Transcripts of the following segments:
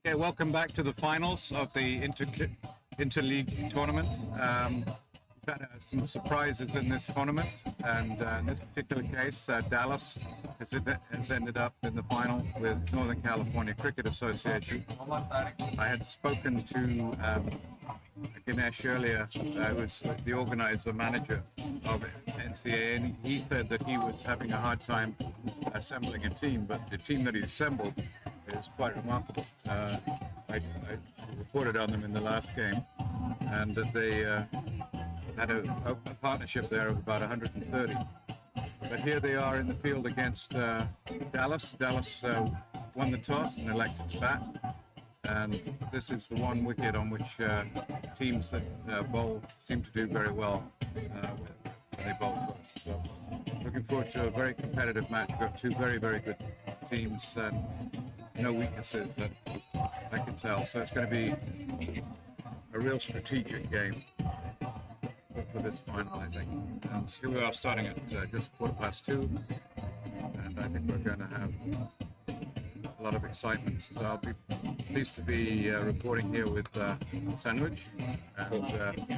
Okay, welcome back to the finals of the Interleague tournament. We've had some surprises in this tournament, and in this particular case, Dallas has ended up in the final with Northern California Cricket Association. I had spoken to Ganesh earlier, who's the organizer manager of NCAA, and he said that he was having a hard time assembling a team, but the team that he assembled is quite remarkable. I reported on them in the last game, and that they had a partnership there of about 130. But here they are in the field against Dallas. Dallas won the toss and elected to bat. And this is the one wicket on which teams that bowl seem to do very well when they bowl first. So looking forward to a very competitive match. We've got two very, very good teams and no weaknesses that I can tell. So it's going to be a real strategic game for this final, I think. And here we are starting at just 2:15, and I think we're going to have a lot of excitement. So I'll be pleased to be reporting here with Sanuj, and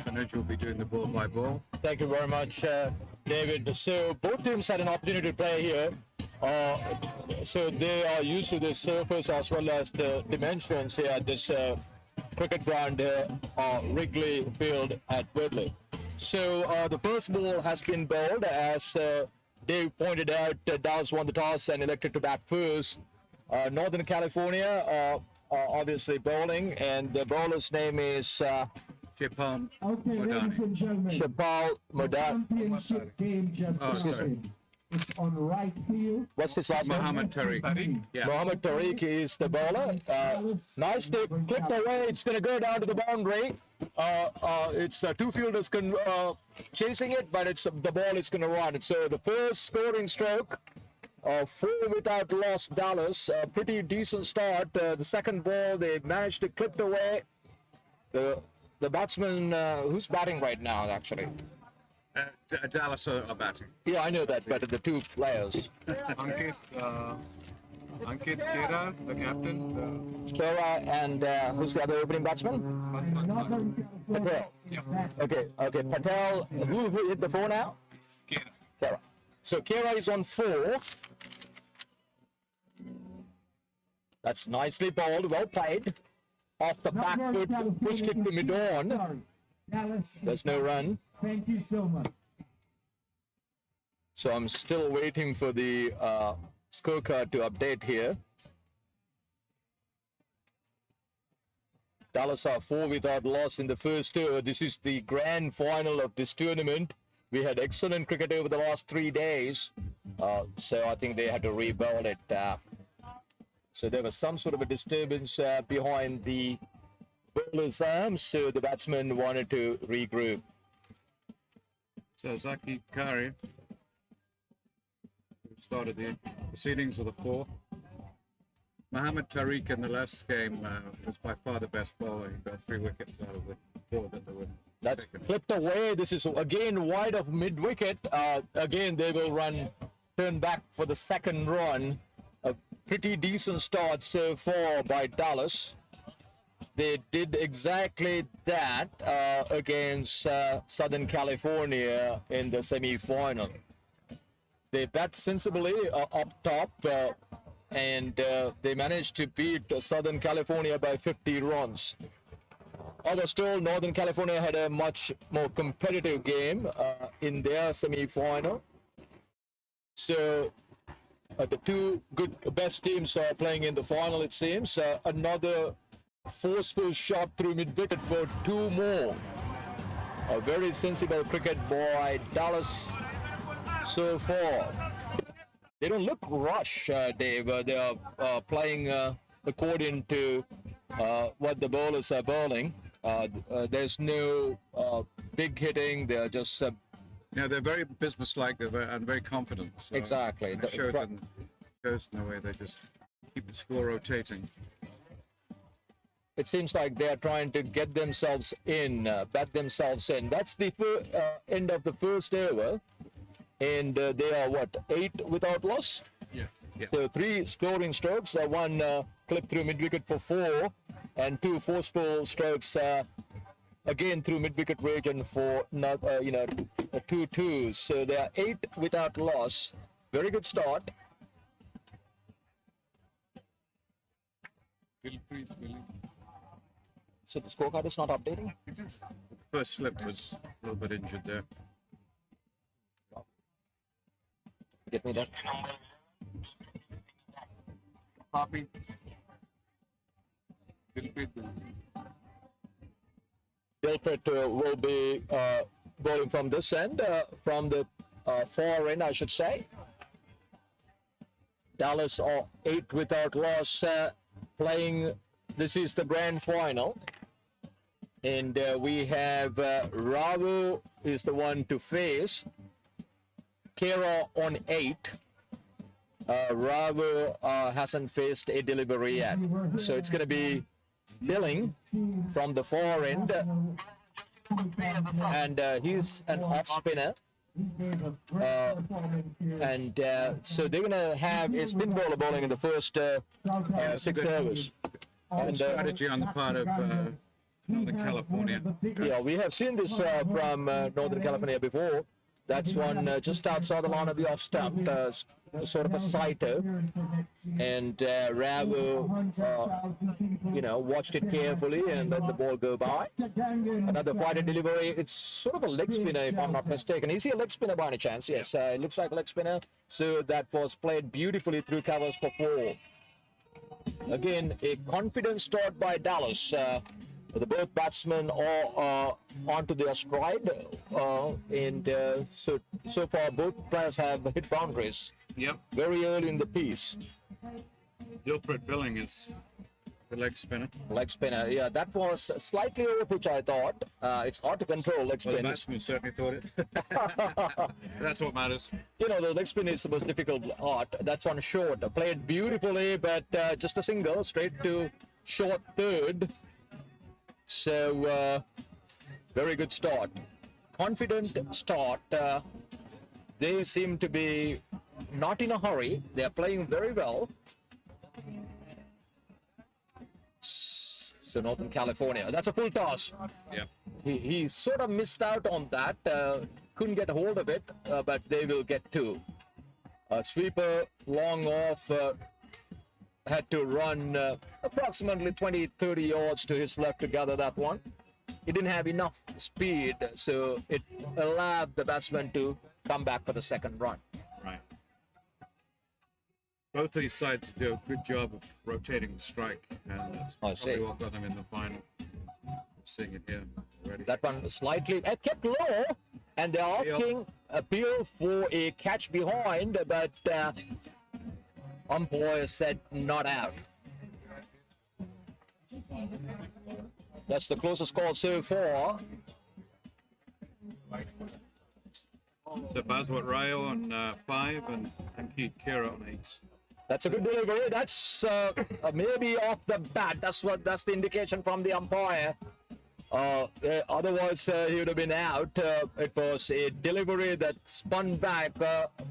Sanuj will be doing the ball by ball. Thank you very much, David. So both teams had an opportunity to play here. So they are used to the surface as well as the dimensions here at this cricket ground Wrigley Field at Woodley. So the first ball has been bowled, as Dave pointed out. Dallas won the toss and elected to bat first. Northern California obviously bowling, and the bowler's name is Shepal Okay, ladies and gentlemen, Shepal Modani. championship game just started. It's on right field. What's his last name? Mohammad Tariq. Yeah. Mohammad Tariq is the bowler. Nice tip, clipped away. It's going to go down to the boundary. It's two fielders chasing it, but the ball is going to run. So the first scoring stroke, 4 without loss, Dallas. Pretty decent start. The second ball, they managed to clip away. The batsman, who's batting right now, actually? Dallas are batting. Yeah, I know that, but the two players. Ankit Kera, the captain. Kera and who's the other opening batsman? Patel. Okay, Patel. Who hit the 4 now? Kera. Kera. So Kera is on 4. That's nicely bowled, well played. Off the back foot, pushed it to mid-on. There's no run. Thank you so much. So I'm still waiting for the scorecard to update here. Dallas are 4 without loss in the first over. This is the grand final of this tournament. We had excellent cricket over the last 3 days. So I think they had to re-bowl it. So there was some sort of a disturbance behind the bowler's arms, so the batsman wanted to regroup. So Zaki Kari started the proceedings with a 4. Mohammad Tariq in the last game was by far the best bowler. He got 3 wickets out of the 4 that they were. That's clipped away. This is again wide of mid-wicket. Again, they will turn back for the second run. A pretty decent start so far by Dallas. They did exactly that against Southern California in the semi-final. They bat sensibly up top, and they managed to beat Southern California by 50 runs. Others told Northern California had a much more competitive game in their semi-final. So the two best teams are playing in the final, it seems. Another forceful shot through mid-wicket for 2 more. A very sensible cricket by Dallas so far. They don't look rushed, Dave. They are playing according to what the bowlers are bowling. There's no big hitting. They're just... Yeah, they're very businesslike and very confident. So exactly. It shows in the way they just keep the score rotating. It seems like they are trying to get themselves in, bat themselves in. That's the end of the first over. And they are, what, 8 without loss? Yes. Yeah. So 3 scoring strokes. One clipped through mid-wicket for 4. and 2 forceful strokes again through mid-wicket region for not 2 twos. So they are 8 without loss. Very good start. So the scorecard is not updating. First slip was a little bit injured there. Get me that. Copy. Dilpit will be bowling from this end, from the far end, I should say. Dallas are 8 without loss, playing. This is the grand final, and we have Ravu is the one to face. Kera on 8. Ravu hasn't faced a delivery yet, so it's going to be Billing from the far end, and he's an off spinner. So they're going to have a spin bowler bowling in the first 6 overs. And Strategy on the part of Northern California. yeah, we have seen this from Northern California before. That's one just outside the line of the off stump, sort of a sighter. And Ravu, watched it carefully and let the ball go by. Another fighter delivery. It's sort of a leg spinner, if I'm not mistaken. Is he a leg spinner by any chance? Yes, it looks like a leg spinner. So that was played beautifully through covers for 4. Again, a confident start by Dallas. The both batsmen are onto their stride, and so far both players have hit boundaries. Yep. Very early in the piece. Dilpit Billing is the leg spinner. Leg spinner, yeah, that was slightly over pitch, I thought. It's hard to control leg Well, the spin. batsman certainly thought it. That's what matters. The leg spin is the most difficult art. That's on short. Played beautifully, but just a single straight to short third. So, very good start. Confident start. They seem to be not in a hurry. They're playing very well. So, Northern California. That's a full toss. Yeah. He sort of missed out on that. Couldn't get a hold of it, but they will get 2. Sweeper, long off. Had to run approximately 20-30 yards to his left to gather that one. He didn't have enough speed, so it allowed the batsman to come back for the second run. Right. Both of these sides do a good job of rotating the strike, and that's I see. probably what got them in the final. I'm seeing it here already. That one slightly kept low, and they're asking appeal for a catch behind, but umpire said not out. That's the closest call so far. So Baswat Rao on 5 and Keith Kera on 8. That's a good delivery. That's maybe off the bat. That's the indication from the umpire. Otherwise, he would have been out. It was a delivery that spun back,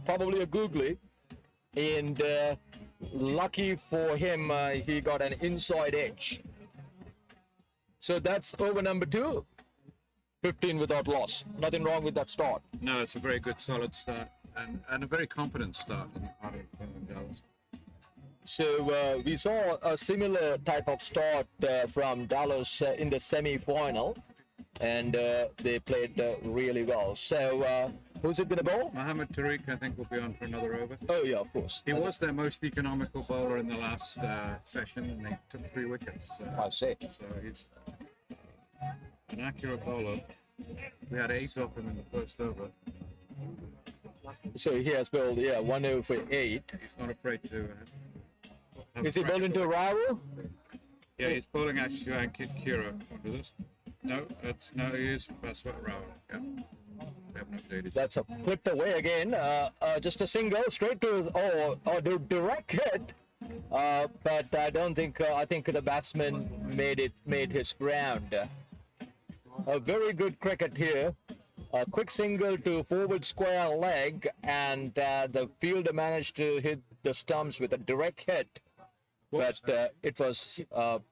probably a googly. And lucky for him, he got an inside edge. So that's over number 2. 15 without loss. Nothing wrong with that start. No, it's a very good, solid start, and a very competent start on the part of Dallas. So we saw a similar type of start from Dallas in the semi-final, and they played really well. So who's it going to bowl? Mohammad Tariq, I think, will be on for another over. Oh, yeah, of course. He was their most economical bowler in the last session, and they took 3 wickets. I see. So he's an accurate bowler. We had 8 off him in the first over. So he has bowled, 1 over 8. He's not afraid to. Is he bowling to Ravu? Yeah, he's bowling actually to Ankit Kira. Under this? No, he is Baswat Rao. Yeah. They haven't updated. That's a flipped away again. Just a single straight to the direct hit. But I don't think I think the batsman made his ground. A very good cricket here. A quick single to forward square leg, and the fielder managed to hit the stumps with a direct hit. but it was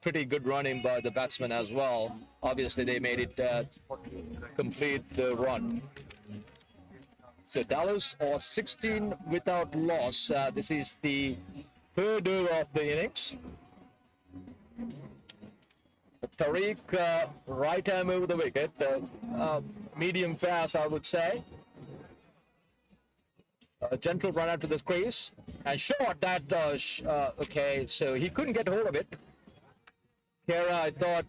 pretty good running by the batsman as well. Obviously, they made it complete the run. So Dallas are 16 without loss. This is the third over of the innings. Tariq, right arm over the wicket, medium fast, I would say. A gentle run out to the crease and short that. Okay, so he couldn't get hold of it. Kera, I thought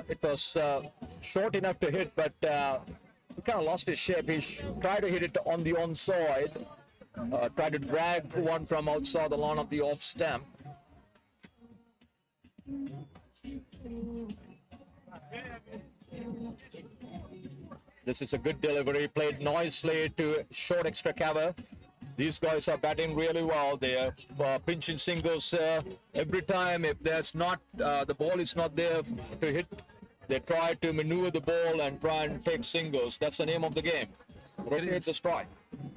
it was short enough to hit, but he kind of lost his shape. He tried to hit it on the onside, tried to drag one from outside the lawn of the off stamp. This is a good delivery, played nicely to short extra cover. These guys are batting really well. They are pinching singles every time. If there's not the ball is not there to hit, they try to maneuver the ball and try and take singles. That's the name of the game. Rotate the strike.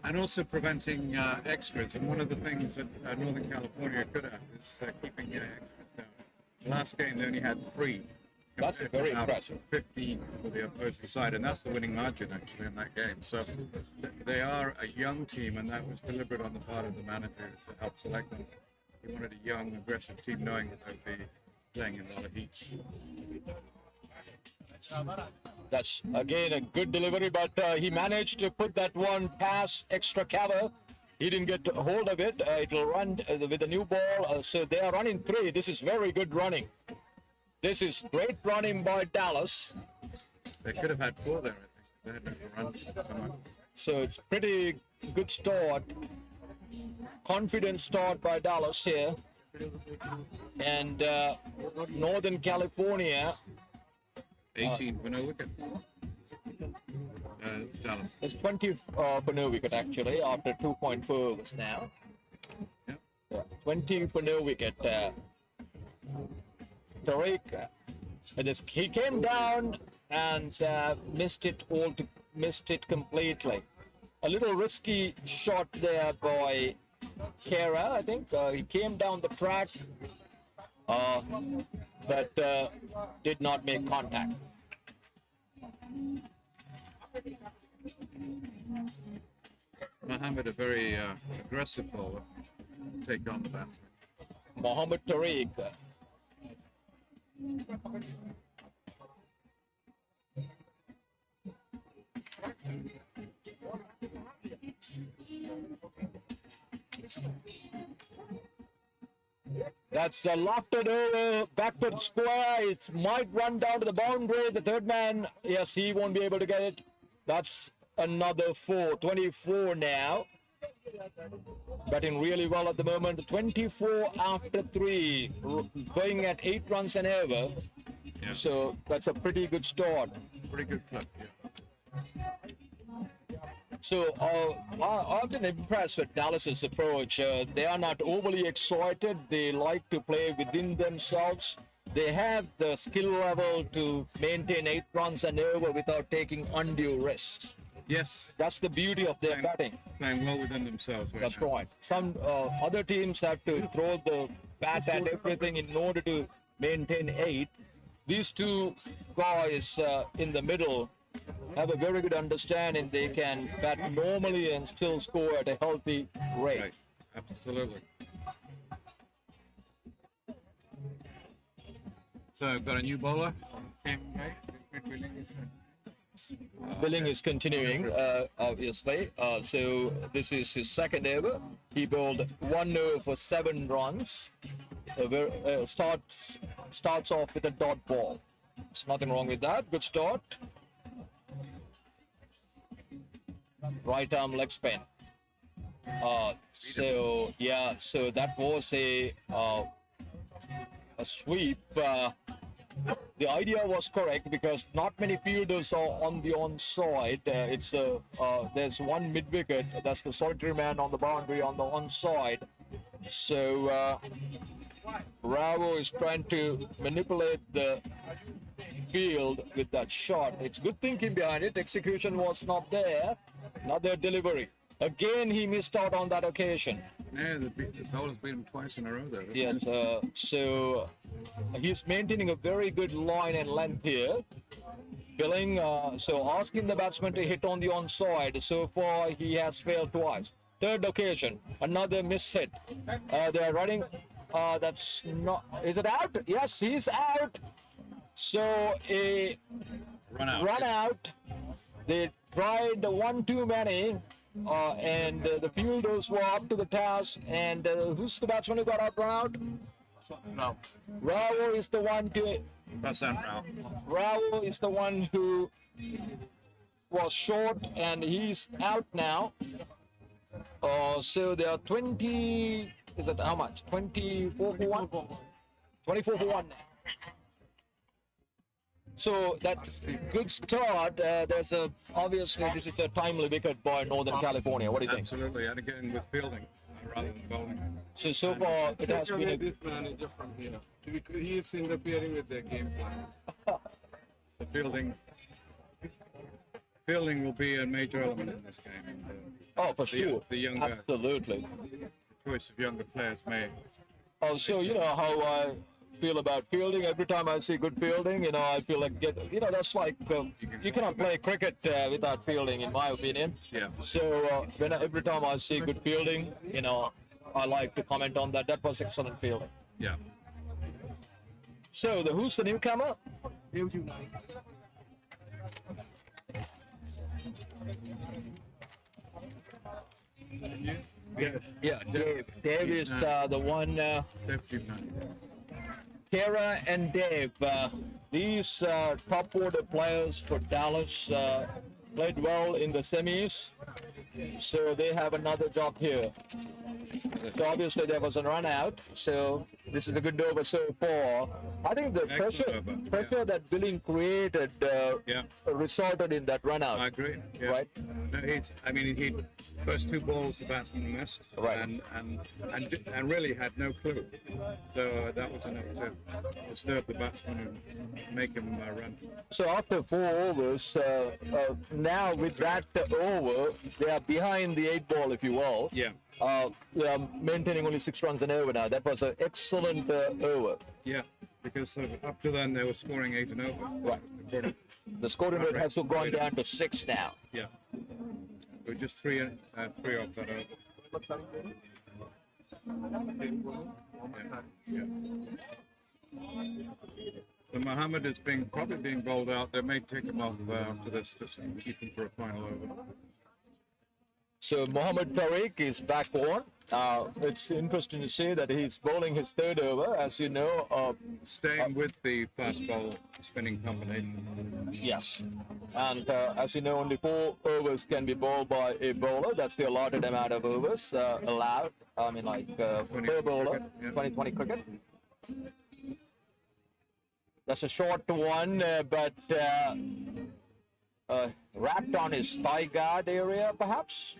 And also preventing extras. And one of the things that Northern California are good at is keeping extras down. The last game they only had 3. That's very impressive. 15 for the opposing side, and that's the winning margin actually in that game. So they are a young team, and that was deliberate on the part of the managers to help select them. He wanted a young, aggressive team, knowing that they'd be playing in a lot of heat. That's again a good delivery, but he managed to put that one past extra cover. He didn't get hold of it. It'll run with a new ball. So they are running 3. This is very good running. This is great running by Dallas. They could have had 4 there, I think. They had no run. So it's pretty good start. Confident start by Dallas here. And Northern California. 18 for no wicket. Dallas. It's 20 for no wicket actually after 2.4 overs now. Yep. Yeah, 20 for no wicket. Tariq, he came down and missed it completely. A little risky shot there by Kera, I think. He came down the track, but did not make contact. Mohammed, a very aggressive bowler, take on the batsman. Mohammed Tariq. That's a lofted over, backward square. It might run down to the boundary. The third man, yes, he won't be able to get it. That's another 4, 24 now. Batting really well at the moment. 24 after 3, going at 8 runs an over. Yeah. So that's a pretty good start. Pretty good clip, yeah. So I've been impressed with Dallas's approach. They are not overly excited. They like to play within themselves. They have the skill level to maintain 8 runs and over without taking undue risks. Yes. That's the beauty of their batting. Playing well within themselves. Right That's now. right. Some other teams have to throw the bat at everything in order to maintain 8. These two guys in the middle have a very good understanding. They can bat normally and still score at a healthy rate. Right. Absolutely. So I've got a new bowler. Same guy. Billing is continuing, obviously. So this is his second over. He bowled 1 over for 7 runs. Starts off with a dot ball. There's nothing wrong with that. Good start. Right arm leg spin. So that was a sweep. The idea was correct because not many fielders are on the onside. There's one mid wicket. That's the solitary man on the boundary on the onside. So Bravo is trying to manipulate the field with that shot. It's good thinking behind it. Execution was not there. Another delivery. Again, he missed out on that occasion. Yeah, the bowler's beat him twice in a row, though. Yes, so he's maintaining a very good line and length here. Billing, so asking the batsman to hit on the onside. So far, he has failed twice. Third occasion, another miss hit. They're running. That's not. Is it out? Yes, he's out. So a Run out. run out. They tried one too many. And the fielders were up to the task. And who's the batsman who got out run out? No. Rao is the one to. That's out now. Rao is the one who was short, and he's out now. So there are 20. Is it how much? 24 for 1? 24 for 1. So that's a good start. There's a obviously this is a timely wicket by Northern California. What do you think? Absolutely, and again with fielding rather than bowling. So far it has been a this manager from here. He is interfering with their game plan. The fielding will be a major element in this game. And, oh for sure, the younger absolutely. choice of younger players may. Oh, so you know how I feel about fielding. Every time I see good fielding, you know, I feel like that's like you cannot play cricket without fielding, in my opinion. Yeah. So every time I see good fielding, you know, I like to comment on that. That was excellent fielding. Yeah. So who's the newcomer? Yeah, Dave. Dave is the one. Deputy manager. Kara and Dave, these top order players for Dallas played well in the semis, so they have another job here. So obviously there was a run out, so this is a good over so far. I think the pressure that Billing created resulted in that run out. I agree. Yeah. Right. No, he first two balls the batsman missed, Right. and really had no clue. So that was enough to disturb the batsman and make him run. So after 4 overs, now with that over, they are behind the 8 ball, if you will. Yeah. They are maintaining only 6 runs an over now. That was an excellent over. Yeah. Because up to then they were scoring 8 and over. Right. The scoring rate has gone down to 6 now. Yeah. We're just three off that over. Yeah. So Mohammed is probably being bowled out. They may take him off after this just to keep him for a final over. So Mohammad Tariq is back on. It's interesting to see that he's bowling his 3rd over, as you know. Staying with the fast ball spinning combination. Yes. And as you know, only 4 overs can be bowled by a bowler. That's the allotted amount of overs allowed. I mean, like per bowler, 20-20 cricket. That's a short one, but wrapped on his thigh guard area, perhaps.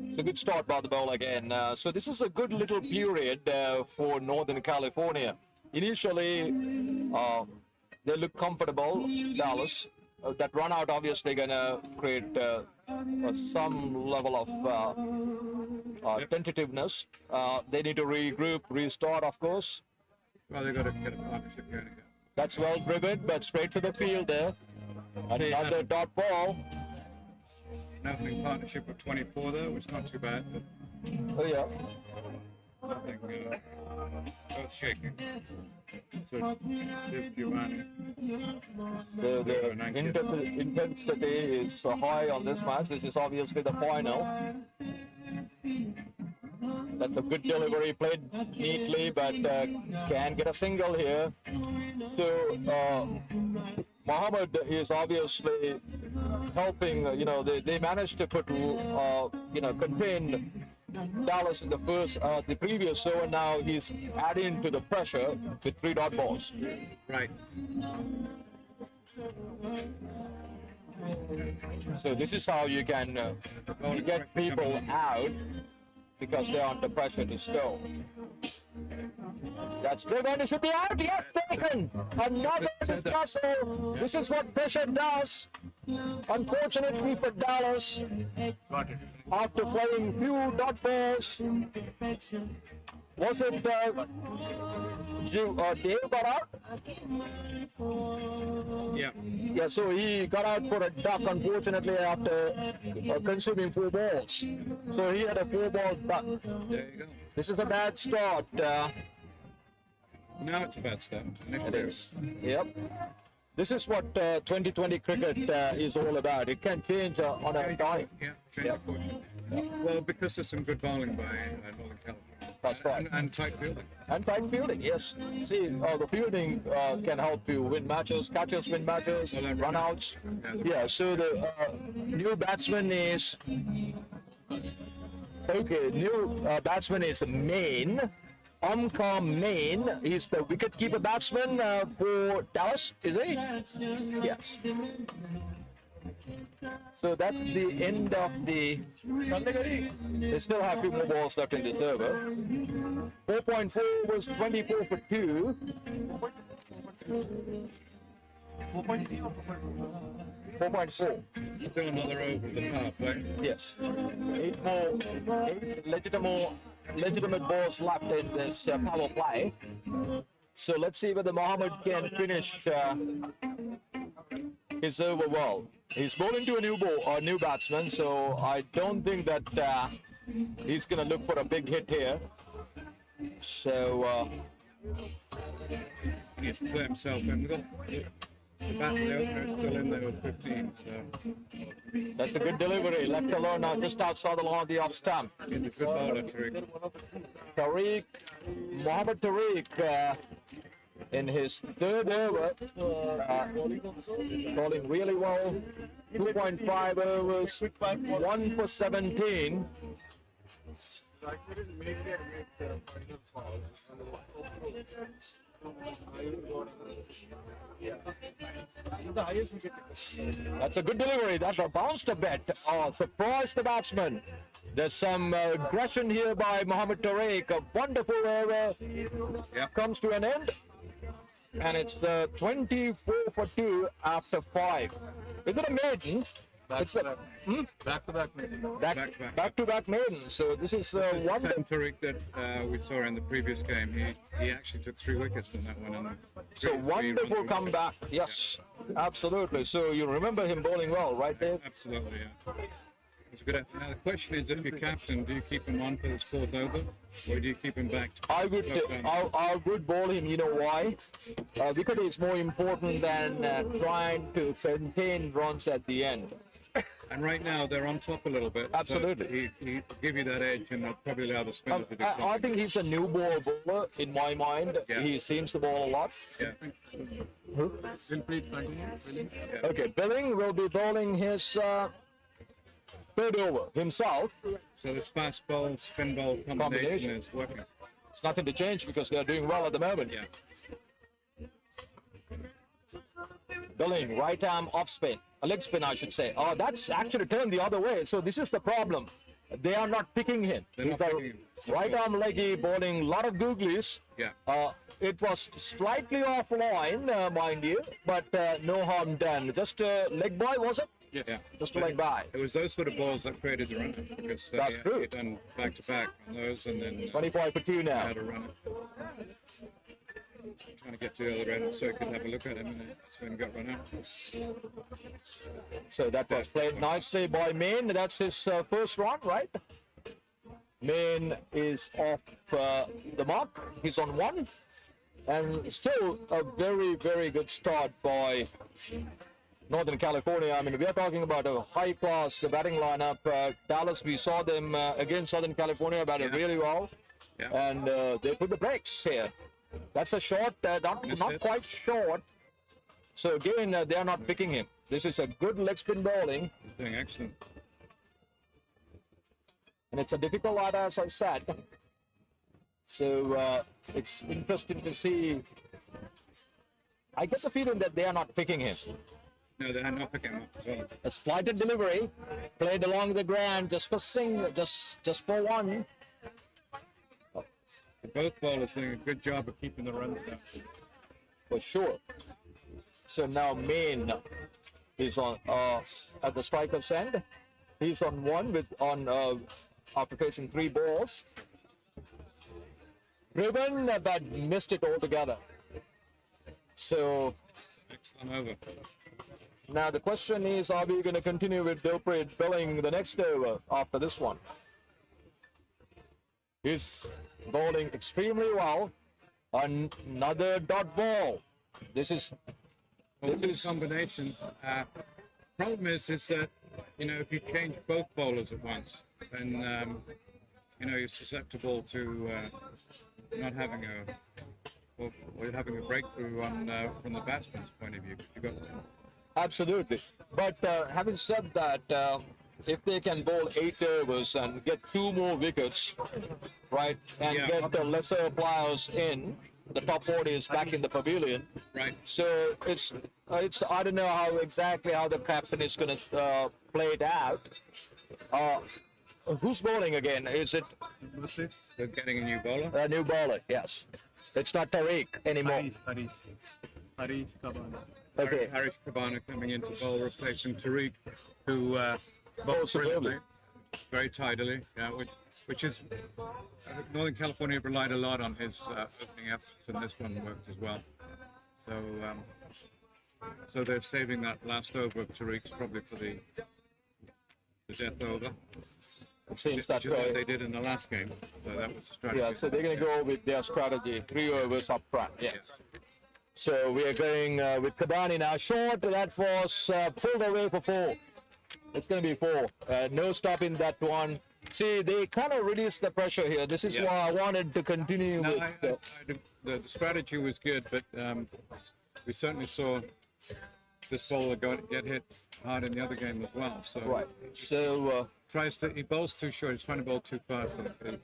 It's a good start by the bowler again. So this is a good little period for Northern California. Initially, they look comfortable, Dallas. That run out obviously going to create some level of tentativeness. They need to regroup, restart, of course. Well, they've got to get a partnership going again. That's well driven, but straight to the field there. Another dot ball. An opening partnership of 24 though, which is not too bad, but Oh yeah. nothing earth shaking. So, Giovanni. The intensity is high on this match. This is obviously the final. That's a good delivery, played neatly, but can get a single here. So Mohammed is obviously helping. They managed to put, contain Dallas in the previous over. Now he's adding to the pressure with 3 dot balls. Right. So this is how you can get people out, because they're under pressure to score. That's driven. It should be out. Yes, taken. Another dismissal. This is what pressure does. Unfortunately for Dallas. after playing few dot balls. Was it Dave got out? Yeah. Yeah, so he got out for a duck, unfortunately, after consuming 4 balls. So he had a 4-ball duck. There you go. This is a bad start. Now it's a bad start. It is. Yep. This is what 2020 cricket is all about. It can change on a dime. Yeah, change of fortune. Well, because there's some good bowling by Northern California. That's right. And tight fielding. And tight fielding, yes. See, the fielding can help you win matches, catches win matches, run-outs. Yeah, so the new batsman is... Okay, new batsman is Main. Omkar Main is the wicket-keeper batsman for Dallas, is he? Yes. So that's the end of the... They still have 2 more balls left in this over. 4.4 was 24 for 2. 4.4. Still another over at the halfway. Yes. 8 legitimate balls left in this power play. So let's see whether Mohammed can finish his over well. He's bowling to a new batsman, so I don't think that he's going to look for a big hit here. So He needs to play himself in. We've got the bat there, still in there with 15. So that's a good delivery. Left alone now, just outside the line of the off stump. he's a good bowler, Tariq. Mohammed Tariq, in his 3rd over, bowling really well. 2.5 overs, 1 for 17. That's a good delivery. That bounced a bit. Oh, surprised the batsman. There's some aggression here by Mohammed Tariq. A wonderful over comes to an end. And it's the 24 for 2 after 5. Is it a maiden? Back-to-back maiden. Back-to-back maiden. So this is one. Tariq that we saw in the previous game, he actually took 3 wickets in that one. And So wonderful comeback. Yes, absolutely. So you remember him bowling well, right, Dave? Absolutely, yeah. It's good. Now the question is, if you're captain, do you keep him on for the 4th over, or do you keep him back? I would bowl him. You know why? Wicket is more important than trying to contain runs at the end. And right now they're on top a little bit. Absolutely. So he'll give you that edge, and they'll probably allow the spinner to do something. I think he's a new ball bowler in my mind. Yeah. He seems to bowl a lot. Yeah. Okay, Billing will be bowling his 3rd over himself. So this fast ball, spin ball combination is working. It's nothing to change because they're doing well at the moment. Yeah. Billing, right arm off spin, a leg spin, I should say. Oh, that's actually turned the other way. So this is the problem. They are not picking him. He's a right arm leggy bowling, a lot of googlies. Yeah. It was slightly offline, mind you, but no harm done. Just a leg by, was it? Yeah. Just a leg by. It was those sort of balls that created the run because That's true. he done back to back on those, and then 25 for 2 now. had a run. Trying to get to the other end so he could have a look at him, and that's when he got run out. So that was played nicely by Main. That's his 1st run, right? Main is off the mark. He's on 1. And still a very, very good start by Northern California. I mean, we are talking about a high-class batting lineup. Dallas, we saw them against Southern California batted really well. Yeah. And they put the brakes here. That's a short, not quite short. So again, they are not picking him. This is a good leg spin bowling. He's doing excellent. And it's a difficult line, as I said. So it's interesting to see. I get the feeling that they are not picking him. No, they're not picking him up as well. A flighted delivery, played along the ground, just for just for 1. Both bowlers doing a good job of keeping the runs down. For sure. So now Main is on at the striker's end. He's on one after facing 3 balls. Driven, but missed it altogether. So Excellent over. now the question is, are we going to continue with Dilpreet bowling the next over after this one? He's bowling extremely well. Another dot ball. This is Combination. Problem is that if you change both bowlers at once, then you're susceptible to not having or having a breakthrough from the batsman's point of view. You got absolutely. But having said that, if they can bowl 8 overs and get 2 more wickets, right, and get the lesser players in, the top order is back in the pavilion. right. So it's I don't know how the captain is going to play it out. Who's bowling again? Is it They're getting a new bowler. a new bowler? Yes. It's not Tariq anymore. Harish Kabana. Okay. Harish Kabana coming into bowl, replacing Tariq, who bowls superbly. brilliantly, very tidily. Yeah, which is Northern California relied a lot on his opening efforts, and this one worked as well. So they're saving that last over of Tariq's probably for the death over. It seems that Which is what way. they did in the last game. So that was the strategy. Yeah, so they're going to go with their strategy, 3 overs up front. Yes. So we are going with Kabani now. Short, that was pulled away for 4. It's going to be 4. No stopping that one. See, they kind of reduced the pressure here. This is why I wanted to continue No, with. the strategy was good, but we certainly saw this bowler get hit hard in the other game as well. So Right. So he bowls too short. He's trying to bowl too fast. And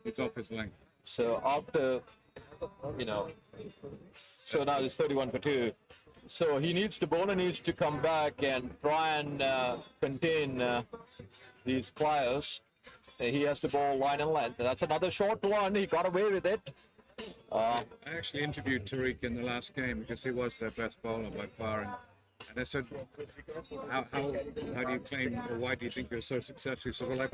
he's off his length. so after, so now it's 31 for 2. So he needs to bowler needs to come back and try and contain these players. He has to bowl line and length. That's another short one. He got away with it. I actually interviewed Tariq in the last game because he was their best bowler by far, and I said, how do you claim, or why do you think you're so successful? He said, well,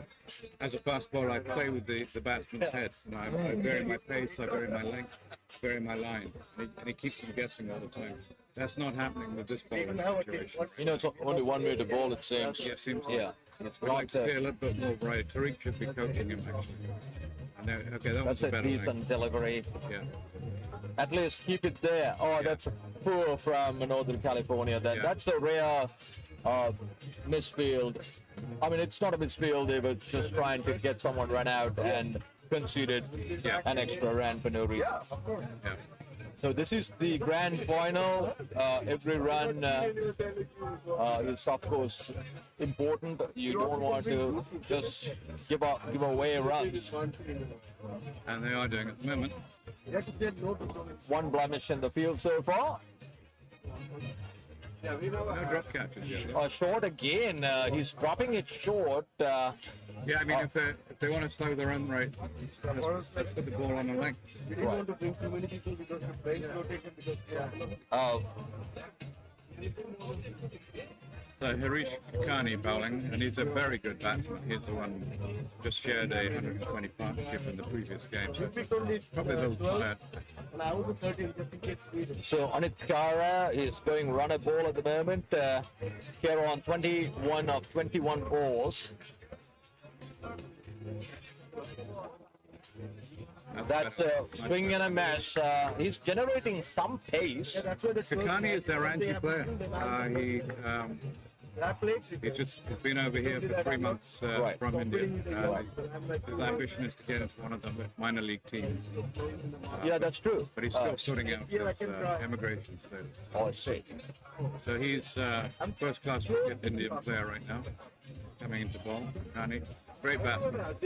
as a fast bowler, I play with the batsman's head. I vary my pace, I vary my length, vary my line, and he keeps them guessing all the time. That's not happening with this bowling situation. It's only one way to bowl, it seems. Yeah, seems like Yeah. It's we'd not like to see a little bit more variety. Tariq should be coaching him actually. And okay, that was that's a a better leg. decent delivery. Yeah. At least keep it there. Oh, that's poor from Northern California. That's a rare misfield. I mean, it's not a misfield. They were just trying to get someone run out and conceded an extra run for no reason. Yeah. So this is the grand final. Every run is, of course, important. You don't want to just give away runs. And they are doing it at the moment. One blemish in the field so far. No drop catches yet. Short again. He's dropping it short. Yeah, I mean, if they want to slow the run rate, let's put the ball on the length. So Harish Khani bowling, and he's a very good batsman. He's the one who just shared a 120 partnership in the previous game. So probably a little tired. So Anit Kara is going runner ball at the moment. Here on 21 of 21 balls. That's a swing and a miss. He's generating some pace. Khani is their anti-player. He's been over here for 3 months from India. His ambition is to get into one of the minor league teams. Yeah, that's true. But he's still sorting out his immigration status. Oh, I see. So he's first-class cricket Indian player right now, coming into ball. Khani, great batsman. Had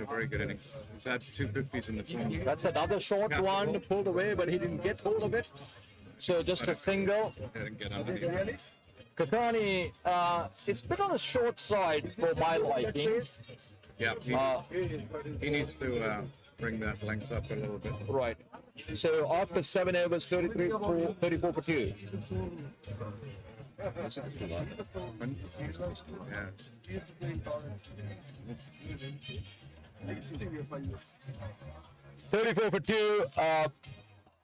a very good innings. He's had 250s in the tournament. That's another short one, pulled away, but he didn't get hold of it. So just a single. Didn't get underneath. Kakani, it's a bit on the short side for my liking. Yeah, he needs to bring that length up a little bit. Right. So after 7 overs, 34 for 2. Yeah. 34 for 2.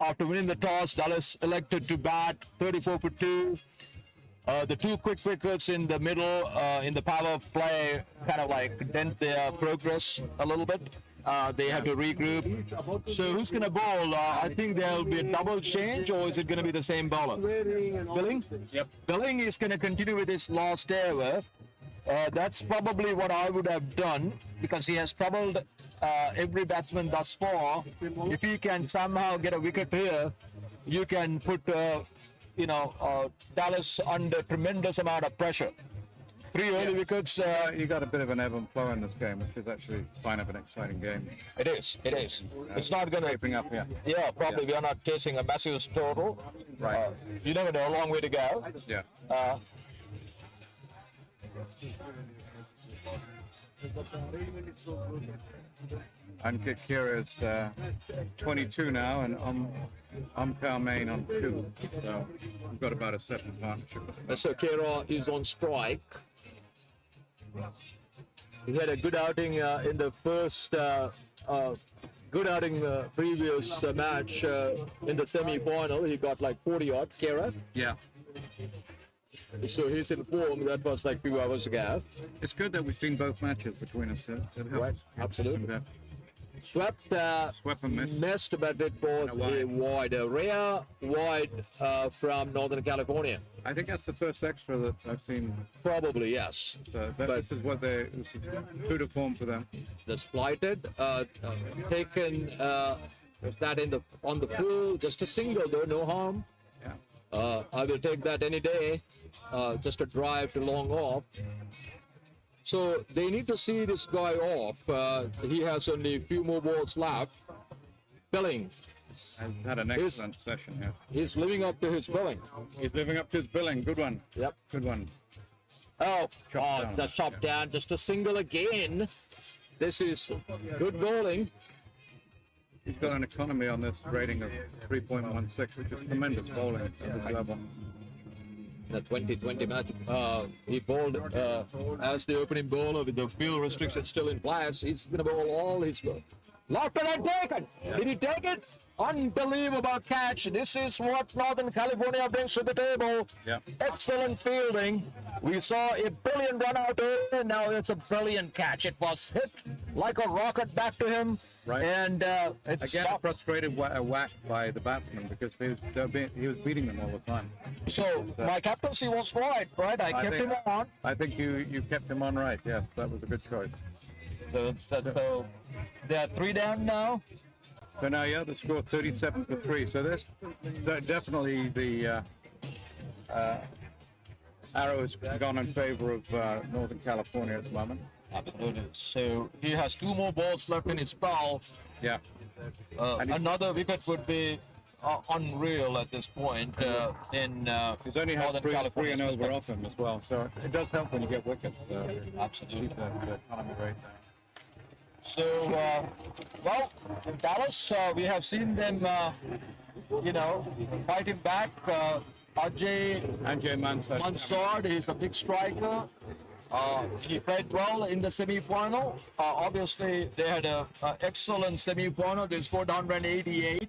After winning the toss, Dallas elected to bat 34 for 2. The two quick wickets in the middle, in the power of play, kind of like dent their progress a little bit. They have to regroup. So who's going to bowl? I think there'll be a double change, or is it going to be the same bowler? Billing? Yep. Billing is going to continue with his last ever. That's probably what I would have done, because he has troubled every batsman thus far. If he can somehow get a wicket here, you can put Dallas under tremendous amount of pressure. 3 early wickets. You got a bit of an ebb and flow in this game, which is actually kind of an exciting game. It is. It's not going to. Shaping up here. Yeah, probably we are not chasing a massive total. Right. You never know, a long way to go. Yeah. And Kira is 22 now, and I'm Main on 2. So we've got about a 7 partnership. So Kera is on strike. He had a good outing in the first, good outing previous match in the semi-final. He got like 40 odd, Kera. Yeah. So he's in form. That was like 2 hours ago. It's good that we've seen both matches between us. It helps. Right, absolutely. And, Swept, Swept and missed. missed, but it was a wide, a rare wide from Northern California. I think that's the first extra that I've seen. Probably, this This is what this is true to form for them. flighted, taken that on the full, just a single though, no harm. Yeah. I will take that any day, just a drive to long off. So they need to see this guy off. He has only a few more balls left. Billing, I've had an excellent session here. he's living up to his billing. He's living up to his billing. Good one. Yep. Good one. Oh, down. the shot down, just a single again. This is good bowling. He's got an economy on this rating of 3.16, which is tremendous bowling at this level. The 2020 match, he bowled as the opening bowler with the field restrictions still in place. He's going to bowl all his locked and taken. Did he take it? Unbelievable catch. This is what Northern California brings to the table. Yeah. Excellent fielding. We saw a brilliant run out there. Now it's a brilliant catch. It was hit like a rocket back to him. Right. And it Again, stopped. frustrated whack by the batsman because he was beating them all the time. So my captaincy was right? I kept him on. I think you kept him on right. Yes, that was a good choice. So they are 3 down now. So now, yeah, the score 37 for 3. So this definitely the arrow has gone in favor of Northern California at the moment. Absolutely. So he has 2 more balls left in his bowl. Yeah. Another wicket would be unreal at this point in He's only had Northern three California. and over off him as well, so it does help when you get wickets. Absolutely. Keep the economy rate down. So, in Dallas, we have seen them, fighting back. Ajay Mansard is a big striker. He played well in the semi-final. Obviously, they had an excellent semi-final. They scored 188,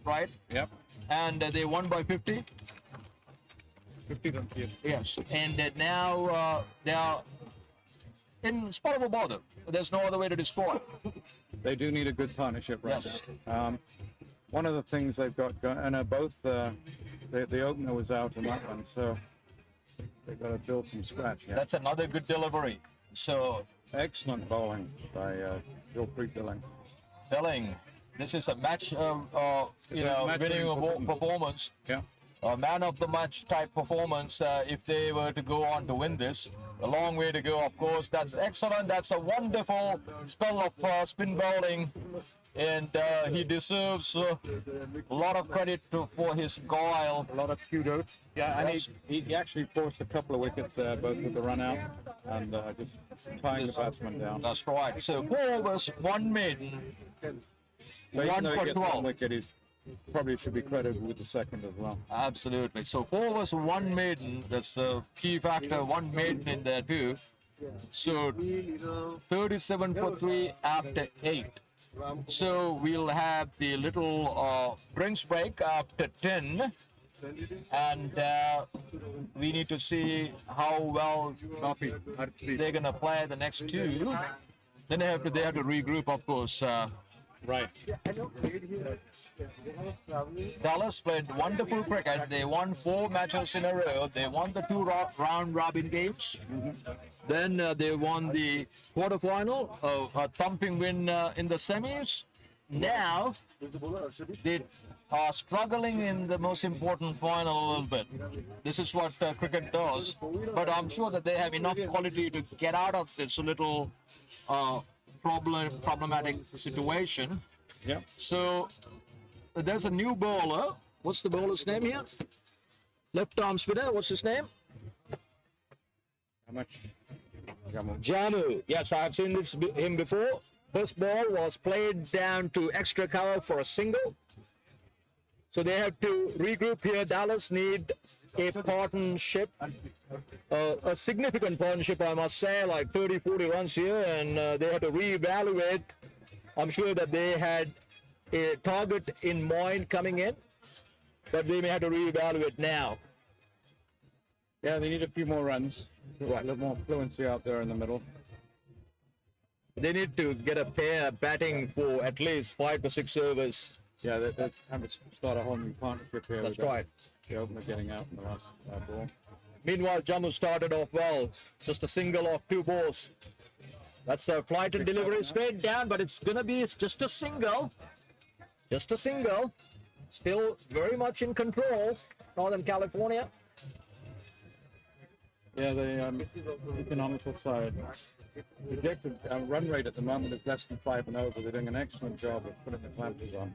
right? Yep. And they won by 50. 50 them. Yes. And now they are in spot of a bother. There's no other way to destroy. They do need a good partnership right Yes. now. One of the things they've got going, and both the opener was out in that one, so they've got to build from scratch. Yeah. That's another good delivery. So, Excellent bowling by Gilpreet Billing. Billing, this is a match, match winning winning performance. Yeah. A man of the match type performance if they were to go on to win this. A long way to go, of course. That's excellent. That's a wonderful spell of spin bowling. And he deserves a lot of credit for his guile. A lot of kudos. Yeah, and Yes. he actually forced a couple of wickets, both with the run out and just tying the batsman down. That's right. So 4 overs, 1 maiden, So even 1 though he for gets 1 12. wicket, probably should be credited with the second as well. Absolutely. So 4 was 1 maiden. That's a key factor. 1 maiden in there too. So 37 for 3 after 8. So we'll have the little drinks break after 10. And we need to see how well they're gonna play the next 2. Then they have to regroup, of course. Right. Dallas played wonderful cricket. They won 4 matches in a row. They won the 2 round robin games. Then they won the quarterfinal, a thumping win in the semis. Now they are struggling in the most important final a little bit. This is what cricket does. But I'm sure that they have enough quality to get out of this little problematic situation. Yeah. So there's a new bowler. What's the bowler's name here? Left arm spinner. What's his name? How much? Jamu. Yes, I've seen him before. First ball was played down to extra cover for a single. So they have to regroup here. Dallas need a partnership, a significant partnership, I must say, like 30, 40 runs here, and they have to reevaluate. I'm sure that they had a target in mind coming in, but they may have to reevaluate now. Yeah, they need a few more runs. Right. A little more fluency out there in the middle. They need to get a pair batting for at least 5 to 6 overs. Yeah, they have to start a whole new partnership here. That's with right. The opener getting out in the last ball. Meanwhile, Jammu started off well. Just a single off 2 balls. That's a flight and delivery straight down, but it's just a single. Just a single. Still very much in control, Northern California. Yeah, the economical side. Projected run rate at the moment is less than 5 and over. They're doing an excellent job of putting the clampers on.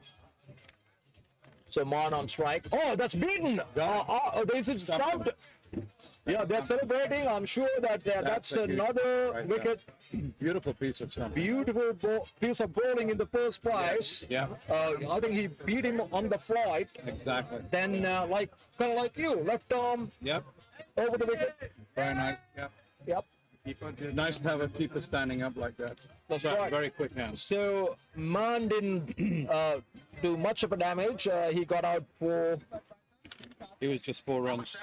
So Mon on strike. Oh, that's beaten. They stumped. Yeah, they're celebrating. I'm sure that that's another right wicket. Beautiful piece of stumping. Beautiful piece of bowling in the first place. Yeah. I think he beat him on the flight. Exactly. Then, kind of like you, left arm Yep. over the wicket. Very nice. Yep. Yep. Nice to have a keeper standing up like that. That's Very- right. Very quick hands. So Man didn't do much of a damage. He got out for It was just 4 runs.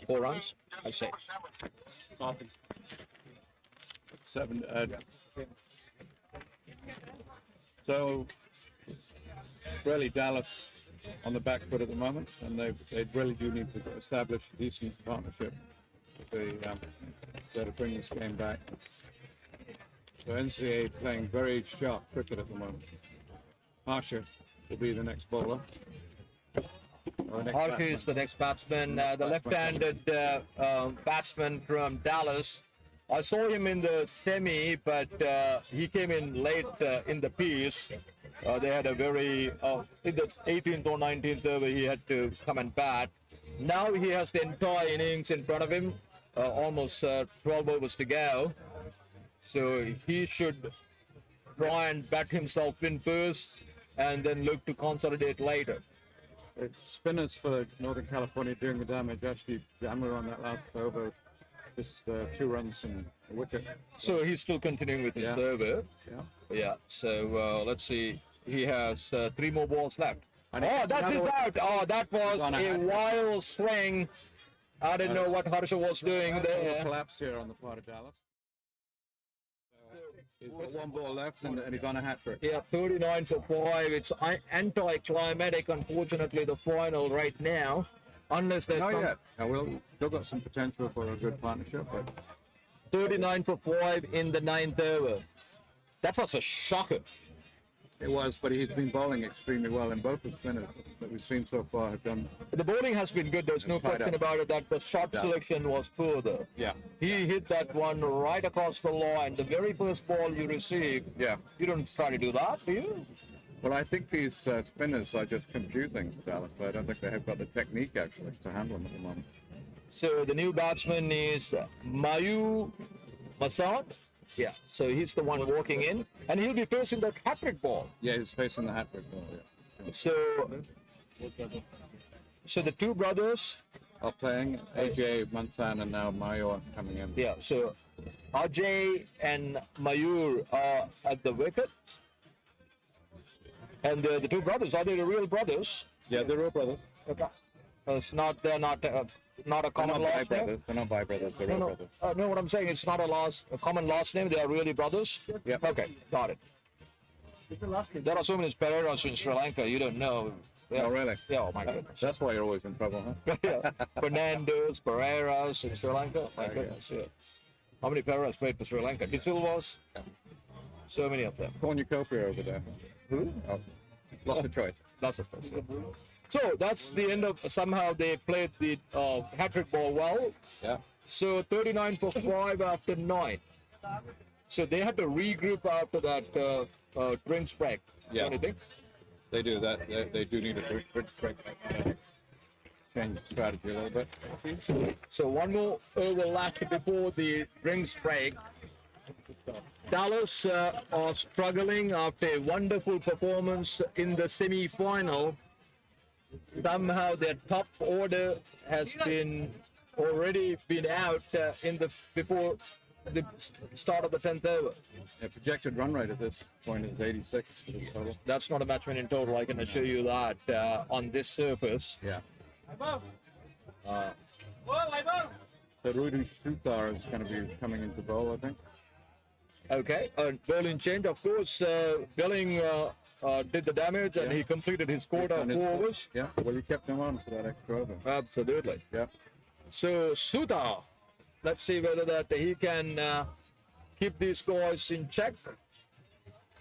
4 runs, I say. 7. So really Dallas on the back foot at the moment, and they really do need to establish a decent partnership to bring this game back. So NCAA playing very sharp cricket at the moment. Harsha will be the next bowler. Harker is the next batsman, the left-handed batsman from Dallas. I saw him in the semi, but he came in late in the piece. They had a very, in the 18th or 19th over, he had to come and bat. Now he has the entire innings in front of him, almost 12 overs to go. So he should try and bat himself in first and then look to consolidate later. It's spinners for Northern California doing the damage. Actually, Jammer on that last over. Just 2 runs and a wicket. So he's still continuing with his Yeah. over. Yeah. Yeah. So let's see. He has 3 more balls left. And Oh, that is out. Oh, that was on a a hat. wild swing. I didn't know what Harsha was doing A there. collapse here on the part of Dallas. He's got 1 ball left and he's on a hat trick. Yeah, 39 for 5. It's anticlimactic, unfortunately, the final right now. Unless there's Not some yet. We'll still got some potential for a good partnership, but 39 for 5 in the 9th over. That was a shocker. it was. But he's been bowling extremely well, and both the spinners that we've seen so far have done. The bowling has been good. There's no Tied question up. about it. That the shot selection was poor, though. Yeah. He hit that one right across the line. The very first ball you receive, Yeah. you don't try to do that, do you? Well, I think these spinners are just confusing Dallas. I don't think they have got the technique actually to handle them at the moment. So the new batsman is Mayu Masad. Yeah, so he's the one walking in, and he'll be facing the hat-trick ball. Yeah, he's facing the hat trick ball. Yeah. So the two brothers, Are playing AJ Mansan and now Mayor coming in. yeah. So Ajay and Mayur are at the wicket, and the two brothers, are they the real brothers? Yeah, they're all brothers. Okay. It's not. They're not. Not a They're common not by last name. brothers. They're not by brothers. They're all No, brothers. no. What I'm saying, it's not a common last name. They are really brothers. Yeah. Okay, got it. There are so many Pereiras in Sri Lanka. You don't know. Yeah. Oh, really? Yeah. Oh my goodness. That's why you're always in trouble, huh? Yeah. Fernandes, Pereiras in Sri Lanka. My goodness. Yeah. How many Pereiras played for Sri Lanka? DCL so many of them. Cornucopia over there. Who? Oh, lots of choice. Lots of them. Yeah. So that's the end of. Somehow they played the hat-trick ball well. Yeah. So 39 for 5 after 9. So they had to regroup after that drinks break. Yeah. Don't you think? They do that. They do need a bridge break. Change strategy a little bit. So one more over left before the drinks break. Dallas are struggling after a wonderful performance in the semi-final. Somehow their top order has already been out before the start of the 10th over. The projected run rate at this point is 86 for this total. That's not a match win in total. I can assure you that on this surface. Yeah. So Rudy Sutar is going to be coming into bowl, I think. Okay, bowling change, of course. Billing did the damage and he completed his quota of 4 overs. Yeah, well, you kept him on for that extra over. Absolutely. Yeah. So Suta, let's see whether that he can keep these guys in check.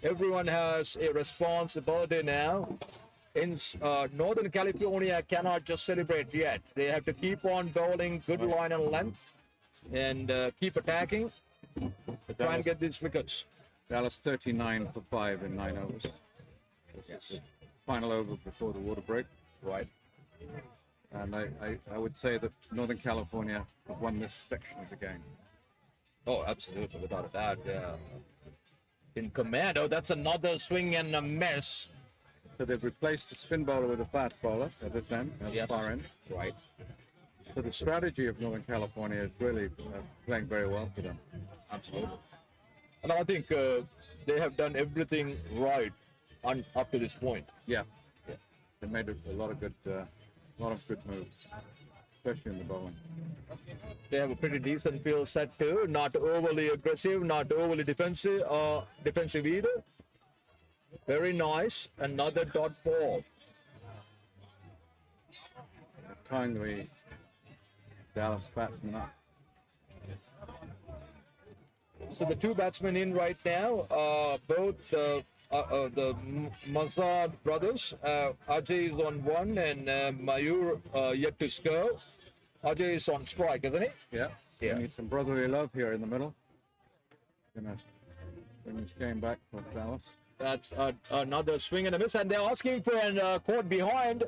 Everyone has a responsibility now. In Northern California cannot just celebrate yet. They have to keep on bowling good line and length and keep attacking. Try and get these wickets. Dallas 39 for 5 in 9 overs. Yes. The final over before the water break. Right. And I would say that Northern California have won this section of the game. Oh, absolutely, without a doubt. In command. Oh, that's another swing and a miss. So they've replaced the spin bowler with a fast bowler at this end, at the far end. Right. So the strategy of Northern California is really playing very well for them. Absolutely. And I think they have done everything right up to this point. Yeah. They made a lot of good moves, especially in the bowling. They have a pretty decent field set too. Not overly aggressive, not overly defensive either. Very nice. Another dot ball. Tying the Dallas batsmen up. So the two batsmen in right now, both the Mansard brothers. Ajay is on 1 and Mayur yet to score. Ajay is on strike, isn't he? Yeah. Yeah. We need some brotherly love here in the middle. Gonna bring this game back for Dallas. That's another swing and a miss, and they're asking for a caught behind.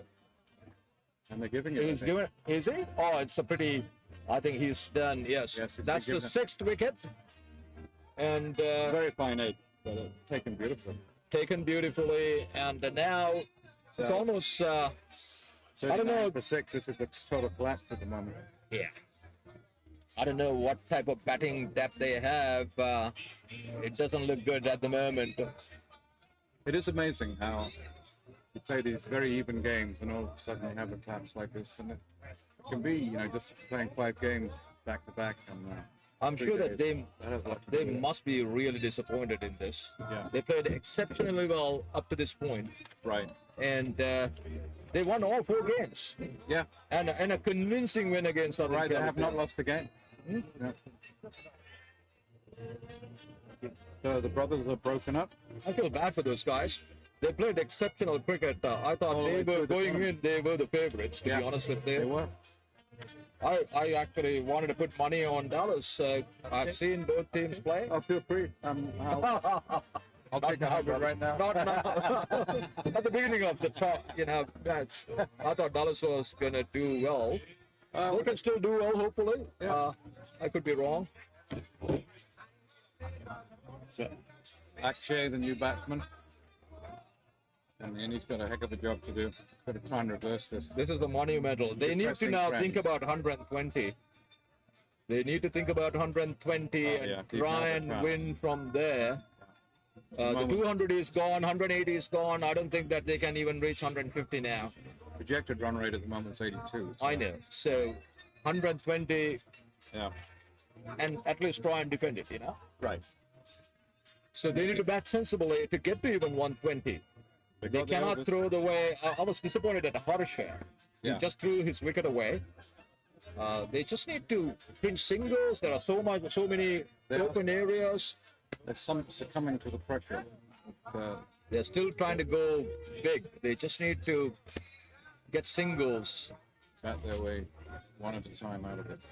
And they're giving it. He's given. Is he? Oh, it's a pretty. I think he's done. Yes. Yes, That's the 6th wicket, and Very fine 8, but taken beautifully. taken beautifully. And now it's almost. I don't know. For 6, this is a total collapse at the moment. Yeah. I don't know what type of batting depth they have. It doesn't look good at the moment. It is amazing how you play these very even games and all of a sudden you have a collapse like this. And it can be, just playing 5 games back to back. And I'm sure that has a lot to they do with it. must be really disappointed in this. Yeah. They played exceptionally well up to this point, Right. and they won all 4 games, Yeah. and a convincing win against Southern Right. They have California. not lost the game. Yeah. So the brothers are broken up. I feel bad for those guys. They played exceptional cricket. I thought All they the way were through the going in. tournament. They were the favorites, to be honest with They you. were. I actually wanted to put money on Dallas. I've seen both teams play. Oh, feel free. I'll take Not 100 right now. Not now. At the beginning of the match, I thought Dallas was gonna do well. They can still do well, hopefully. I could be wrong. So, Akshay, the new batsman. And unfortunately, and he's got a heck of a job to do. Got to try and reverse this. This is the monumental. They need to Depressing now trend. think about 120. They need to think about 120 and yeah, keep try another and count. win from there. The moment. 200 is gone, 180 is gone. I don't think that they can even reach 150 now. Projected run rate at the moment is 82. So, I know. So 120 yeah. and at least try and defend it, Right. So they need to bat sensibly to get to even 120. They got the cannot overs. throw the way. I was disappointed at Harsha. He Yeah. just threw his wicket away. They just need to pinch singles. There are so many They are- open areas. They're succumbing to the pressure. They're still trying to go big. They just need to get singles. Bat their way one at a time out of it.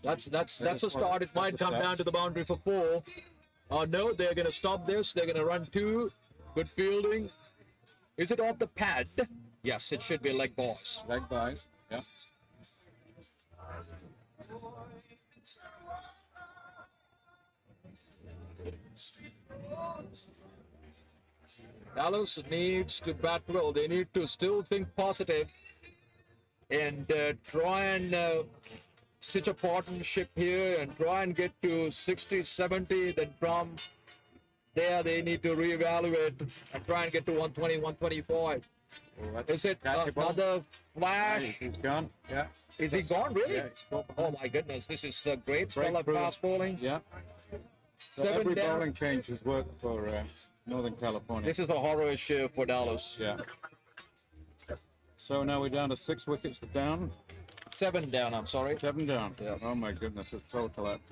That's a is start. It that's might a come start. down to the boundary for 4. No, they're going to stop this. They're going to run 2. Good fielding. Is it off the pad? Yes, it should be leg balls. Leg buys. Yeah. Dallas needs to bat well. They need to still think positive and try and stitch a partnership here and try and get to 60, 70. Then from there, they need to reevaluate and try and get to 120, 125. Well, Is it catchable. another flash? He's gone. Yeah. Is he gone, really? Yeah, he's gone. Oh, my goodness. This is a great spell of Breakthrough. fast bowling. Yeah. So 7 every down. bowling change has worked for Northern California. This is a horror show for Dallas. Yeah. So now we're down to 6 wickets down, 7 down, I'm sorry. 7 down. Yeah. Oh my goodness, it's total collapse.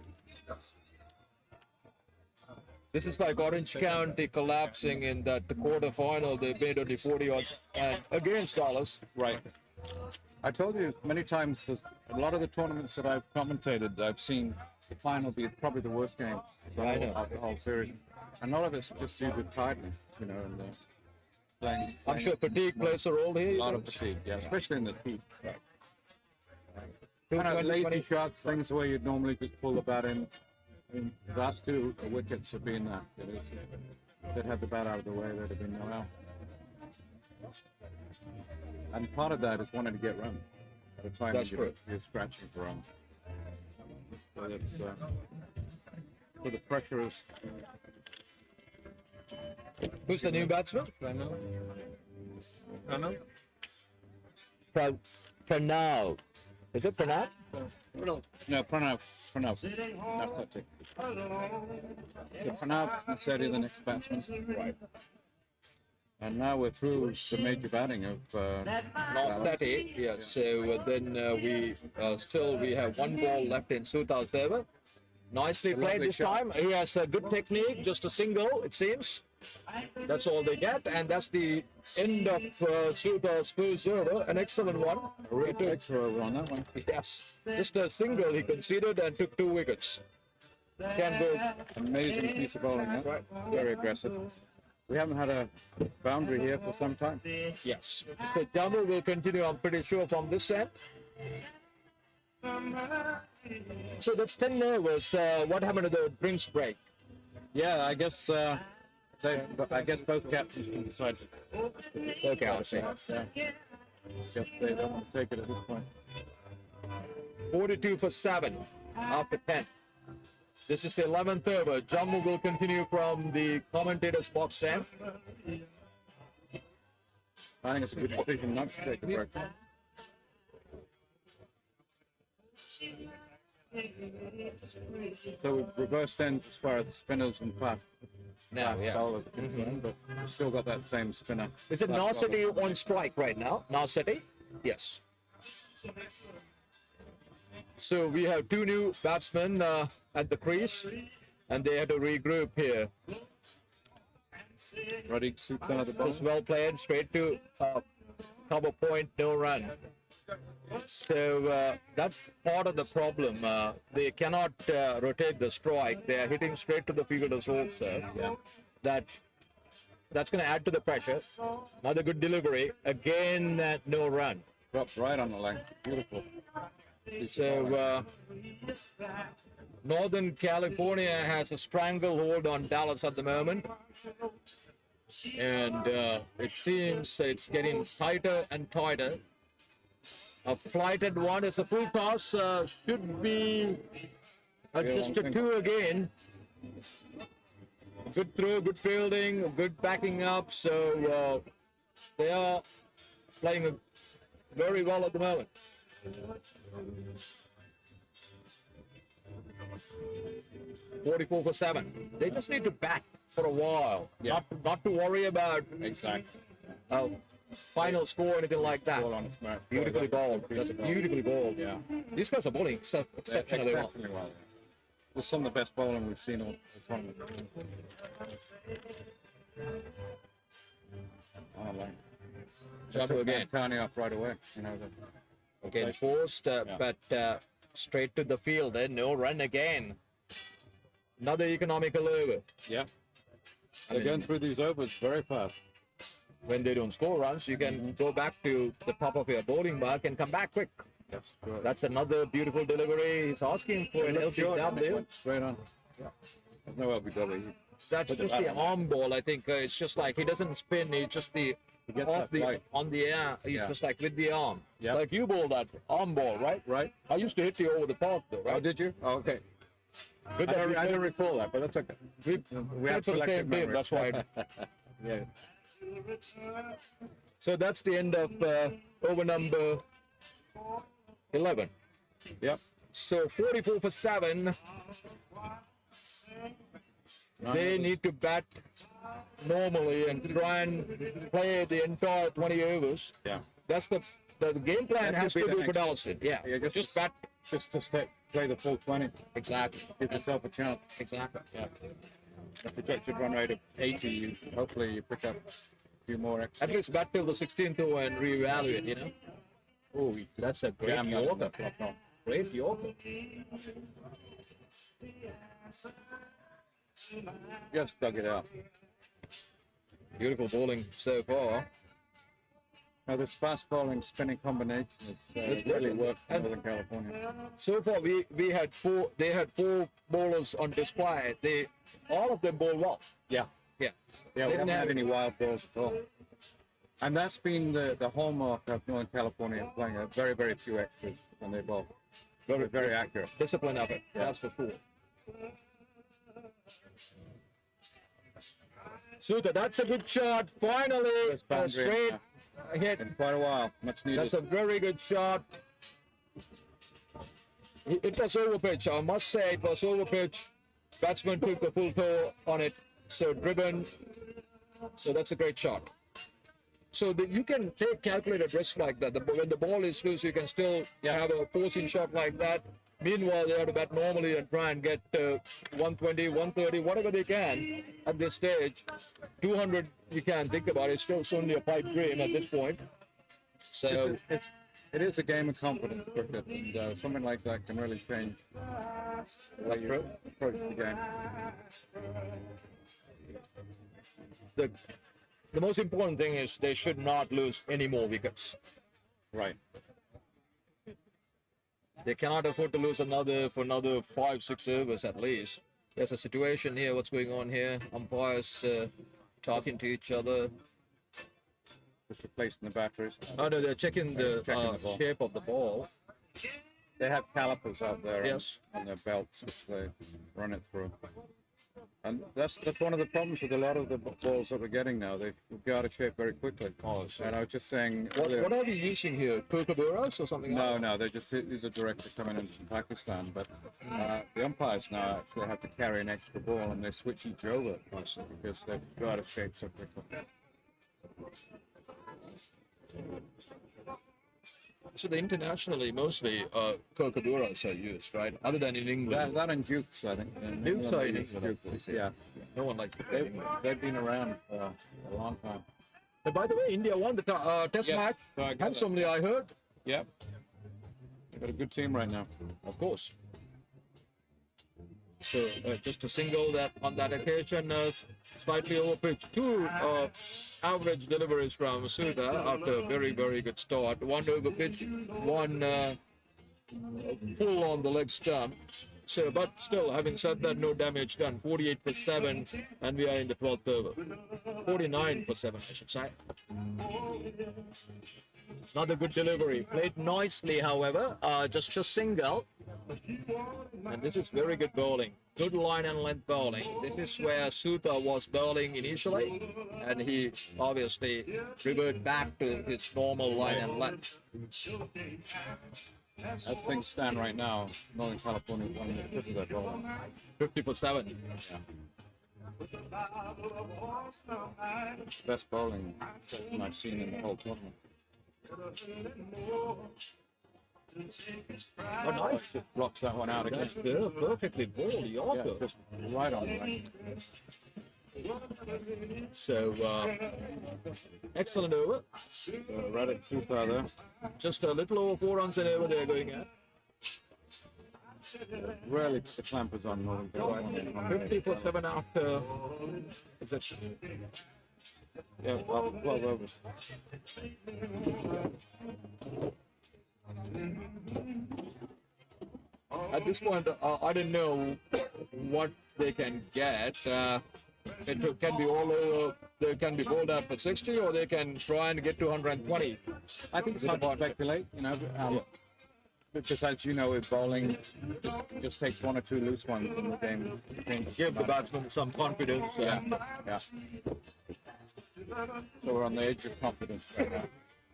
This is like Orange County collapsing in that quarterfinal. They made only 40 odds and against Dallas. Right. I told you many times that a lot of the tournaments that I've commentated, I've seen the final be probably the worst game of the whole series. And a lot of it's just due to tiredness, and playing. I'm sure fatigue plays a role here. A lot of fatigue, yeah, especially in the heat. Right. Kind of 20, lazy 20. shots, things where you'd normally just pull the bat in. I mean, the last 2 wickets have been that. They'd had the bat out of the way, there'd have been no out. And part of that is wanting to get runs. At a time That's when you're scratching for runs. So it's so the pressure is Who's the new batsman? Pranav? Pranav. Is it Pranav? no Pranav. That's not it. So Pranav Massetti, the next batsman. Right. And now we're through the major batting of Last 30, yes. So then we have 1 ball left in Suta's favor. Nicely played lovely this shot. time. He has a good technique, just a single, it seems. That's all they get, and that's the end of Suta's first over. An excellent one. extra over on that one. Yes, just a single he conceded and took 2 wickets. Can go. Amazing piece of bowling, huh? Right. Very aggressive. We haven't had a boundary here for some time. Yes. So double will continue, I'm pretty sure, from this end. So that's 10 overs. What happened to the drinks break? Yeah, I guess both captains can decide. Okay, I'll see. Yeah. Guess they don't want to take it at this point. 42 for 7 after 10. This is the 11th over. Jammu will continue from the commentator's box stand. I think it's a good decision not to take a break. So we've reversed ends as far as the spinners and fast Now, yeah. bowlers are concerned, but we've still got that same spinner. Is it Fast Narcity bowler. on strike right now? Narcity? Yes. So we have 2 new batsmen at the crease, and they had to regroup here. Ready to suit the ball. Just well played, straight to cover point, no run. So that's part of the problem. They cannot rotate the strike. They are hitting straight to the fielders also. Yeah. That's going to add to the pressure. Another good delivery. Again, no run. Dropped right on the leg. Beautiful. So Northern California has a stranglehold on Dallas at the moment. and it seems it's getting tighter and tighter. A flighted one, it's a full toss, should be just a 2 again. Good throw, good fielding, good backing up, so they are playing very well at the moment. $44-7. They just need to bat for a while, not to worry about Exactly. final score or anything like that. Ball on its merit. Beautifully bowled. That's beautifully bowled. Yeah. These guys are bowling exceptionally well. Exceptionally well. This is some of the best bowling we've seen all the tournament. Oh, like. Jump again. Carney up right away. You know, Again forced, but straight to the field. Then no run again. Another economical over. yeah. They're going through these overs very fast. When they don't score runs, you can go back to the top of your bowling mark and come back quick. That's good. That's another beautiful delivery. He's asking for an LBW. Straight on. Yeah. There's no LBW. That's just the arm ball. I think it's just like he doesn't spin. He just off the on the air. He just like with the arm. Yeah. Like you bowl that arm ball, right? Right. I used to hit you over the park though, right? Oh, did you? Oh, okay. Good I that don't, I don't recall that, but that's okay. we have played for the selective same team. memory. That's why. Yeah. So that's the end of over number 11. Yep. So 44-7. They need to bat normally and try and play the entire 20 overs. Yeah. That's the game plan That has could to be the do for next- Dallison. Yeah. Yeah, just bat. Just to play the full 20. Exactly. Give yourself a chance. Exactly. Yeah. A projected run rate of 80. Hopefully you pick up a few more extra. At least bat till the 16th over and reevaluate, you know. Oh, That's a great jam that Yorker. on the top. Great Yorker. Just dug it out. Beautiful bowling so far. Now this fast bowling spinning combination has really worked for Northern California. So far, we had four. They had 4 bowlers on display. All of them bowl well. Yeah. Yeah. Yeah, we They haven't didn't had have- any wild balls at all. And that's been the hallmark of Northern California, playing a very, very few extras when they bowl. Very, very accurate. Discipline of it. That's for sure. Suta, that's a good shot. Finally, First boundary, a straight hit. In quite a while, much needed. That's a very good shot. It was over pitch. I must say it was over pitch. Batsman took the full toe on it. So driven. So that's a great shot. So you can take calculated risks like that. When the ball is loose, you can still have a forcing shot like that. Meanwhile, they have to bat normally and try and get 120, 130, whatever they can at this stage. 200, you can't think about it. It's still only a pipe dream at this point. So It is a game of confidence, cricket, and something like that can really change the way you approach the game. the most important thing is they should not lose any more wickets. Right. They cannot afford to lose another 5-6 overs at least. There's a situation here. What's going on here? Umpires talking to each other. Just replacing the batteries. Oh no, they're checking the Checking the ball. shape of the ball. They have calipers out there Yes. on their belts, which they run it through. And that's one of the problems with a lot of the balls that we're getting now. They go out of shape very quickly. Oh, so And I was just saying what earlier, are we using here? Kookaburras or something? no, they're just, these are directly coming in from Pakistan, but the umpires now actually have to carry an extra ball and they switch each over because they go out of shape so quickly. So the internationally mostly kookaburras are used, right? Other than in England. That and Dukes, I think. In Dukes England, are in they England, use Dukes, yeah. No one like They've been around for a long time. But by the way, India won the test Yes, match so I get handsomely, I heard. Yep. They've got a good team right now. Of course. So just a single that on that occasion, slightly over pitch. 2 average deliveries from Suda after a very, very good start. 1 over pitch, 1 full on the leg stump. So, but still, having said that, no damage done. 48 for 7, and we are in the 12th over. 49 for 7, I should say. Another good delivery. Played nicely, however. Just a single. And this is very good bowling. Good line and length bowling. This is where Sutha was bowling initially, and he obviously reverted back to his normal line and length. As things stand right now, Northern California is one of the difficult bowling. 50 for 7. Best bowling session I've seen in the whole tournament. Oh, nice. Just blocks that one out again. That's perfectly bowled, Yorker. Just right on the right. So, excellent over. Radek Sutha there. Just a little over 4 runs an over they're going at. Rarely put the clampers on Northern California. 50 for 7 after, is it? Yeah, after 12 overs. At this point, I don't know what they can get. It can be all over. They can be bowled out for 60, or they can try and get to 120. I think it's hard to speculate, you know, because as you know, with bowling, just takes 1 or 2 loose ones in the game. Give the batsman some confidence. Yeah. So we're on the edge of confidence right now.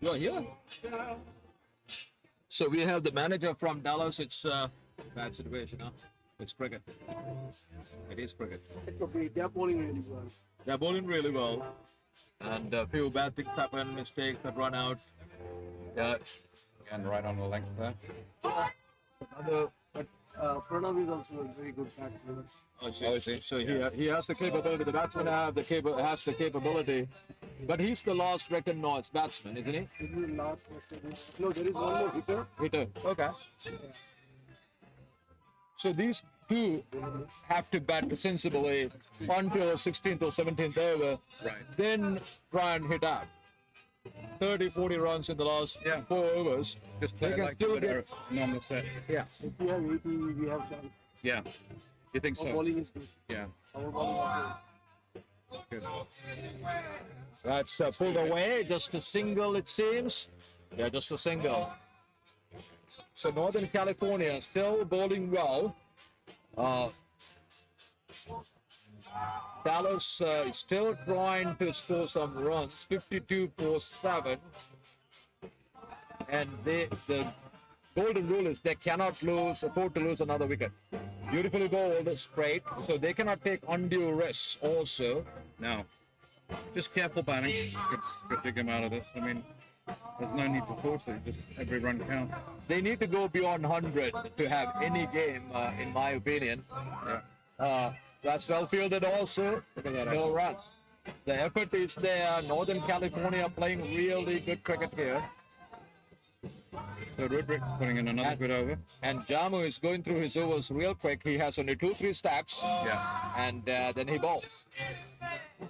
You're here. So we have the manager from Dallas. It's bad situation, huh? It's cricket. It is cricket. They're bowling really well. They're bowling really well. And a few bad things happen, mistakes that run out. Yeah. And right on the length there. But Pranav is also a very good batsman. So he has the capability. The batsman has the capability, but he's the last recognized batsman, isn't he? This is the last question. No, there is one more hitter. Hitter. Okay. So these two have to bat sensibly until 16th or 17th over. Right. Then try and hit out. 30, 40 runs in the last 4 overs. Just They play can like still our get- normal set. Yeah. If we have 80, we have chance. Yeah. You think Our so? bowling is good. Yeah. Our bowling is Good. That's pulled away. Just a single, it seems. Yeah, just a single. So Northern California still bowling well. Dallas is still trying to score some runs. 52 for 7. And the golden rule is they cannot afford to lose another wicket. Beautifully bowled, straight. So they cannot take undue risks also. No. Just careful batting. Could dig him out of this. I mean, there's no need to force it. Just every run counts. They need to go beyond 100 to have any game, in my opinion. That's well fielded also. Look at that. No run. The effort is there. Northern California playing really good cricket here. So Rudrick putting in another good over. And Jamu is going through his overs real quick. He has only 2-3 steps. Yeah. And then he bowls.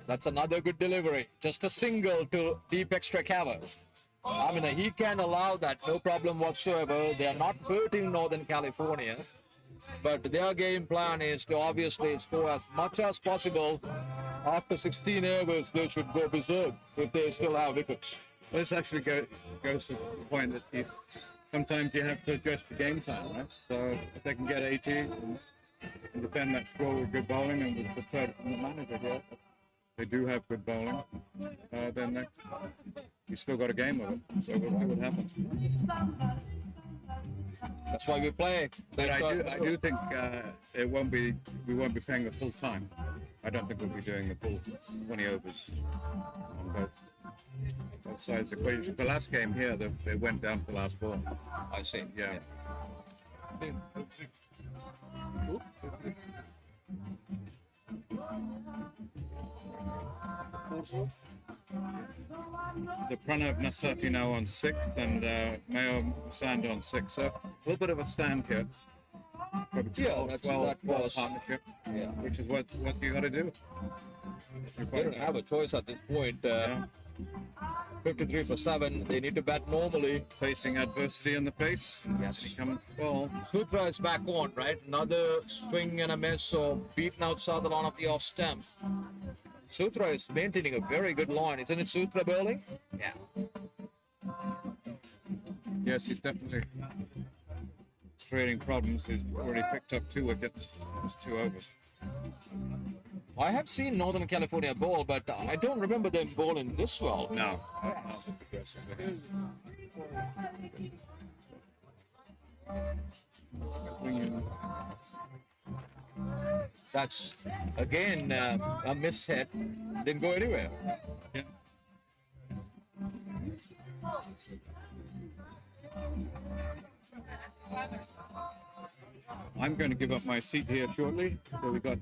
That's another good delivery. Just a single to deep extra cover. I mean, he can allow that, no problem whatsoever. They are not hurting Northern California, but their game plan is to obviously score as much as possible. After 16 overs, they should go berserk if they still have wickets. Well, this actually goes to the point that sometimes you have to adjust your game plan, right? So if they can get 80 and defend that score with good bowling, and we've just heard from the manager here, they do have good bowling, then you still got a game of it. So we'll see what happens. That's why we play. But I do think we won't be playing the full time. I don't think we'll be doing the full 20 overs on both sides of the equation. The last game here, they went down to the last 4. I see. Yeah. The Pranav Nasati now on 6th and Mayo Sand on 6th. So a little bit of a stand here. Yeah, that's 12 that was. partnership, Yeah. which is what you got to do. They don't have a choice at this point. Yeah. 53 for 7. They need to bat normally. Facing adversity in the face. Yes. He comes ball. Sutra is back on, right? Another swing and a miss, so beaten outside the line of the off stump. Sutra is maintaining a very good line. Isn't it Sutra bowling? Yeah. Yes, he's definitely creating problems. He's already picked up 2 wickets. It's 2 overs. I have seen Northern California bowl, but I don't remember them bowling this well. No. That's, again, a miss hit. Didn't go anywhere. Yeah. I'm going to give up my seat here shortly. So we've got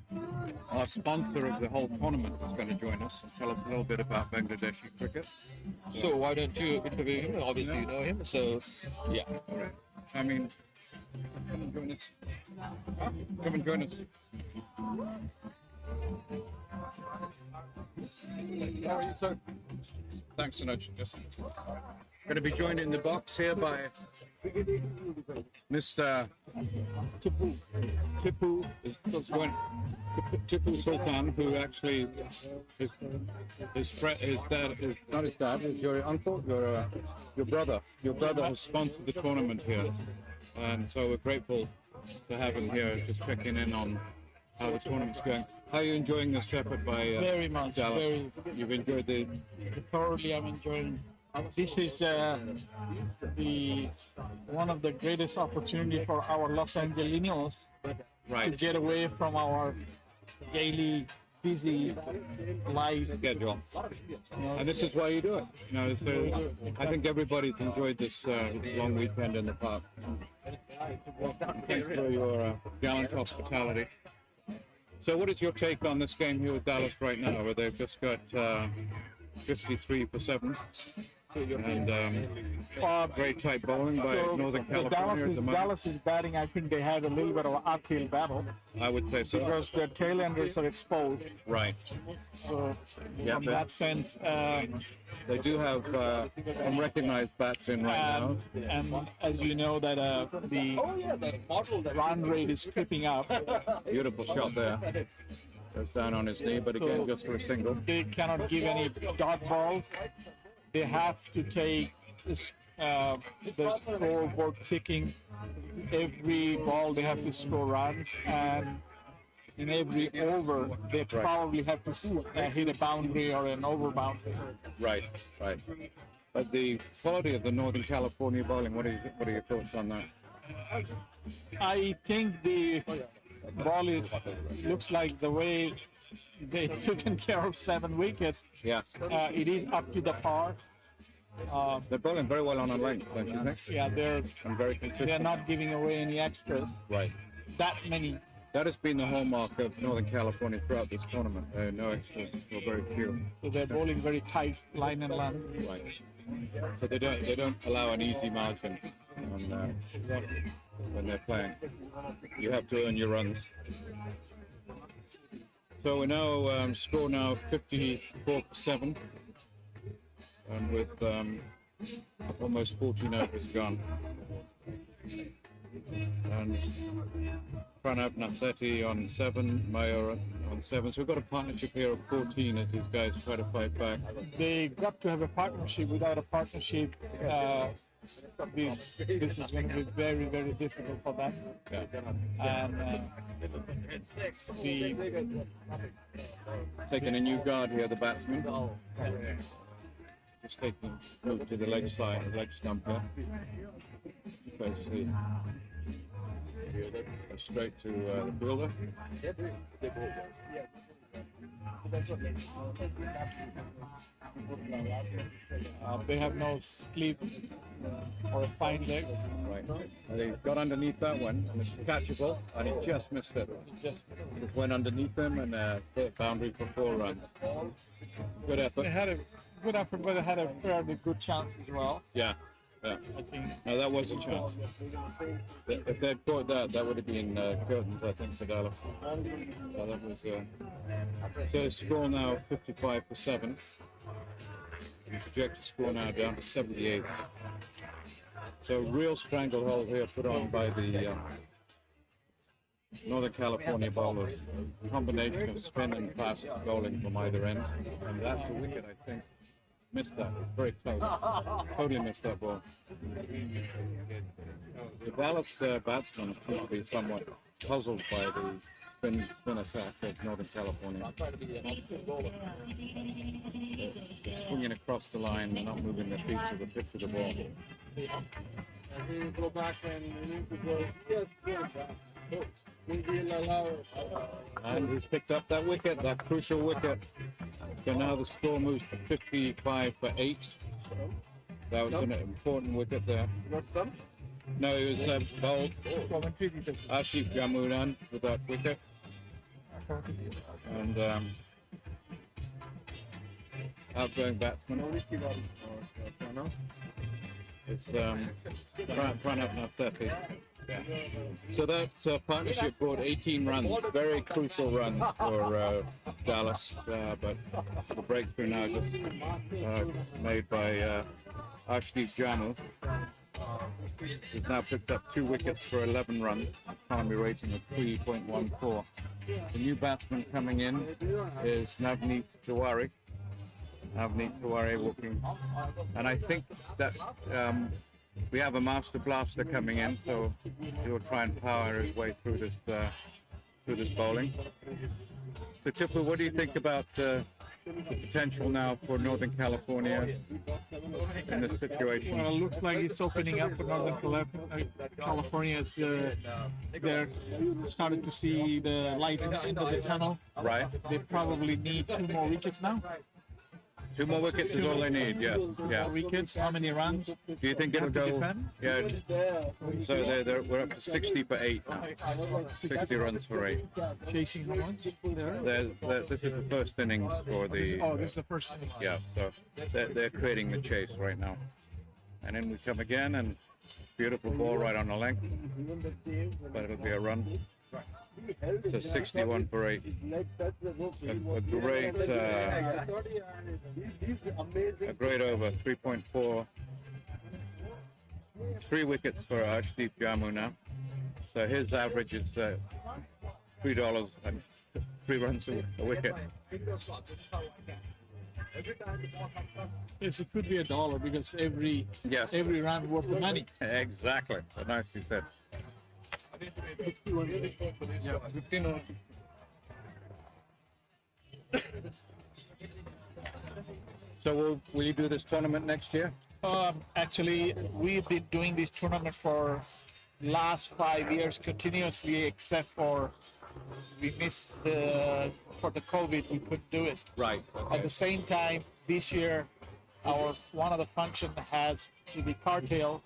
our sponsor of the whole tournament is going to join us and tell us a little bit about Bangladeshi cricket. So why don't you interview him? Obviously you know him, so yeah. All right. I mean, come and join us. Come and join us. How are you, sir? Thanks so much. Just going to be joined in the box here by Mr. Tipu Sultan, who actually his dad is not his dad, is your uncle, your brother. Your brother has sponsored the tournament here, and so we're grateful to have him here, just checking in on how the tournament's going. How are you enjoying this effort by Very much. Dallas? Very You've enjoyed the thoroughly. I'm enjoying. This is the one of the greatest opportunity for our Los Angelinos to right get away from our daily busy life. schedule, and this is why you do it. You know, I think everybody's enjoyed this long weekend in the park. Thanks for your gallant hospitality. So, what is your take on this game here with Dallas right now, where they've just got 53 for 7? And very tight bowling by Northern California at the moment. Dallas is batting. I think they had a little bit of an uphill battle I would say so. because their tailenders are exposed. Right. So Yeah, from but- that sense, They do have unrecognized bats in right now. and as you know that the run rate is creeping up. Beautiful shot there. Goes down on his knee, but again, just for a single. They cannot give any dot balls. They have to take the scoreboard ticking. Every ball they have to score runs, and in every over they probably have to hit a boundary or an over boundary. Right, right. But the quality of the Northern California bowling, what are your thoughts on that? I think the ball looks like the way they taken care of 7 wickets. Yeah, It is up to the par. they're bowling very well on a length, don't you think? Yeah, And very they're consistent. not giving away any extras. Right. That many. That has been the hallmark of Northern California throughout this tournament. No extras, or very few. So they're bowling very tight line and line. Right. So they don't allow an easy margin on, when they're playing. You have to earn your runs. So we now score now 54-7, and with almost 14 overs gone. And Pranav Nasetti on 7, Mayor on 7. So we've got a partnership here of 14 as these guys try to fight back. They got to have a partnership. Without a partnership, this is going to be very, very difficult for them. Yeah. And Taking a new guard here, the batsman. Just taking move to the leg side, leg stump here. Basically, straight to the fielder. they have no sleep or a fine leg. Right. And he got underneath that one, and it's catchable, and he just missed it. Just went underneath him and hit boundary for 4 runs. Good They effort. had a good effort, but they had a fairly good chance as well. Yeah. Yeah. I think. No, that was a chance. If they'd caught that, that would have been curtains, I think, for Dallas. So that was. So the score now 55-7. projected score now down to 78. So real stranglehold here put on by the Northern California bowlers. A combination of spin and fast bowling from either end. And that's a wicket, I think. Missed that. Very close. Totally missed that ball. The Dallas batsmen seem to be somewhat puzzled by the spin attack of Northern California. They're swinging across the line, they're not moving their feet to the pitch of the ball. And we will go back and we need to go. Yes, yes. We will allow. And he's picked up that wicket, that crucial wicket. So now the score moves to 55 for 8. That was an important wicket there. What's done? No, he was bowled. Ashif Jamuran with that wicket. And outgoing batsman. It's Pranab Nasethi. So that partnership brought 18 runs, very crucial run for Dallas, but the breakthrough now just made by Ashdeep Jammu. He's now picked up 2 wickets for 11 runs, economy rating of 3.14. The new batsman coming in is Navneet Tiwari. Navneet Tiwari walking, and I think that we have a master blaster coming in, so he'll try and power his way through this bowling. So Tipu, what do you think about the potential now for Northern California in this situation? Well, it looks like it's opening up for Northern California. They're starting to see the light in the end of the tunnel. Right. They probably need 2 more wickets now. 2 more wickets is all they need, yes. Yeah. 4 wickets, how many runs? Do you think it'll go? Yeah. So we're up to 60 for 8 now. 60 runs for 8. Chasing how much? This is the first innings for the. Oh, this is the first inning. Yeah, so they're creating the chase right now. And in we come again, and beautiful ball right on the length. But it'll be a run. So 61 for 8. A great over, 3.4. 3 wickets for Ashdeep Jammu now. So his average is $3 and 3 runs a wicket. Yes, it could be $1 because every run worth the money. Exactly. So nicely said. Yeah, 15 or So will you do this tournament next year? Actually, we've been doing this tournament for last 5 years continuously, except for we missed for the COVID, we couldn't do it. Right. Okay. At the same time, this year, one of the functions has to be curtailed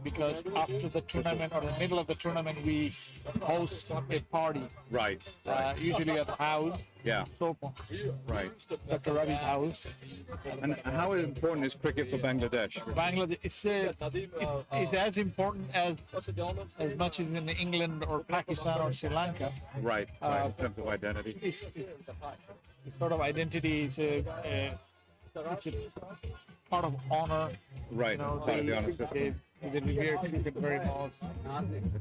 because after the tournament or the middle of the tournament, we host a party. Right. Usually at the house. Yeah. So, Right. Dr. Ravi's house. And how important is cricket for Bangladesh? Bangladesh is as important as much as in England or Pakistan or Sri Lanka. Right. In terms of identity. It's sort of identity is it's a part of honor. Right. Part of the honor system. They revere cricket very much.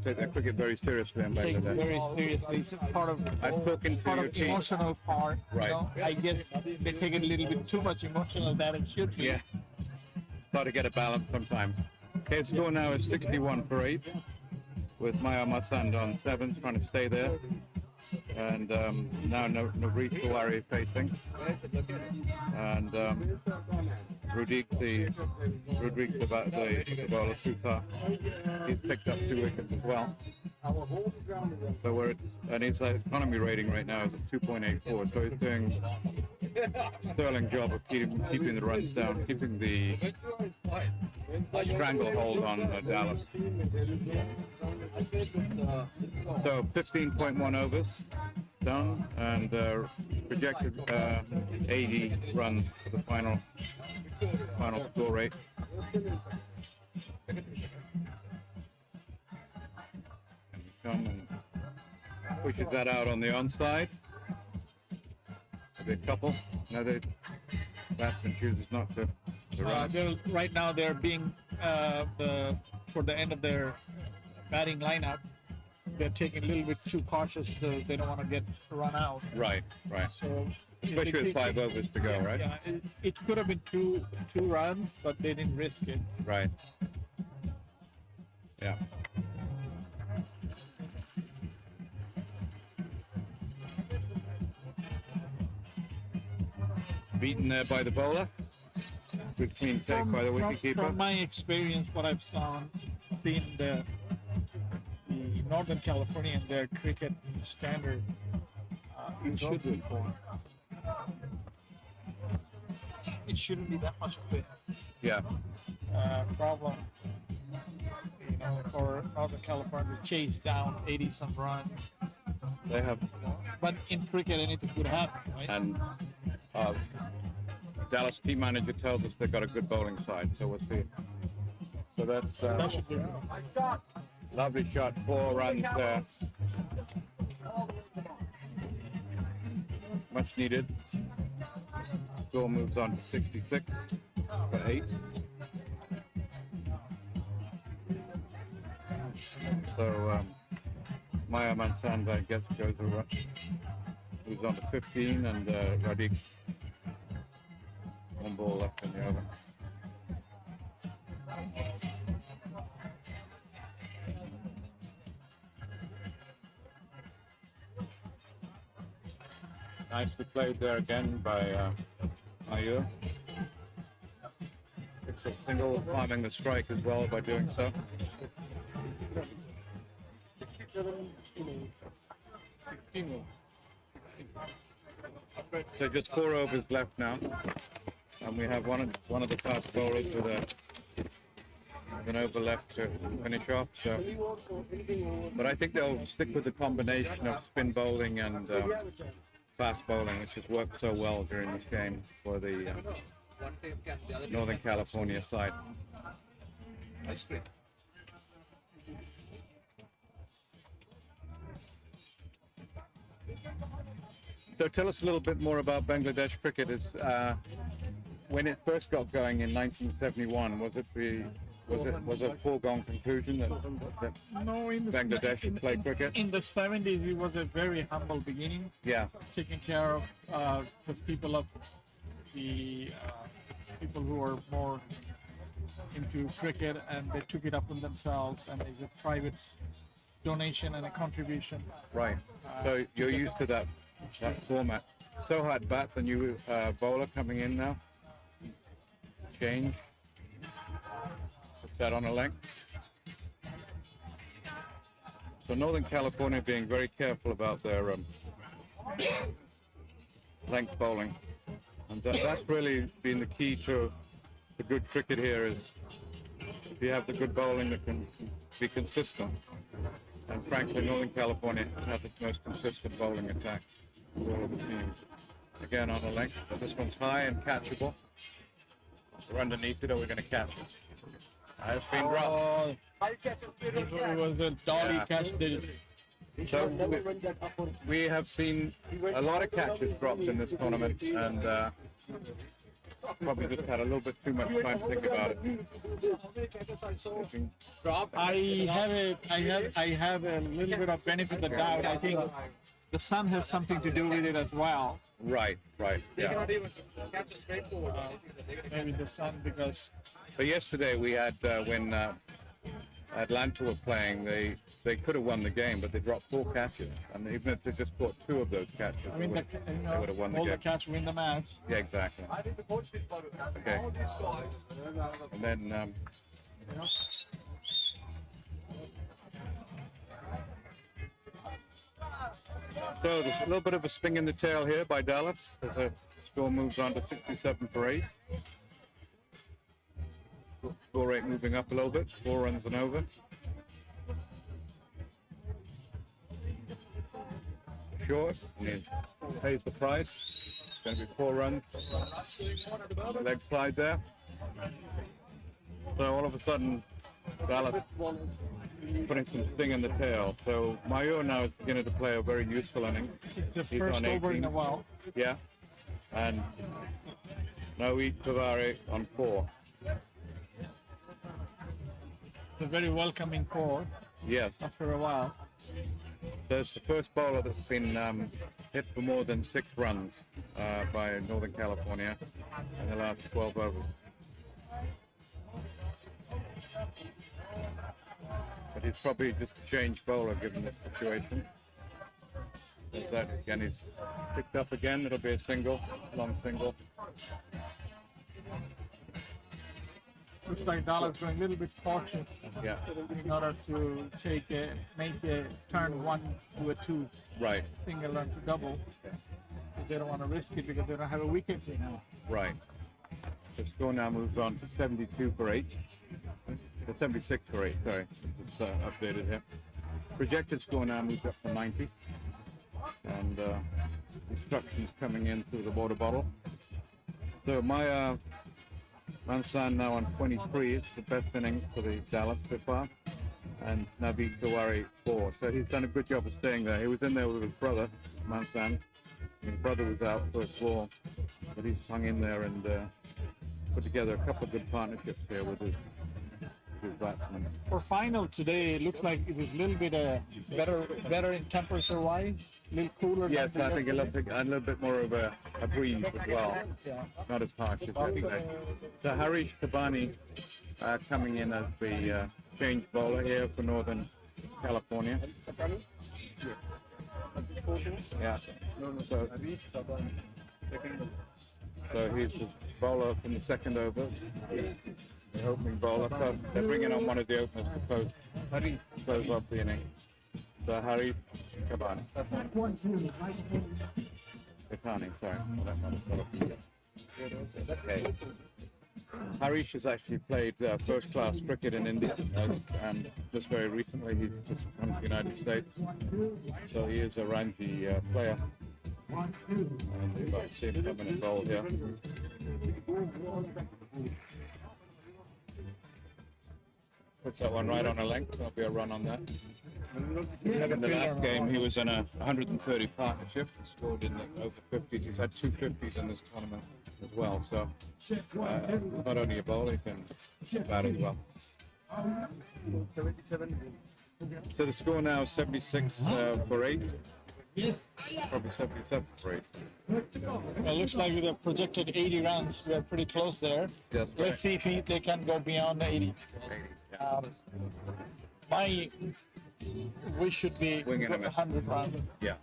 They take cricket very seriously in Take it Bangladesh. very seriously. It's part of I've spoken to part your of team. emotional part. Right. You know? I guess they take it a little bit too much emotional than it should be. Yeah. Got to get a balance sometime. Okay, score now is 61 for 8, with Maya Masand on 7th, trying to stay there. And now Navneet Tiwari facing. And Rudik the bowler Sutha, he's picked up 2 wickets as well. So his economy rating right now is at 2.84. So he's doing a sterling job of keeping the runs down, keeping the stranglehold on Dallas. So 15.1 overs done, and projected 80 runs for the final score rate. And he come and pushes that out on the onside. Maybe a couple. No, the batsman chooses not to Right now they're being for the end of their batting lineup. They're taking a little bit too cautious, so they don't want to get run out. Right, right. So Especially with 5 overs to go, right? Yeah, it could have been two runs, but they didn't risk it. Right. Yeah. Beaten there by the bowler. Good clean take by the wicketkeeper. From my experience, what I've seen the Northern California and their cricket standard, it shouldn't be that much of Yeah. a problem, for Northern California to chase down 80 some runs. They have, But in cricket, anything could happen, right? and Dallas team manager tells us they've got a good bowling side, so we'll see. So that's That should be lovely shot, 4 runs there. Much needed. Score moves on to 66 for 8. So Maya Mansand, I guess, goes over. Moves on to 15, and Radic, 1 ball left in the over. Nicely played there again by Mayur. It's a single, climbing the strike as well by doing so. So just 4 overs left now, and we have one of the fast bowlers with an over left to finish off. So, but I think they'll stick with the combination of spin bowling and fast bowling, which has worked so well during this game for the Northern California side. So tell us a little bit more about Bangladesh cricket. When it first got going in 1971, was it a foregone conclusion that No, in the Bangladesh should play cricket? In the 70s, it was a very humble beginning. Yeah, Taking care of the people who are more into cricket, and they took it up on themselves, and there's a private donation and a contribution. right. So you're used to that format. Sohat Bat, the new bowler coming in now. Change. Put that on a length. So Northern California being very careful about their length bowling, and that's really been the key to the good cricket here. Is if you have the good bowling that can be consistent, and frankly Northern California has its most consistent bowling attack of all of the teams. Again on a length, but this one's high and catchable. We're underneath it, or we're going to catch it. It's been dropped. It was a dolly catch. So we have seen a lot of catches dropped in this tournament, and probably just had a little bit too much time to think about it. I have a little bit of benefit of the doubt. I think the sun has something to do with it as well. Right, yeah. Maybe the sun, because But yesterday we had when Atlanta were playing, they could have won the game, but they dropped 4 catches, and even if they just caught 2 of those catches, I mean, they would have won the all the game. catch win the match. Yeah, exactly. Okay. And then so there's a little bit of a sting in the tail here by Dallas as the score moves on to 67 for 8. Score rate moving up a little bit, 4 runs and over. Short, and he pays the price. It's going to be 4 runs. Leg slide there. So all of a sudden, Dallas putting some sting in the tail. So Mayur now is beginning to play a very useful inning. It's the He's first on over in 18. a while. Yeah, and Naveed Tiwari on 4. It's a very welcoming call Yes, after a while. there's the first bowler that's been hit for more than 6 runs by Northern California in the last 12 overs. But he's probably just a change bowler given this situation. There's that again, he's picked up again. It'll be a single, long single. Looks like Dallas going a little bit cautious Yeah, in order to make a turn 1 to a 2 right, single run to double. They don't want to risk it because they don't have a wicket now. right. The score now moves on to 72 for 8. 76 for 8, sorry. It's updated here. Projected score now moves up to 90. And instructions coming in through the water bottle. So my Mansan now on 23. It's the best innings for the Dallas so far. And Naveed Tiwari 4. So he's done a good job of staying there. He was in there with his brother, Mansan. His brother was out first ball, but he's hung in there and put together a couple of good partnerships here with his batsmen. For final today, it looks like it was a little bit better in temperature wise, a little cooler. Yes, than I think a little bit more of a breeze as well. Yeah. Not as harsh as yesterday. So Harish Kabani coming in as the change bowler here for Northern California. Yeah. So he's the bowler from the second over, the opening bowler. So they're bringing on one of the openers to close off the inning. So Harish Kabani. Kabani, sorry. Okay. Harish has actually played first-class cricket in India, and just very recently he's just come to the United States. So he is a Ranji player. And you might see him coming in bowl here. Puts that one right on a length. There'll be a run on that. In the last game, he was in a 130 partnership, scored in the over 50s. He's had 2 50s in this tournament as well. So not only a bowler, he can bat as well. So the score now is 76 for 8. Probably 77 for 8. It looks like with a projected 80 runs, we are pretty close there. That's right. Let's see if they can go beyond the 80. My wish should be Wing and a miss. 100 runs. Yeah.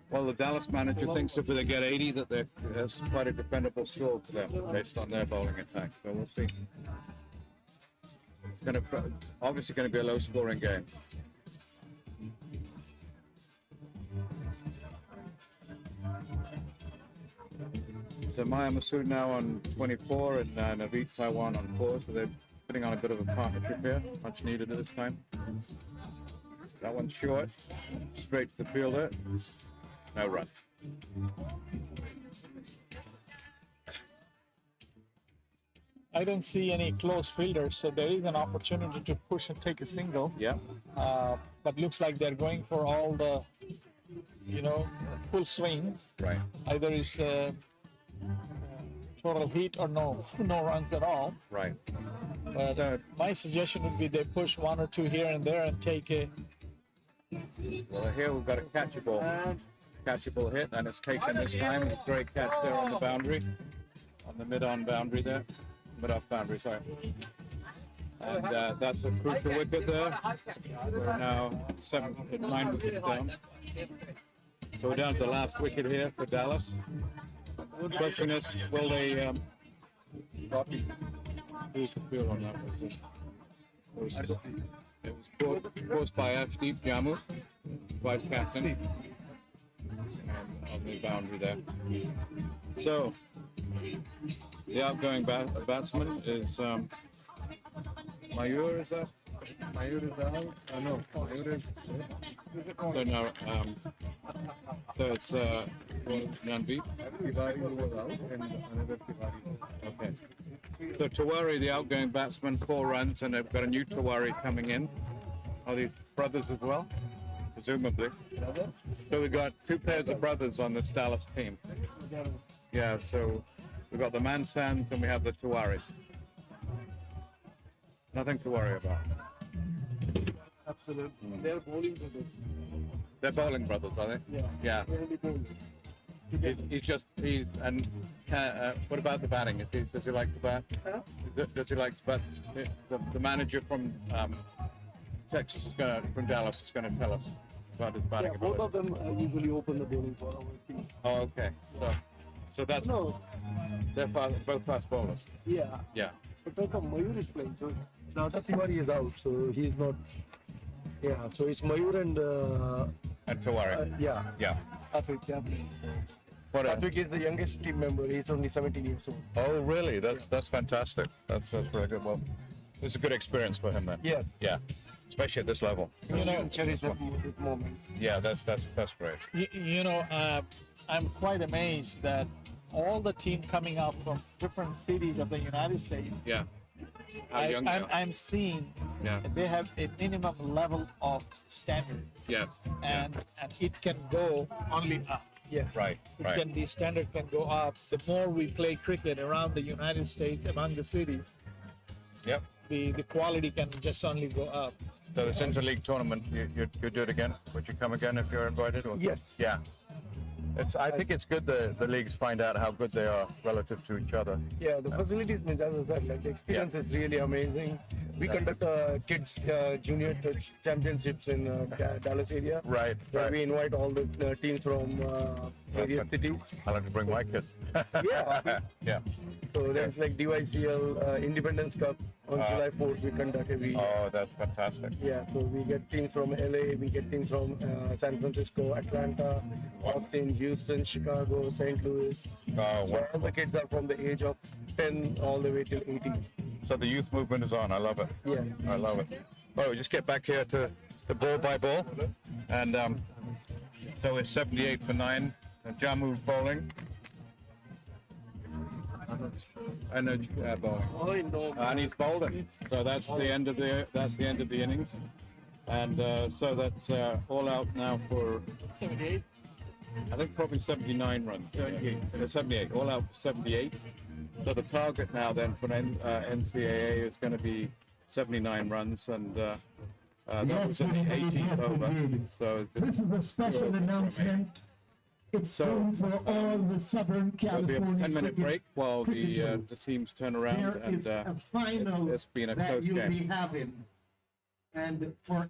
Well, the Dallas manager thinks if they get 80, that that's quite a defendable score for them based on their bowling attack. So we'll see. It's obviously going to be a low-scoring game. So Maya Masood now on 24 and Naveed Taiwan on 4. So they're putting on a bit of a partnership here, much needed at this time. That one's short, straight to the fielder. No run. I don't see any close fielders, so there is an opportunity to push and take a single. Yeah. But looks like they're going for all the, full swing. Right. Either it's total heat or no runs at all. Right. But my suggestion would be they push 1 or 2 here and there and take a. Well, here we've got a catchable hit, and it's taken this time. A great catch there on the boundary, on the mid-on boundary there. Mid-off boundary, sorry. And that's a crucial wicket there. We're now 9 wickets down. So we're down to the last wicket here for Dallas. The question is, will they copy? Who's the field on that? It was caused by Ashdeep Jammu, vice captain, on the boundary there. So the outgoing batsman is Mayur, is that? Mayur is out? No, Mayur is. So no, so it's Naveed Tiwari was out and another Tiwari. Okay. So Tiwari, the outgoing batsman, 4 runs, and they've got a new Tiwari coming in. Are these brothers as well? presumably. So we've got two pairs of brothers on this Dallas team. Yeah, so we've got the Mansans and we have the Tuares. Nothing to worry about. Absolutely. They're bowling today. They're bowling brothers, are they? Yeah. Yeah. Really bold. What about the batting? Does he like to bat? Huh? Does he like to bat? The manager from Texas from Dallas is going to tell us about his batting Yeah, both ability. of them usually open the bowling for our team. Oh, okay. So that's No, they're both fast bowlers. yeah. Yeah. But also Mayur is playing, so the other Tiwari is out, so he's not. Yeah, so it's Mayur and And Tuare. yeah, Yeah. Patrick. Yeah. What else? Patrick is the youngest team member. He's only 17 years old. Oh, really? That's fantastic. That's really good. Well, it's a good experience for him then. Yes. Yeah. Especially at this level. You know, cherish that moment. Yeah, that's great. I'm quite amazed that all the team coming up from different cities of the United States, Yeah. How young they are. I'm seeing Yeah. they have a minimum level of standard, Yeah. and it can go only up. Yes. Right. It Right. can, the standard can go up. The more we play cricket around the United States, among the cities, Yep. the quality can just only go up. So this interleague tournament, you do it again? Would you come again if you're invited? Or? Yes. Yeah. I think it's good the leagues find out how good they are relative to each other. Yeah, the facilities, as I said, like the experience is really amazing. We conduct kids junior championships in Dallas area. Right. Where Right. we invite all the teams from various That's cities. I'll have to bring my kids. Yeah. Yeah. So there's like DYCL Independence Cup on July 4th we conduct every year. Oh, that's fantastic. Yeah, so we get teams from LA, we get teams from San Francisco, Atlanta, Austin, Houston, Chicago, St. Louis. Oh, So all wonderful. the kids are from the age of 10 all the way till 18. So the youth movement is on. I love it. Yeah. I love it. Well, we just get back here to the ball by ball. And so it's 78 for 9. Jamu bowling. And bowling. Oh, no. And he's bowling. So that's the end of the innings. And so that's all out now for 78. I think probably 79 runs. 78. 78. All out 78. So the target now then for NCAA is going to be 79 runs, and that was in the 18th over. So This is a special announcement. It's So- for all the Southern there'll be a California 10-minute cricket break while the cricketers. teams turn around, There and is a final it's been a that close you'll game. be having. And for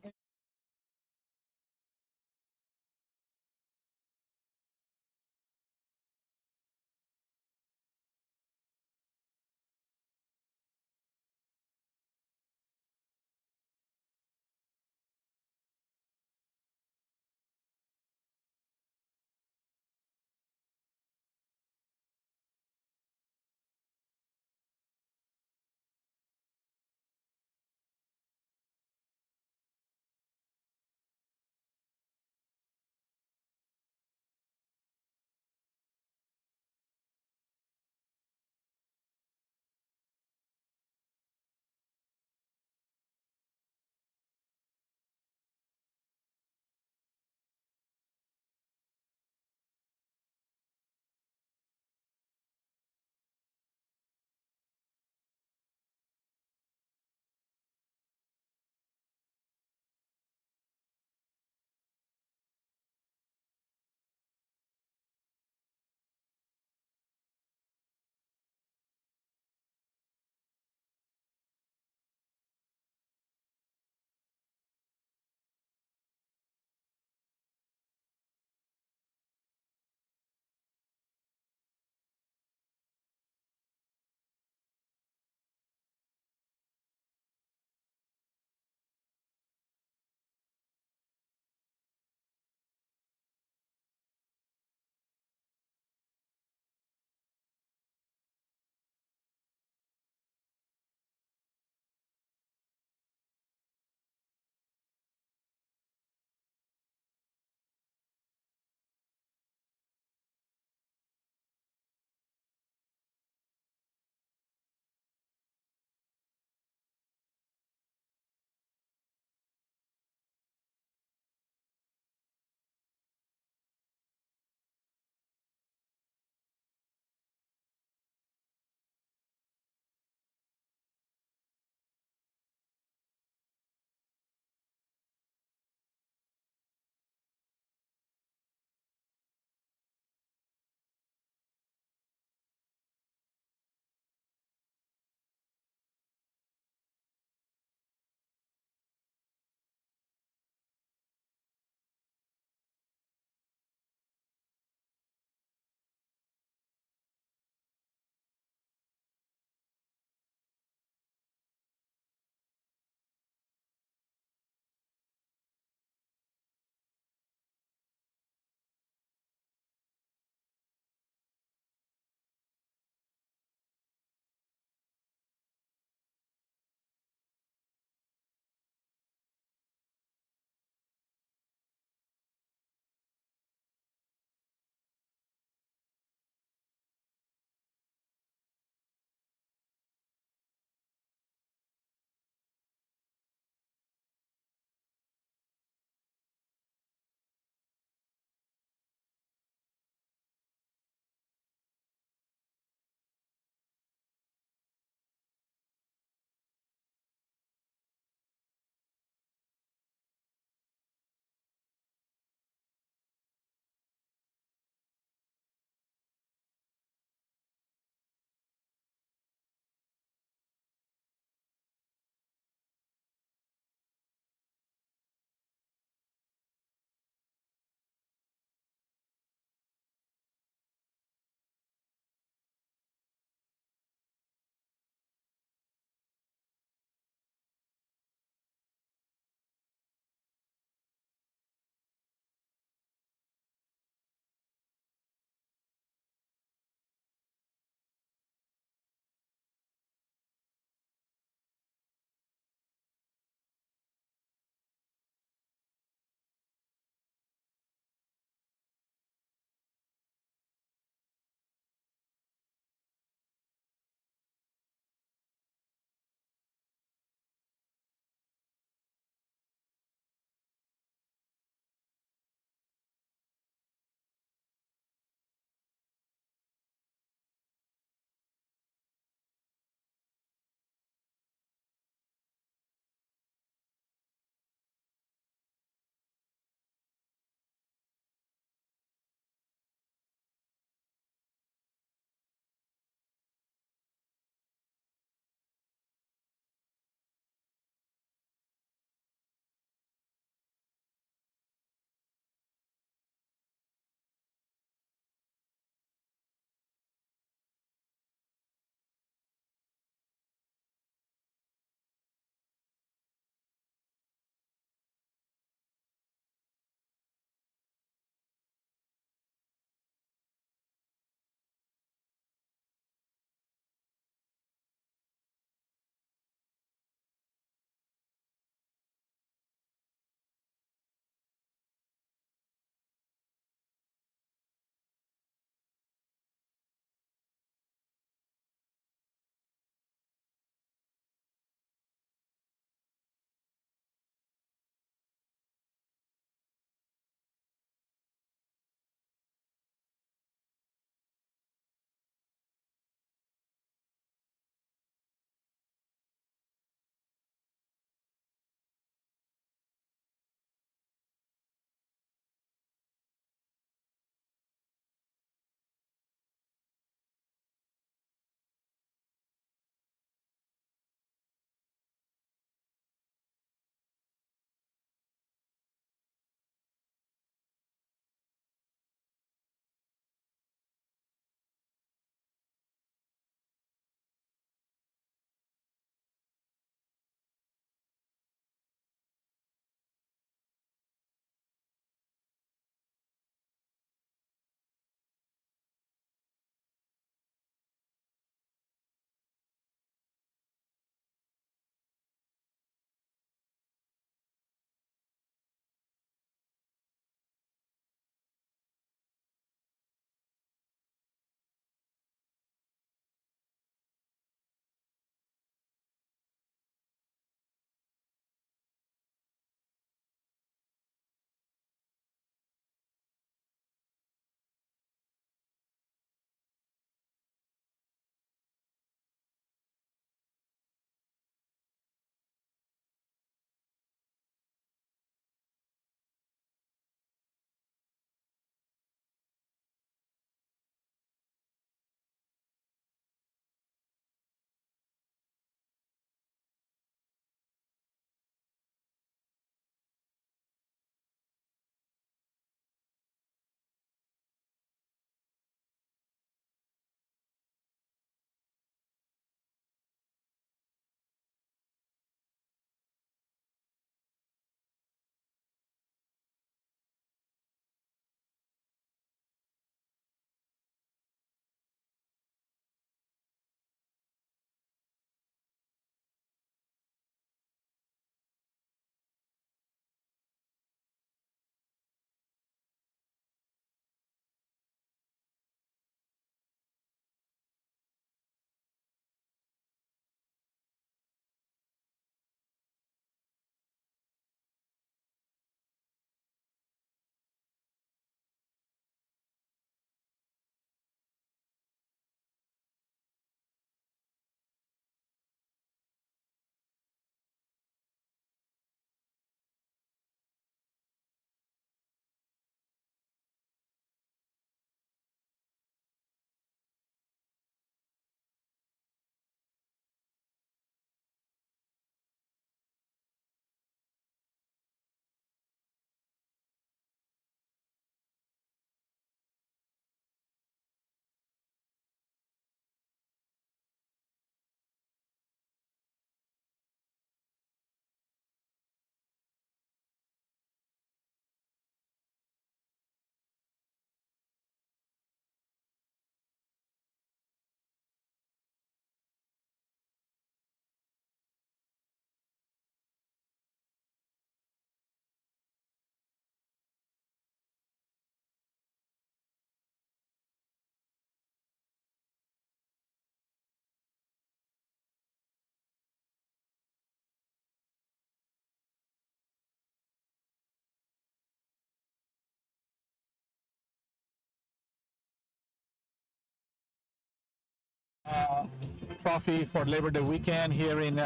trophy for Labor Day weekend here in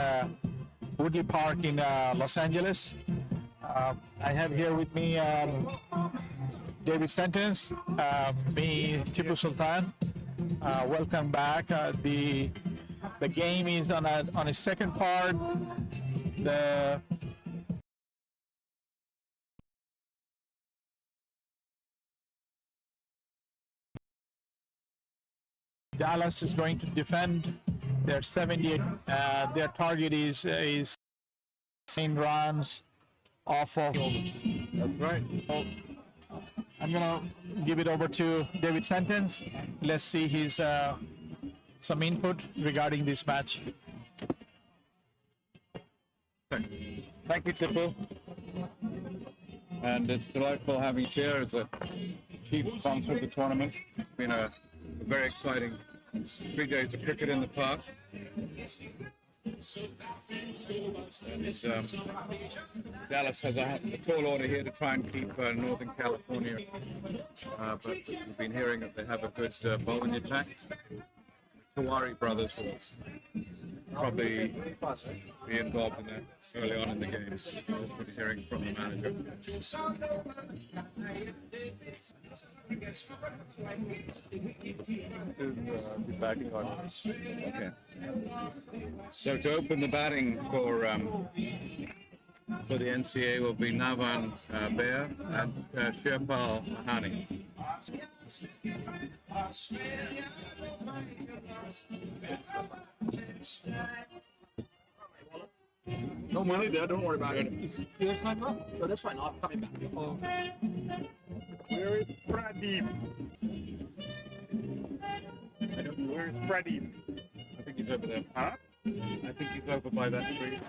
Woodley Park in Los Angeles. I have here with me David Sentence, me Tipu Sultan. Welcome back. The game is on a second part. The Dallas is going to defend their 78. Their target is 9 runs off of. That's right. So I'm gonna give it over to David Sentence. Let's see his some input regarding this match. Thank you, Tipu. And it's delightful having you here as a chief sponsor of the tournament. It's been a very exciting 3 days of cricket in the park. Dallas has a tall order here to try and keep Northern California, but we've been hearing that they have a good bowling attack. The Tiwari brothers will probably be involved in that early on in the game. That's what we're hearing from the manager. Okay. So to open the batting for the NCA will be Navan Bear and Shirpal Mahani. No money there, don't worry about it. No, that's fine. I'm coming back. Where is Pradeep? Where is Pradeep? I think he's over there. Huh? I think he's over by that tree.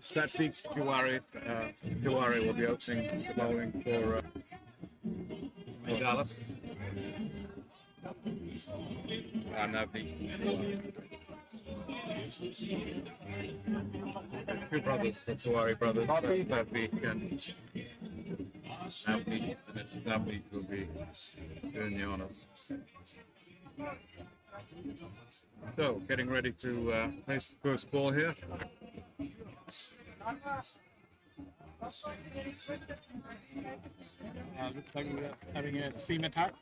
Satvik Tiwari will be opening the bowling for Dallas. Two brothers, the Tiwari brothers, Satvik and Navneet, and it's Navneet who will be doing the honors. So, getting ready to place the first ball here. Looks like we're having a seam attack.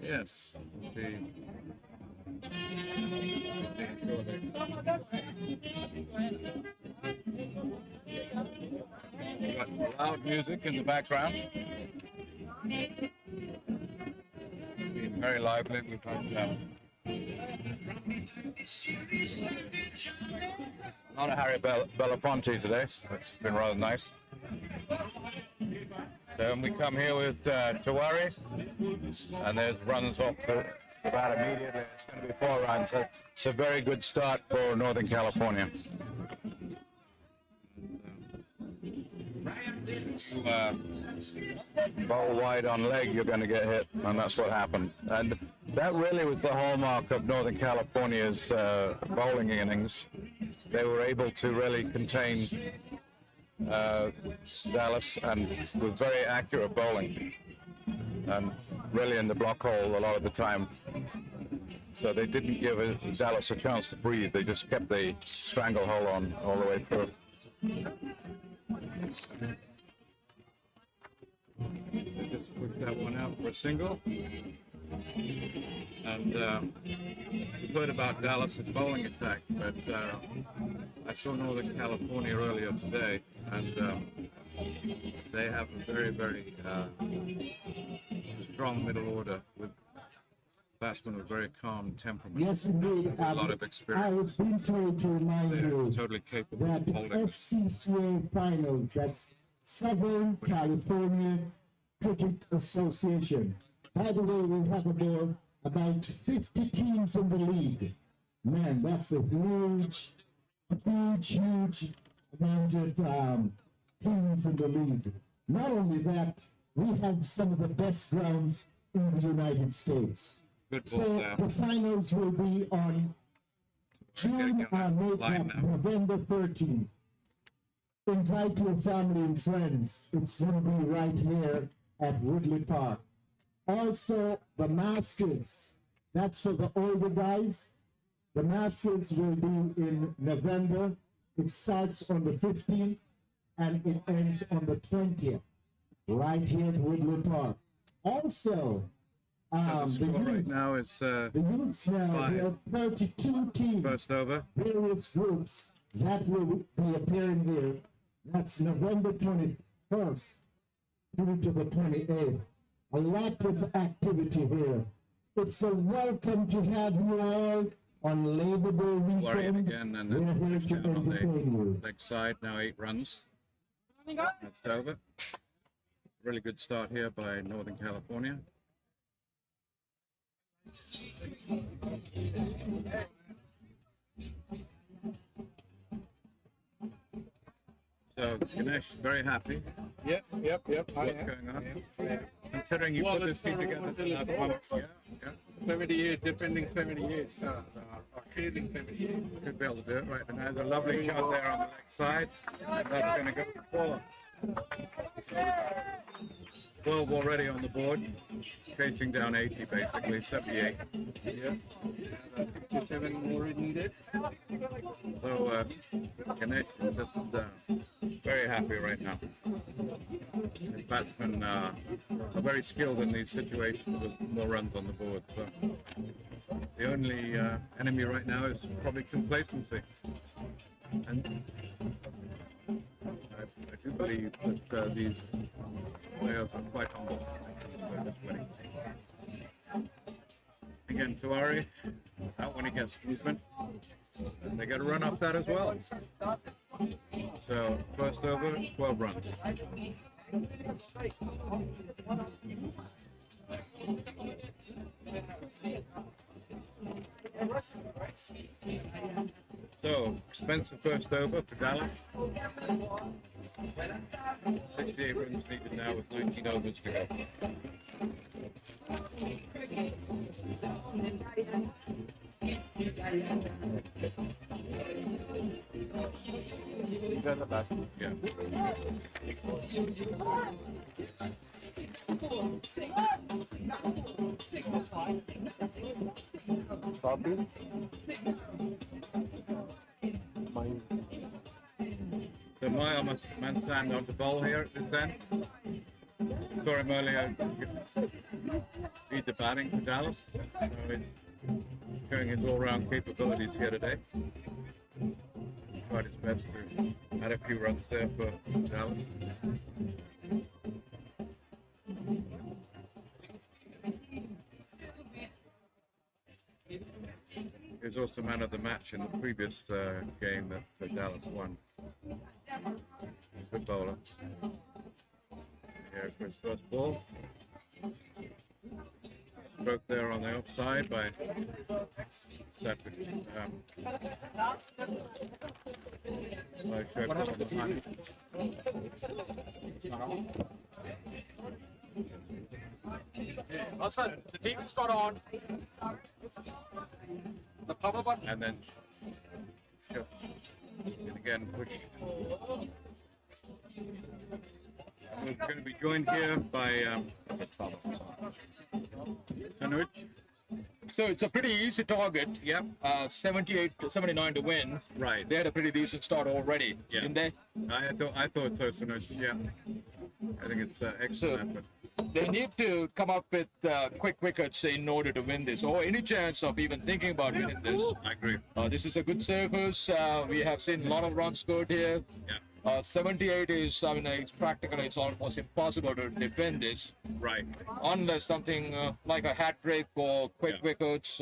Yes. We've got loud music in the background. Been very lively. We've had not a Harry Belafonte today. It's been rather nice. Then we come here with Tiwari, and there's runs off the bat immediately. It's going to be 4 runs. It's a very good start for Northern California. Bowl wide on leg, you're going to get hit, and that's what happened. And that really was the hallmark of Northern California's bowling innings. They were able to really contain Dallas and with very accurate bowling, and really in the block hole a lot of the time. So they didn't give Dallas a chance to breathe. They just kept the stranglehold on all the way through. They just pushed that one out for a single. And we've heard about Dallas' bowling attack, but I saw Northern California earlier today, and they have a very, very strong middle order with batsmen with very calm temperament. Yes, indeed. A lot of I experience. was being told to remind They're you totally capable that of the holding. SCCA finals, that's Southern California Cricket Association. By the way, we have about 50 teams in the league. Man, that's a huge amount of teams in the league. Not only that, we have some of the best grounds in the United States. Good ball So there. the finals will be on June, November 13th. Invite your family and friends. It's going to be right here at Woodley Park. Also, the Masters. That's for the older guys. The Masters will be in November. It starts on the 15th and it ends on the 20th, right here at Woodley Park. Also, The the score right youth, now is the youths now, five. there are 32 teams, first over. various groups that will be appearing here. That's November 21st through to the 28th. A lot of activity here. It's a welcome to have you all on Labor Day Worrying weekend. again, and We're then here to down on entertain you. the leg side now, 8 runs. That's over. Really good start here by Northern California. So Ganesh very happy. Yep. I What's am. going on? Considering you put this team together the last one. Yeah. 70 years, defending 70 years, or trailing 70 years. Could be able to do it, right? And there's a lovely shot there on the leg side. And that's going to go for 12 already on the board. Chasing down 80, basically, 78. Yeah. 57 more needed. So Ganesh is just very happy right now. His batsmen are very skilled in these situations with more runs on the board. So the only enemy right now is probably complacency. And I do believe that these players are quite humble. This winning team. Again, Tuari, out when he gets movement. And they get a run off that as well. So first over, 12 runs. So Spencer first over for Dallas. 68 runs needed now with 19 overs to go. He's at the back. Yeah. Copy. Mine. So Maya must man stand on the ball here at this end. Saw him earlier lead the batting for Dallas. So he's showing his all-round capabilities here today. Tried his best to add a few runs there for Dallas. He was also man of the match in the previous game that Dallas won. Good bowler. Here for his first ball. Broke there on the offside by Shepard. By Shepard on the line. Listen, the team is got on. The power button. And then and again push. We're going to be joined here by Anuj. So it's a pretty easy target. Yep. 78 to 79 to win. Right. They had a pretty decent start already, Yeah. didn't they? I thought so, Anuj. Yeah. I think it's excellent effort. They need to come up with quick wickets in order to win this, or any chance of even thinking about winning this. I agree. This is a good surface. We have seen a lot of runs scored here. Yeah. 78 is, I mean, it's almost impossible to defend this Right. unless something like a hat trick or quick Yeah. wickets.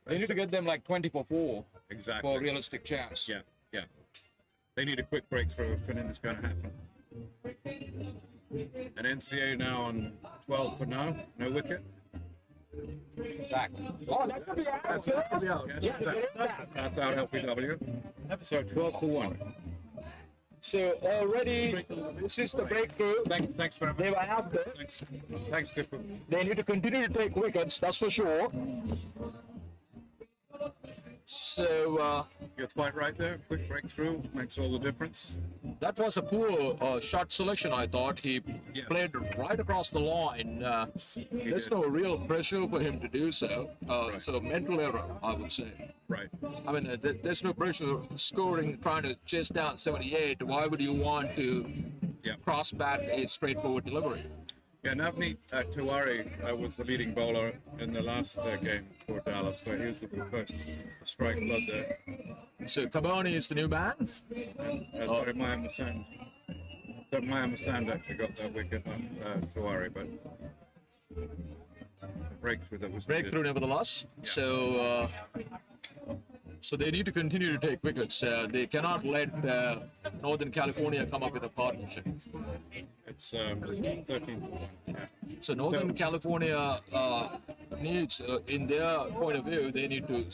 They need to get them like 20 for 4 Exactly. for a realistic chance. Yeah. Yeah. They need a quick breakthrough if anything's going to happen. And NCA now on 12 for now. No wicket. Exactly. Oh, that could be out. That's out. That's out LPW. So 12 for 1. So already, this is the breakthrough. Thanks very They much. were after. Thanks, Diffu. They need to continue to take wickets, that's for sure. So You're quite right there. Quick breakthrough makes all the difference. that was a poor shot selection, I thought. He Yes. played right across the line. There's did. no real pressure for him to do so. So mental error, I would say. Right. I mean, there's no pressure scoring, trying to chase down 78. Why would you want to Yeah. cross bat a straightforward delivery? Yeah, Navneet Tiwari was the leading bowler in the last game for Dallas, so he was the first strike blood there. So Kaboni is the new man. Sorry, Mayam Sand. So Mayam Sand actually got that wicket, not Tiwari, but the breakthrough that was needed. Breakthrough, nevertheless. So they need to continue to take wickets. They cannot let Northern California come up with a partnership. It's 13 to 1. Yeah. So Northern California needs, in their point of view, they need to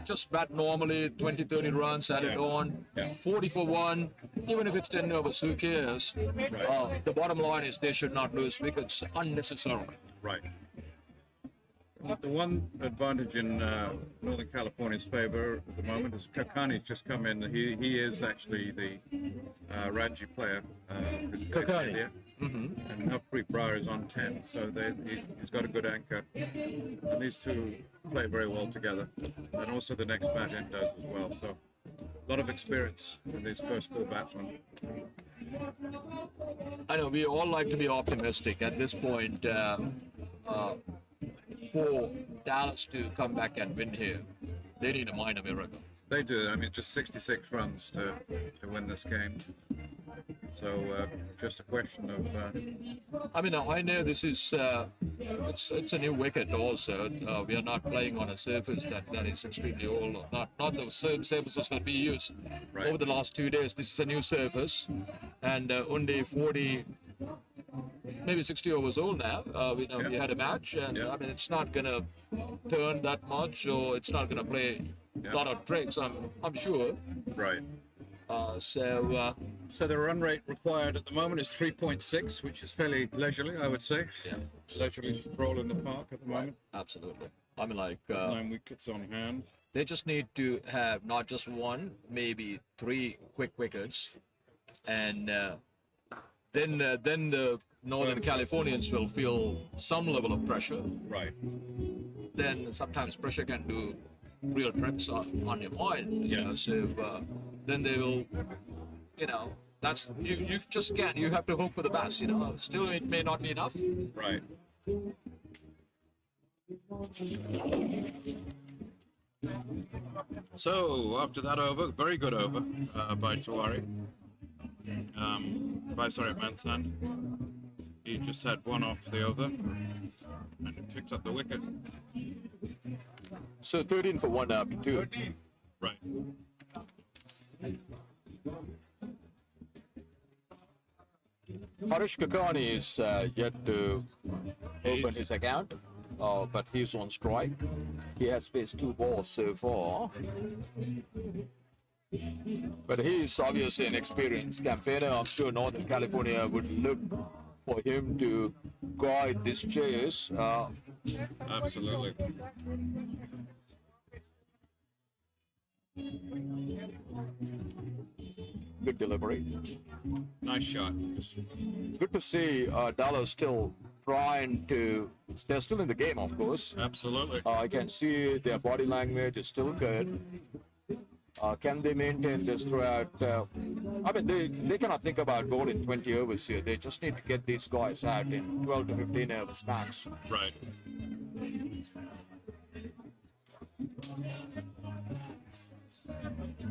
just bat normally, 20, 30 runs, add it on, Yeah. 40 for 1, even if it's 10 overs, who cares? The bottom line is they should not lose wickets unnecessarily. Right. The one advantage in Northern California's favor at the moment is Kakani's just come in. He is actually the Ranji player. Kakani. And Harpreet Brar is on 10, so he's got a good anchor. And these two play very well together. And also the next bat in does as well. So a lot of experience in these first 4 batsmen. I know we all like to be optimistic at this point. For Dallas to come back and win here, they need a minor miracle. They do. I mean, just 66 runs to win this game. So just a question of. I mean, I know this is it's a new wicket also. We are not playing on a surface that is extremely old. Not the same surfaces that we use Right. over the last 2 days. This is a new surface, and only 40. Maybe 60 overs old now. We had a match, and I mean it's not gonna turn that much, or it's not gonna play a lot of tricks. I'm sure. Right. So So the run rate required at the moment is 3.6, which is fairly leisurely, I would say. yeah, Leisurely stroll in the park at the moment. absolutely. I mean, like 9 wickets on hand. they just need to have not just one, maybe 3 quick wickets, and then the Northern Californians will feel some level of pressure. Right. Then sometimes pressure can do real tricks on your mind. You Yeah. know, so then they will, that's you just can't. You have to hope for the best. Still it may not be enough. Right. So after that over, very good over by Tiwari. Mansand. He just had one off the over and picked up the wicket. So 13 for 1 after 2. Right. Harish Kakani is yet to open his account, but he's on strike. He has faced 2 balls so far. But he is obviously an experienced campaigner. I'm sure Northern California would look for him to guide this chase. Absolutely. Good delivery. Nice shot. Good to see Dallas still trying to. They're still in the game, of course. Absolutely. I can see their body language is still good. Can they maintain this throughout? I mean, they cannot think about bowling 20 overs here. They just need to get these guys out in 12 to 15 overs max. Right.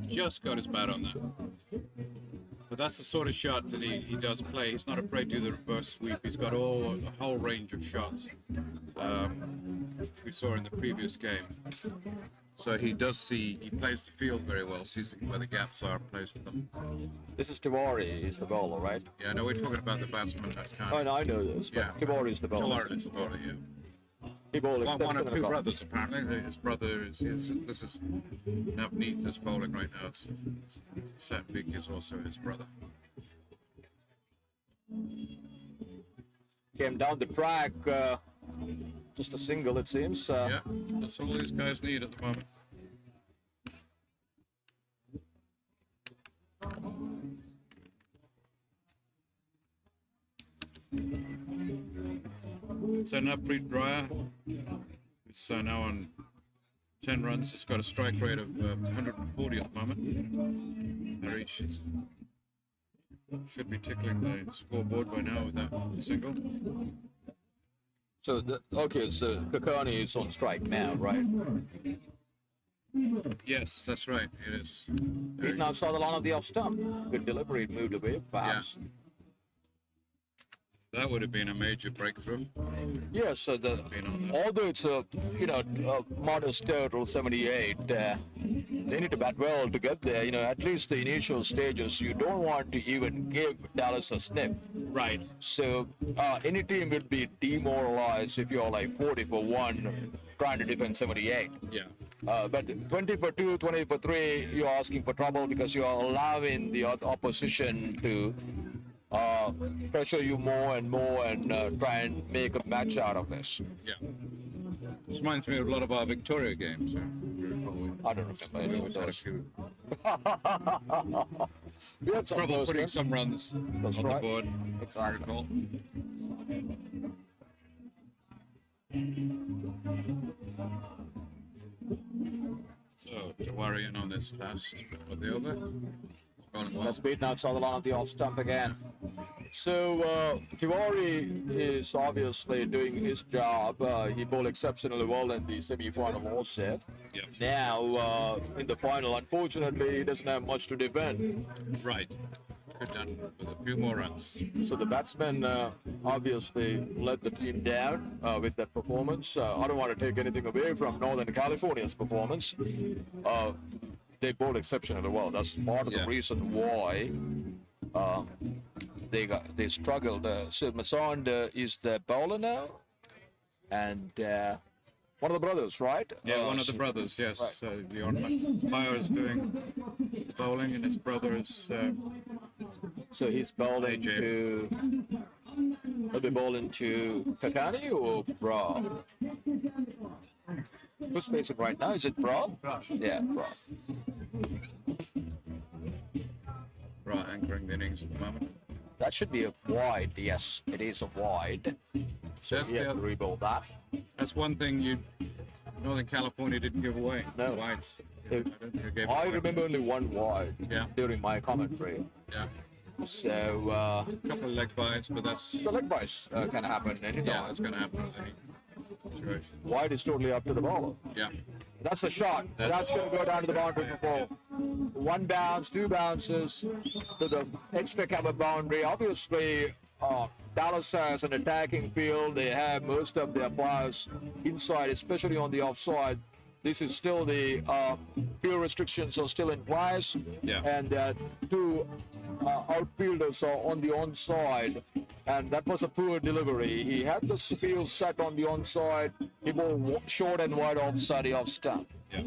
Just got his bat on that. But that's the sort of shot that he does play. He's not afraid to do the reverse sweep. He's got a whole range of shots. We saw in the previous game. So he plays the field very well, sees where the gaps are, plays to them. This is Tiwari, is the bowler, right? Yeah, no, we're talking about the batsman that Oh, kind. no, I know this, but Yeah. Tiwari is the bowler. Tiwari is the bowler, yeah. He bowled One of exceptional two well. brothers, apparently. His brother is this is Navneet that's bowling right now. Satvic is also his brother. came down the track. Just a single, it seems. Yeah, that's all these guys need at the moment. So Nappreet Raya is now on 10 runs. It's got a strike rate of 140 at the moment. Harish should be tickling the scoreboard by now with that single. So, okay, so Kakani is on strike now, right? Yes, that's right. It is. Beaten outside the line of the off stump. Good delivery, it moved away, perhaps. That would have been a major breakthrough. Yes, so although it's a modest total 78, they need to bat well to get there. At least the initial stages, you don't want to even give Dallas a sniff. Right. So any team will be demoralized if you're like 40 for 1 trying to defend 78. Yeah. But 20 for 2, 20 for 3, you're asking for trouble because you're allowing the opposition to pressure you more and more and try and make a match out of this. Yeah. This reminds me of a lot of our Victoria games. I don't remember any of Had a those. few We had some trouble close putting games. some runs That's on right. the board. Exactly. I recall. So Jawari in on this last of the over. Going well. That's beaten outside the line of the off stump again. So Tiwari is obviously doing his job. He bowled exceptionally well in the semi-final also. Yeah. Now in the final, unfortunately, he doesn't have much to defend. Right. Could done with a few more runs. So the batsman obviously let the team down with that performance. I don't want to take anything away from Northern California's performance. They bowled exceptionally well. That's part of the reason why they struggled. So Masand is the bowler now, and one of the brothers, right? Yeah, one of the brothers, yes. Right. The umpire is doing bowling, and his brother is. So he's bowling AJ. to. He'll be bowling to Kakani or Bra? Who's facing right now? Is it Bra? Yeah, Bra. Right, anchoring the innings at the moment. That should be a wide. Yes, it is a wide. So That's he has the to other- rebuild that. That's one thing Northern California didn't give away. No. Wides. It- I don't think they gave I away. remember only one wide Yeah. during my commentary. Yeah. So A couple of leg bites, but that's. the leg bites can happen anytime. Yeah, that's going to happen in any situation. Wide is totally up to the bowler. Yeah. That's a shot. That's going to go down to the boundary for 4. 1 bounce, 2 bounces to the extra cover boundary. Obviously, Dallas has an attacking field. They have most of their players inside, especially on the offside. This is still the field restrictions are still in place. Yeah. And 2 outfielders are on the onside. And that was a poor delivery. He had the field set on the onside. He bowled short and wide offside the off stump. Yeah.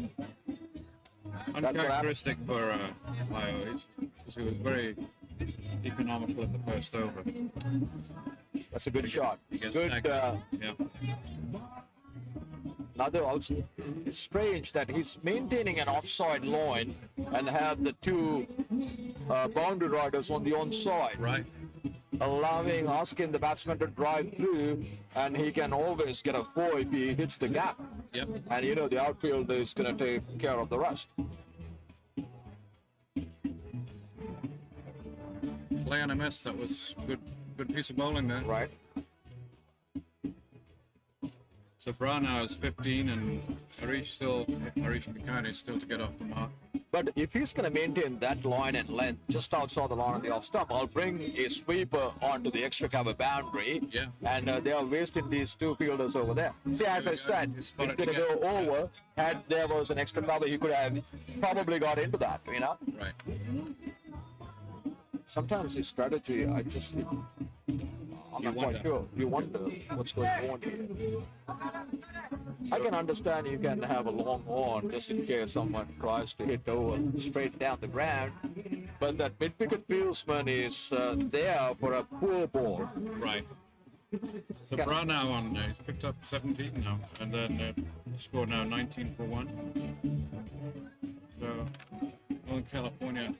what Uncharacteristic for Lio. He was very economical at the first over. That's a good shot. He gets Good. tagged. Yeah. Another also, it's strange that he's maintaining an offside line and have the 2 boundary riders on the onside, Right. asking the batsman to drive through, and he can always get a 4 if he hits the gap. Yep. And the outfield is going to take care of the rest. Play on a miss. That was good piece of bowling there. Right. So Bra now is 15, and Harish Kakani is still to get off the mark. But if he's going to maintain that line and length just outside the line of the off stump, I'll bring a sweeper onto the extra cover boundary. Yeah. And they are wasting these 2 fielders over there. See, as I said, You it's spotted going to again. go over. Had there was an extra cover, he could have probably got into that, Right. Sometimes his strategy, I'm not quite wonder. sure. You wonder what's going on here. I can understand you can have a long on just in case someone tries to hit over straight down the ground, but that mid-wicket fieldsman is there for a poor ball. Right. So Branagh on, he's picked up 17 now, and then scored now 19 for 1. So Northern California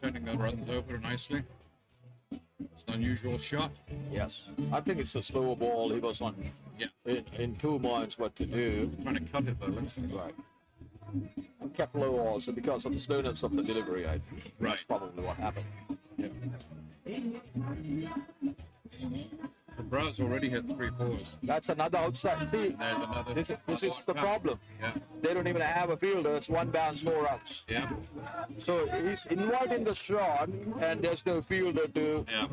turning their runs over nicely. It's an unusual shot. Yes. I think it's a slower ball. He was on Yeah. in 2 minds what to do. Trying to cut it though, looks like. Right. And kept low also because of the slowness of the delivery. I think that's Right. probably what happened. Yeah. So Brad's already hit 3 fours. That's another outside. See, There's another. this is the Yeah. problem. Yeah. They don't even have a fielder. It's 1 bounce, 4 runs. Yeah. So he's inviting the shot, and there's no fielder to. Yeah.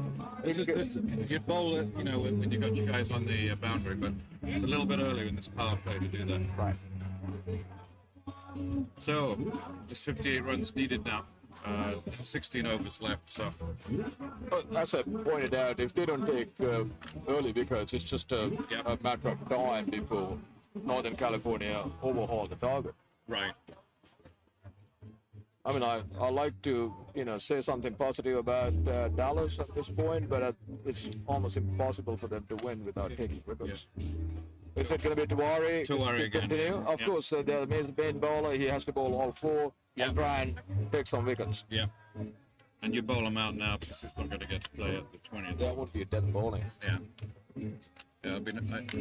You'd bowl it, you know, when you got your guys on the boundary, but it's a little bit earlier in this power play to do that. Right. So, just 58 runs needed now. 16 overs left, so But as I pointed out, if they don't take early wickets, it's just a matter of time before Northern California overhaul the target. right. I mean, I like to, say something positive about Dallas at this point, but it's almost impossible for them to win without taking wickets. Is it going to be Tiwari? Tiwari again. Continue? Of Yeah. course, the main bowler, he has to bowl all 4 Yeah. and try and take some wickets. Yeah. And you bowl him out now because he's not going to get to play at the 20th. That would be a death bowling. Yeah.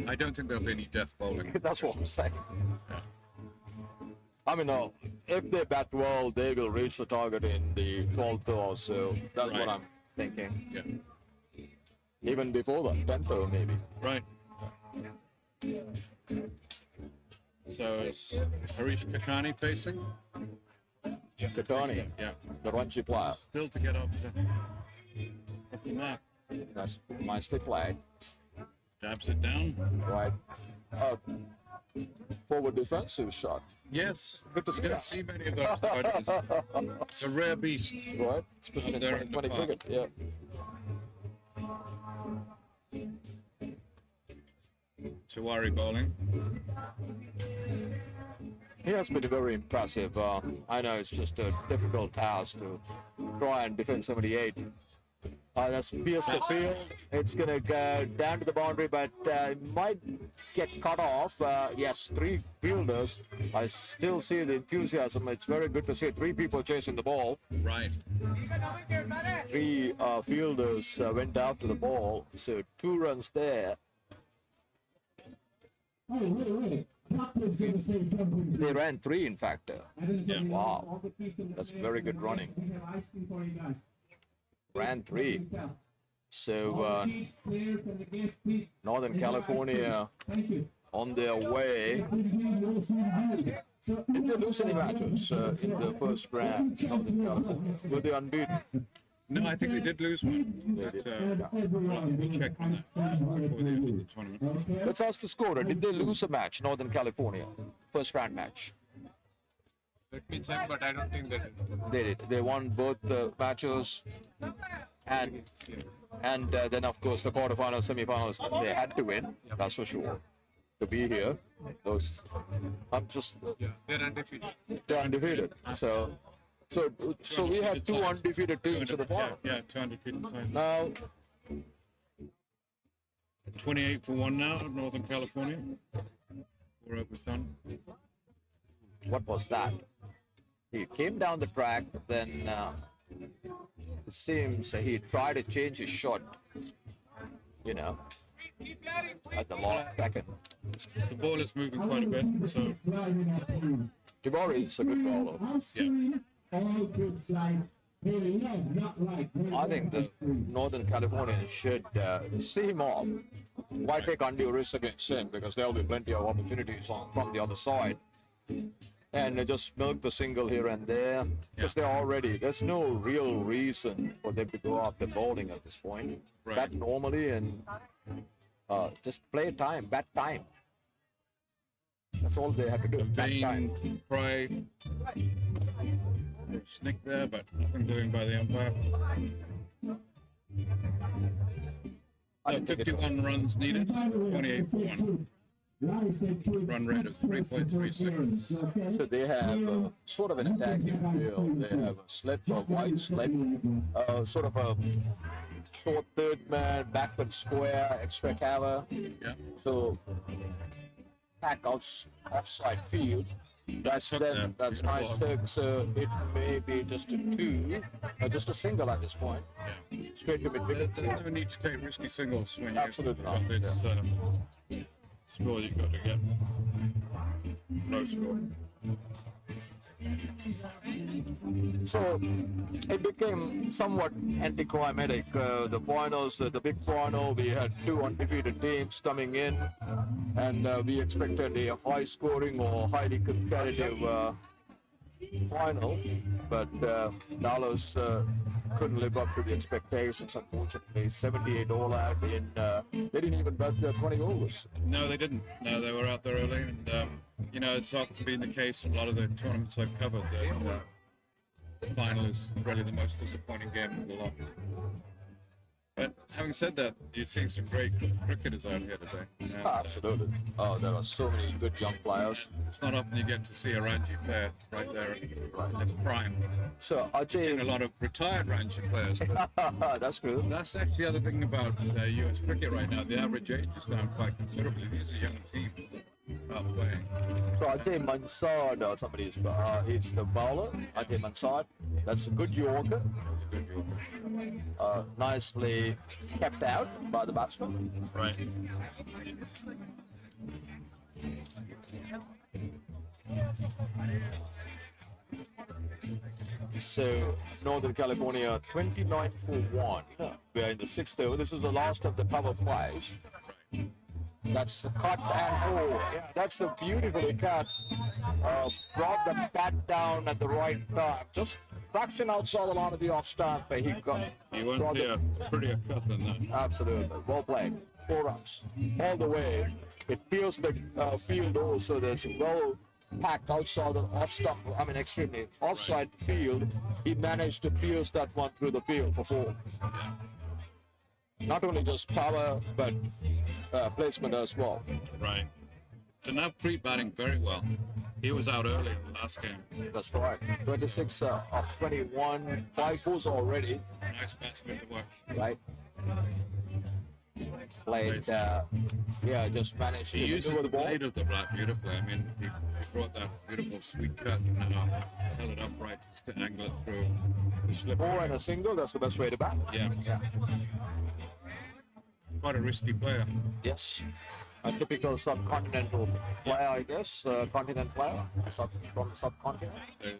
I don't think there'll be any death bowling. That's what I'm saying. Yeah. I mean, if they bat well, they will reach the target in the 12th or so. That's what Right. I'm thinking. Yeah. Even before that, 10th or maybe. Right. So is Harish Kakani facing? Katani, Yeah. the Ranchi player. Still to get off the mark. That's nicely played. Dabs it down. Right. Forward defensive shot. Yes. Good to see You don't that. see many of those nowadays. It's a rare beast. Right. Especially in There in the 2020 park. cricket. Yeah. Tiwari bowling. He has been very impressive. I know it's just a difficult task to try and defend 78. That's pierced the field. It's going to go down to the boundary, but it might get cut off. Yes, 3 fielders. I still see the enthusiasm. It's very good to see 3 people chasing the ball. Right. 3 fielders went after the ball, so 2 runs there. Wait. Doctor's gonna say something. They ran 3, in fact. Yeah. Wow, that's very good running. Ran 3. So Northern California on their way. Did they lose any matches in the first round? Northern California were they unbeaten? No, I think they did lose one. But, we'll check on that before the end of the tournament. Let's ask the scorer. Did they lose a match, Northern California, first round match? Let me check, but I don't think that. They did. They won both the matches, and then of course the quarterfinals, semifinals they had to win. That's for sure. To be here, those I'm just They're undefeated. they're undefeated. So we have 2 undefeated teams in the final. Yeah, 2 undefeated sides. Now 28 for 1 now, Northern California. 4 overs done. what was that? He came down the track, but then it seems he tried to change his shot. At the last second. The ball is moving quite a bit, so Tiwari is a good bowler. All kids like they love, not like. I think the Northern Californians should see him off. Why take undue risk against him? Because there will be plenty of opportunities from the other side. And just milk the single here and there. Because there's no real reason for them to go after bowling at this point. Right. Bat normally and just play time, bat time. That's all they have to do. Bat time. Bain, Pry, snick there, but nothing doing by the umpire. I So don't think it was. 51 runs needed, 28 for 1. Run rate of 3.36. So they have sort of an attacking field. They have a slip, a wide slip, sort of a short third man, backward square, extra cover. Yeah. So pack offside field. That's hook then there. that's nice hook. So it may be just a two, or just a single at this point. Yeah. Straight to mid wicket. There's no need to take risky singles when you've Absolutely got not, this score you've got to get. No score. So it became somewhat anticlimactic. The finals, the big final, we had two undefeated teams coming in, and we expected a high-scoring or highly competitive final, but Dallas couldn't live up to the expectations. Unfortunately, 78 all out in they didn't even bat 20 overs. No, they didn't. No, they were out there early, and you know, it's often been the case in a lot of the tournaments I've covered that the final is really the most disappointing game of the lot. But having said that, you're seeing some great cricketers out here today. And, Absolutely. Oh, there are so many good young players. it's not often you get to see a Ranji player right there in his prime. So And a Ajay, lot of retired Ranji players. But that's true. that's actually the other thing about US cricket right now. The average age is down quite considerably. These are young teams that are playing. So Ajay Mansard, somebody is the bowler. Ajay Mansard, that's a good Yorker. It's a good Yorker. Nicely kept out by the batsman. Right. So Northern California 29 for 1. We are in the sixth over. This is the last of the power plays. That's the cut and hold. Yeah, that's a beautifully cut. Brought the bat down at the right time. Just fraction outside the line of the off stump, but he got. He went brought for it- a prettier cut than that. Absolutely. Well played. 4 runs. All the way. It pierced the field also. There's well packed outside the off stump. I mean, extremely offside field. He managed to pierce that one through the field for 4. Not only just power, but placement as well. Right. So now pre-batting very well. He was out early in the last game. That's right. 26 of 21. 5 fours already. Nice batsman to watch. Right. Played. Just managed He to uses maneuver the the ball. blade of the bat beautifully. I mean, he brought that beautiful sweet cut and then held it upright just to angle it through the slip. 4 and a single. That's the best way to bat. Yeah. Yeah. Quite a risky player. Yes. A typical subcontinental player, I guess. Continent player from the subcontinent. They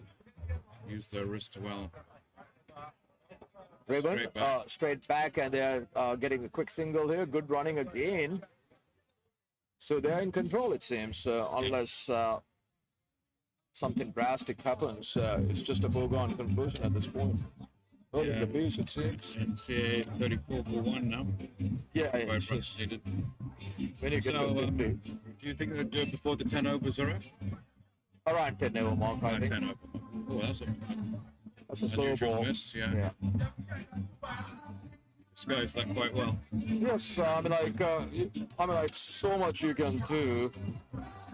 use their wrist well. Driven, Straight back. straight back, and they're getting a quick single here. Good running again. So they're in control, it seems, unless something drastic happens. It's just a foregone conclusion at this point. Early Yeah. the piece, it seems. NCAA 34 for 1 now. Yeah, Quite it's just frustrated. when you get So, to 50, do you think they'll do it before the 10 overs are up? around 10 over mark, I think. 10 over. Oh, that's a That's a slow unusual ball. miss, yeah. Yeah. Disguised that quite well. Yes, I mean, like so much you can do.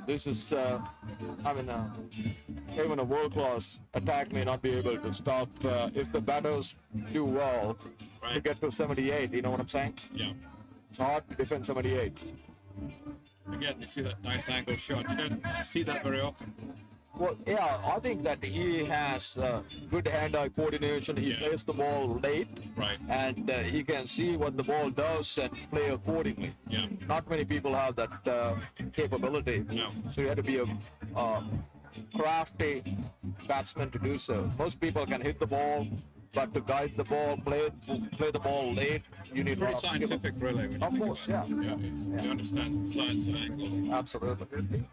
This is, even a world-class attack may not be able to stop if the batters do well to Right. get to 78. You know what I'm saying? Yeah. It's hard to defend 78. Again, you see that nice angle shot. You don't see that very often. Well, yeah, I think that he has good hand-eye coordination. He Yeah. plays the ball late, Right. and he can see what the ball does and play accordingly. Yeah. Not many people have that capability. No. So you have to be a crafty batsman to do so. Most people can hit the ball, but to guide the ball, play the ball late, you need a Pretty lot of skill. scientific, really. when you Of think course, about yeah. it. Yeah. You understand the science of angles. Absolutely.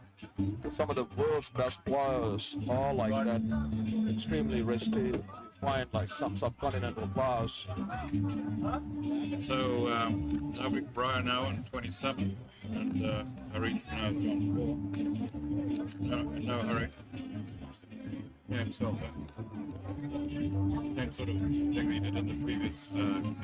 Some of the world's best players are like that, extremely risky. You find like some subcontinental players. So, Navik Brian now on 27, and Harish now is on 4. No hurry. Yeah, himself. Same sort of thing he did in the previous game.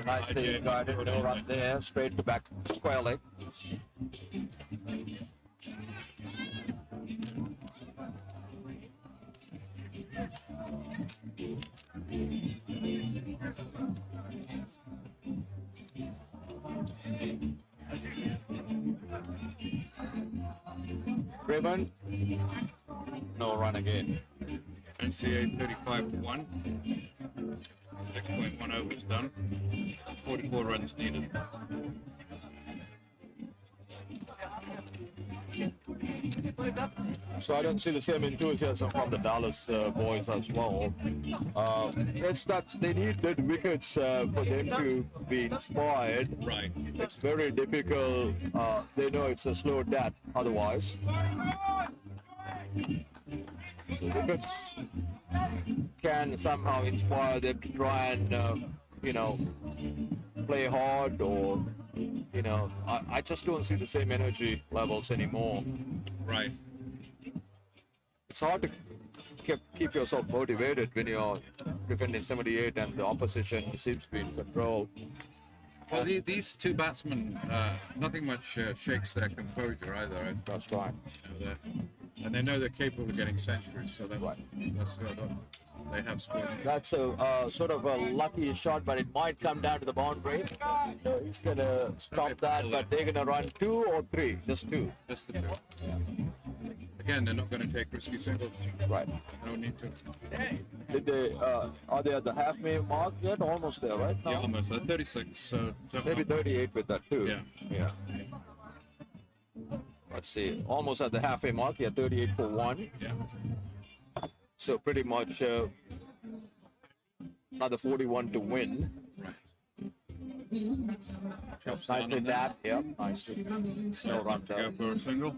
Nicely guided, no run there, straight to back square leg. Driven. No run again. NCA 35-1. 6.1 overs done. 44 runs needed. So I don't see the same enthusiasm from the Dallas boys as well. It's that they need good wickets for them to be inspired. Right. It's very difficult. They know it's a slow death otherwise. The wickets can somehow inspire them to try and, play hard, or, I just don't see the same energy levels anymore. Right. It's hard to keep yourself motivated when you're defending 78 and the opposition seems to be in control. Well, these two batsmen, nothing much shakes their composure either. Right? That's right. And they know they're capable of getting centuries, so that's, Right. they have scored. That's a sort of a lucky shot, but it might come down to the boundary. He's gonna stop that, but they're gonna run 2 or 3, just 2. Just the two. Again, they're not going to take risky singles. Right. No need to. Did they? Are they at the halfway mark yet? Almost there, right? Now? Yeah, almost. 36. So Maybe 38 with that too. Yeah. Yeah. Let's see. Almost at the halfway mark. Yeah, 38 for 1. Yeah. So pretty much another 41 to win. Right. That's nicely tapped. Yeah, nicely. No run Go down. for a single.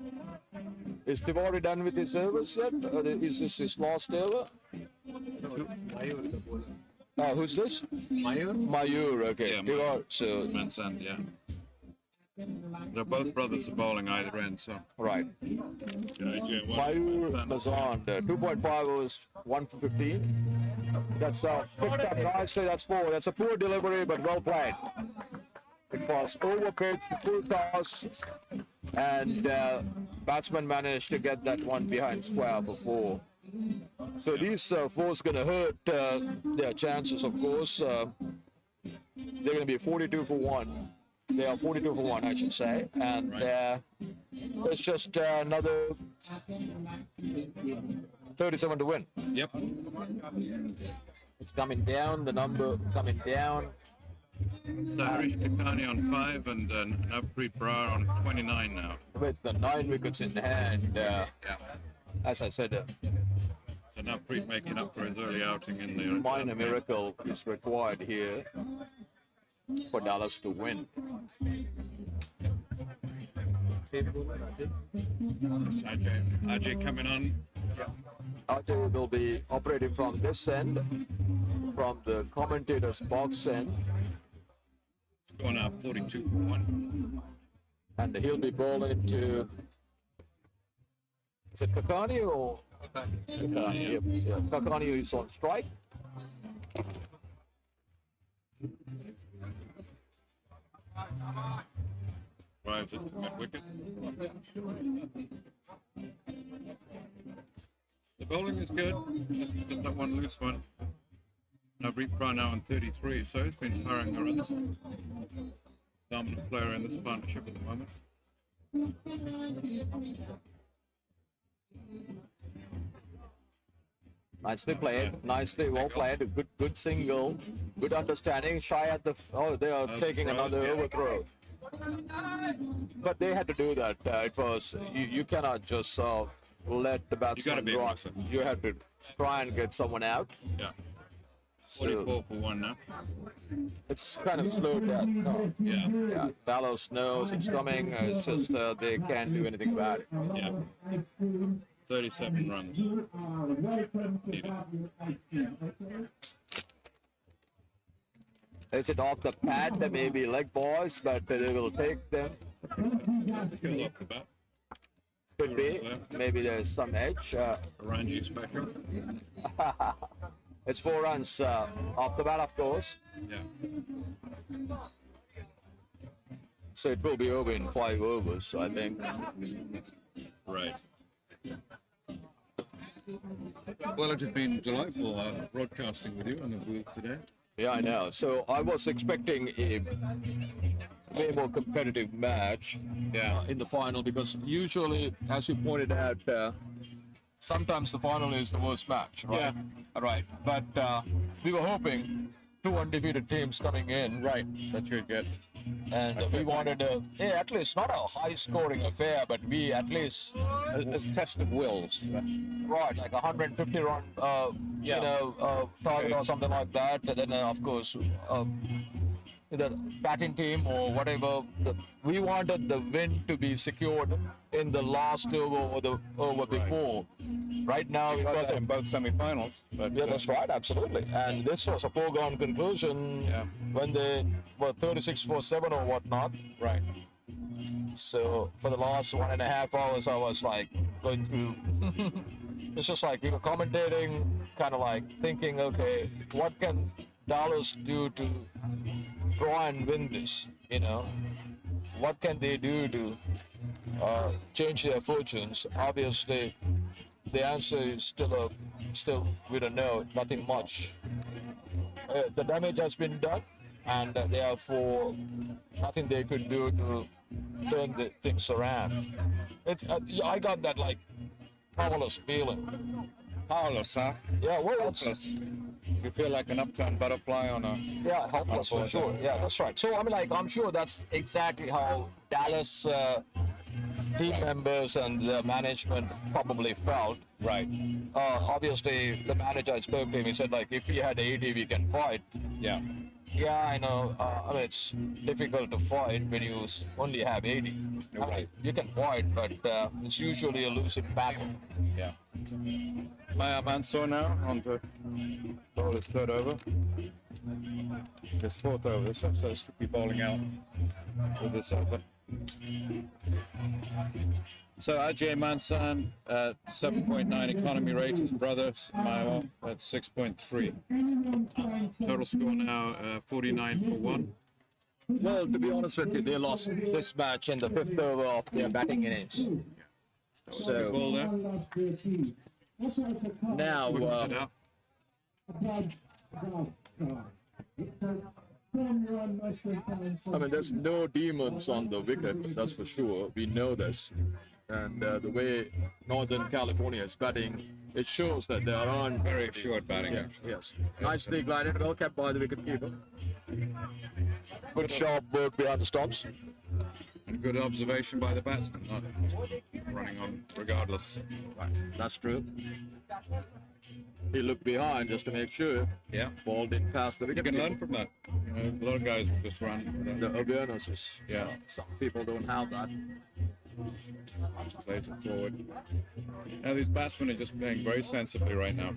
Is Tiwari done with his service yet? Is this his last ever? Who's this? Mayur, okay. Yeah, Tiwari, so, Man's end, yeah. They're both brothers are bowling either end, so. right. AJ, Mayur Mazan, 2.5 overs, 1 for 15. That's picked up nicely. That's 4. That's a poor delivery, but well played. It was overpitched, full toss, and batsman managed to get that one behind square for 4. So these 4's going to hurt their chances, of course. They're going to be 42 for 1. They are 42 for 1, I should say. And it's just another 37 to win. Yep. It's coming down, the number coming down. So Harish Kakani on 5 and Navpreet Brar on 29 now. With the 9 wickets in hand, Yeah. as I said, So Navpreet making up for his early outing in the minor miracle is required here for Dallas to win. Ajay coming on. Ajay will be operating from this end, from the commentator's box end, Going up 42 for 1. and he'll be bowling to. Is it Kakani or? Kakani, yeah. Kakani is on strike. Drives it to mid wicket. The bowling is good. Just that one loose one. Navpreet Brar now on 33, so he's been powering the runs. Dominant player in this partnership at the moment. Nicely played, nicely well played. A good single, good understanding. Shy at the. Oh, they are taking another overthrow. But they had to do that. It was you cannot just let the batsman be run. aggressive. You have to try and get someone out. Yeah. So 44 for 1 now. it's kind of slowed that. Yeah. Yeah, Dallas knows it's coming. It's just they can't do anything about it. Yeah. 37 runs. Needed. Is it off the pad? There may be leg boys, but they will take them. Goes off the bat. Could be. Maybe there's some edge. Ranji special. It's 4 runs off the bat, of course. Yeah. So it will be over in 5 overs, I think. Right. Well, it has been delightful broadcasting with you on the booth today. Yeah, I know. So I was expecting a way more competitive match in the final, because usually, as you pointed out, sometimes the final is the worst match, right? Yeah. Right. But we were hoping two undefeated teams coming in. Right, that you'd get. And we wanted at least not a high-scoring affair, but we at least A test of wills. right, like 150 run, target or something like that. And then, of course, the batting team or whatever, we wanted the win to be secured in the last over or the over before. Right now, We got that in both semi-finals. But, yeah, that's right, absolutely. And this was a foregone conclusion when they were 36 for 7 or whatnot. Right. So for the last 1.5 hours, I was like going through. It's just like we were commentating, kind of like thinking, okay, what can Dallas do to try and win this? You know, what can they do to change their fortunes? Obviously, the answer is still we don't know, nothing much. The damage has been done, and therefore nothing they could do to turn the things around. It's I got that like powerless feeling. Powerless, huh? Yeah, well, it's Helpless. You feel like an upturned butterfly on a... yeah, helpless for sure. Yeah, that's right. So I mean, like, I'm sure that's exactly how Dallas team members and the management probably felt. Right. Obviously, the manager I spoke to him, he said, like, if we had 80, we can fight. Yeah. Yeah, I know. I mean, it's difficult to fight when you only have 80. I mean, Right. you can fight, but it's usually a losing battle. Yeah. Maya Mansour now on to bowl his third over. His fourth over, so he's to be bowling out with this over. So Ajay Mansan at 7.9 economy rate, his brother Maya at 6.3. Total score now 49 for 1. Well, to be honest with you, they lost this match in the 5th over of their batting innings. So Ball there. now, Now, I mean, there's no demons on the wicket, that's for sure. We know this. And the way Northern California is batting, it shows that they are on very assured batting. Yeah, Actually. yes. Nicely glided, well kept by the wicketkeeper. Good sharp work behind the stumps. And good observation by the batsman, not running on regardless. Right, that's true. He looked behind just to make sure Yeah. ball didn't pass the You wicket. can learn from that. You know, a lot of guys will just run. The awareness is, Yeah. some people don't have that. Plays it forward. Now these batsmen are just playing very sensibly right now.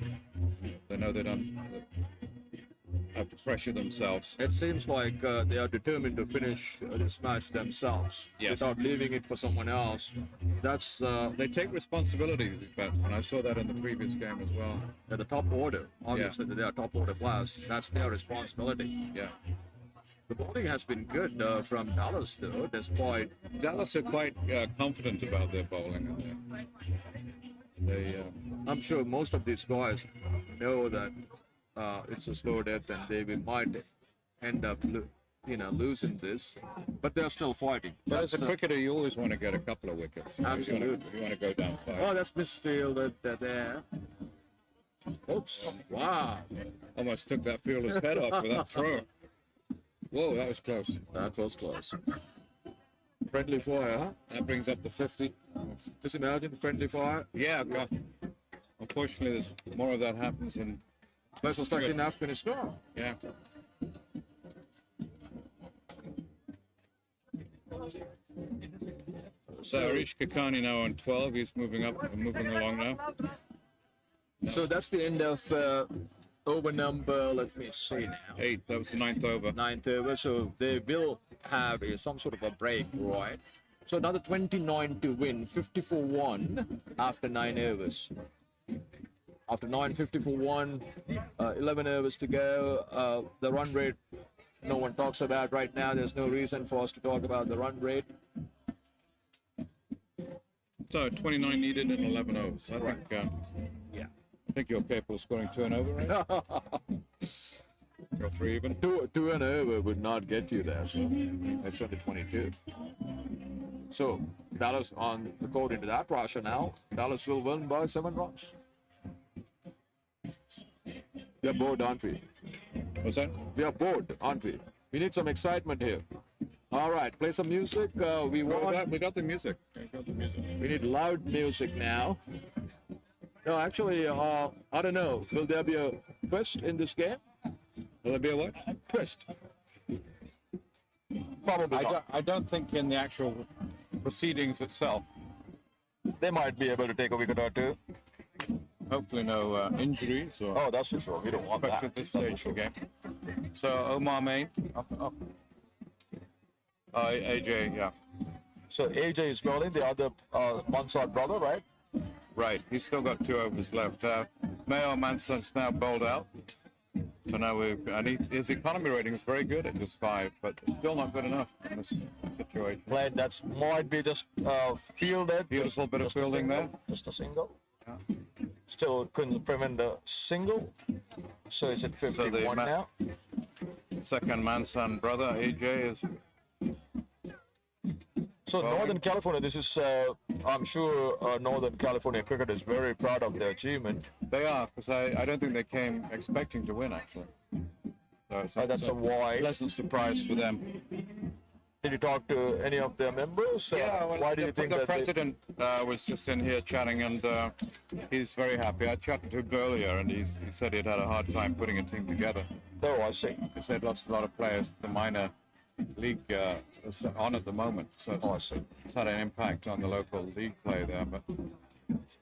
They know they don't have to pressure themselves. It seems like they are determined to finish this match themselves Yes. without leaving it for someone else. That's They take responsibility, these batsmen. I saw that in the previous game as well. at the top order. Obviously, they are top order players. That's their responsibility. Yeah. The bowling has been good from Dallas, though, despite Dallas are quite confident about their bowling. And they I'm sure most of these guys know that it's a slow death and might end up losing this, but they're still fighting. but as That's, a cricketer, you always want to get a couple of wickets. Absolutely. You want to go down 5. oh, that's misfielded there. Oops! Wow, Almost took that fielder's head off with that throw. Whoa, that was close. that was close. Friendly fire, huh? That brings up the 50. Just imagine friendly fire. Yeah, God. Unfortunately, there's more of that happens in... Let's start in Afghanistan. Yeah. So Arish Kakani now on 12. He's moving along now. So that's the end of over number. Let me see now. 8. That was the 9th over. 9th over, so they will have some sort of a break, right? So another 29 to win, 50-1 after 9 overs. After 9, 50-1, 11 overs to go. The run rate, no one talks about right now. There's no reason for us to talk about the run rate. So 29 needed in 11 overs. I think Yeah. think you're capable of scoring 2 and over, right? Or 3 even. Two and over would not get you there, so it's only 22. So Dallas on the court into that rationale. Dallas will win by 7 runs. We are bored, aren't we? What's that? We are bored, aren't we? We need some excitement here. All right, play some music. We We got the music. We got the music. We need loud music now. No, actually, I don't know. Will there be a twist in this game? Will there be a what? Twist. Probably not. I don't think in the actual proceedings itself. They might be able to take a wicket or two. Hopefully no injuries or Oh, that's for sure. We don't want that. at this That's for stage of sure. the game. So Omar Main. AJ, yeah. So AJ is bowling, the other Mansard brother, right? Right. He's still got 2 overs left. Mayo Manson's now bowled out. So now his economy rating is very good at just 5, but still not good enough in this situation. Played that's might be just fielded. Beautiful bit of just a fielding single, there. Just a single. Still couldn't prevent the single. So it's at 51 now. Second Manson brother, AJ, is So Northern California, this is, I'm sure Northern California cricket is very proud of their achievement. they are, because I don't think they came expecting to win, actually. So That's a why. pleasant surprise for them. Did you talk to any of their members? Why do you think the that president was just in here chatting, and he's very happy. I chatted to him earlier, and he said he'd had a hard time putting a team together. Oh, I see. He said lost a lot of players. The minor league is on at the moment, so Oh, I see. it's had an impact on the local league play there. But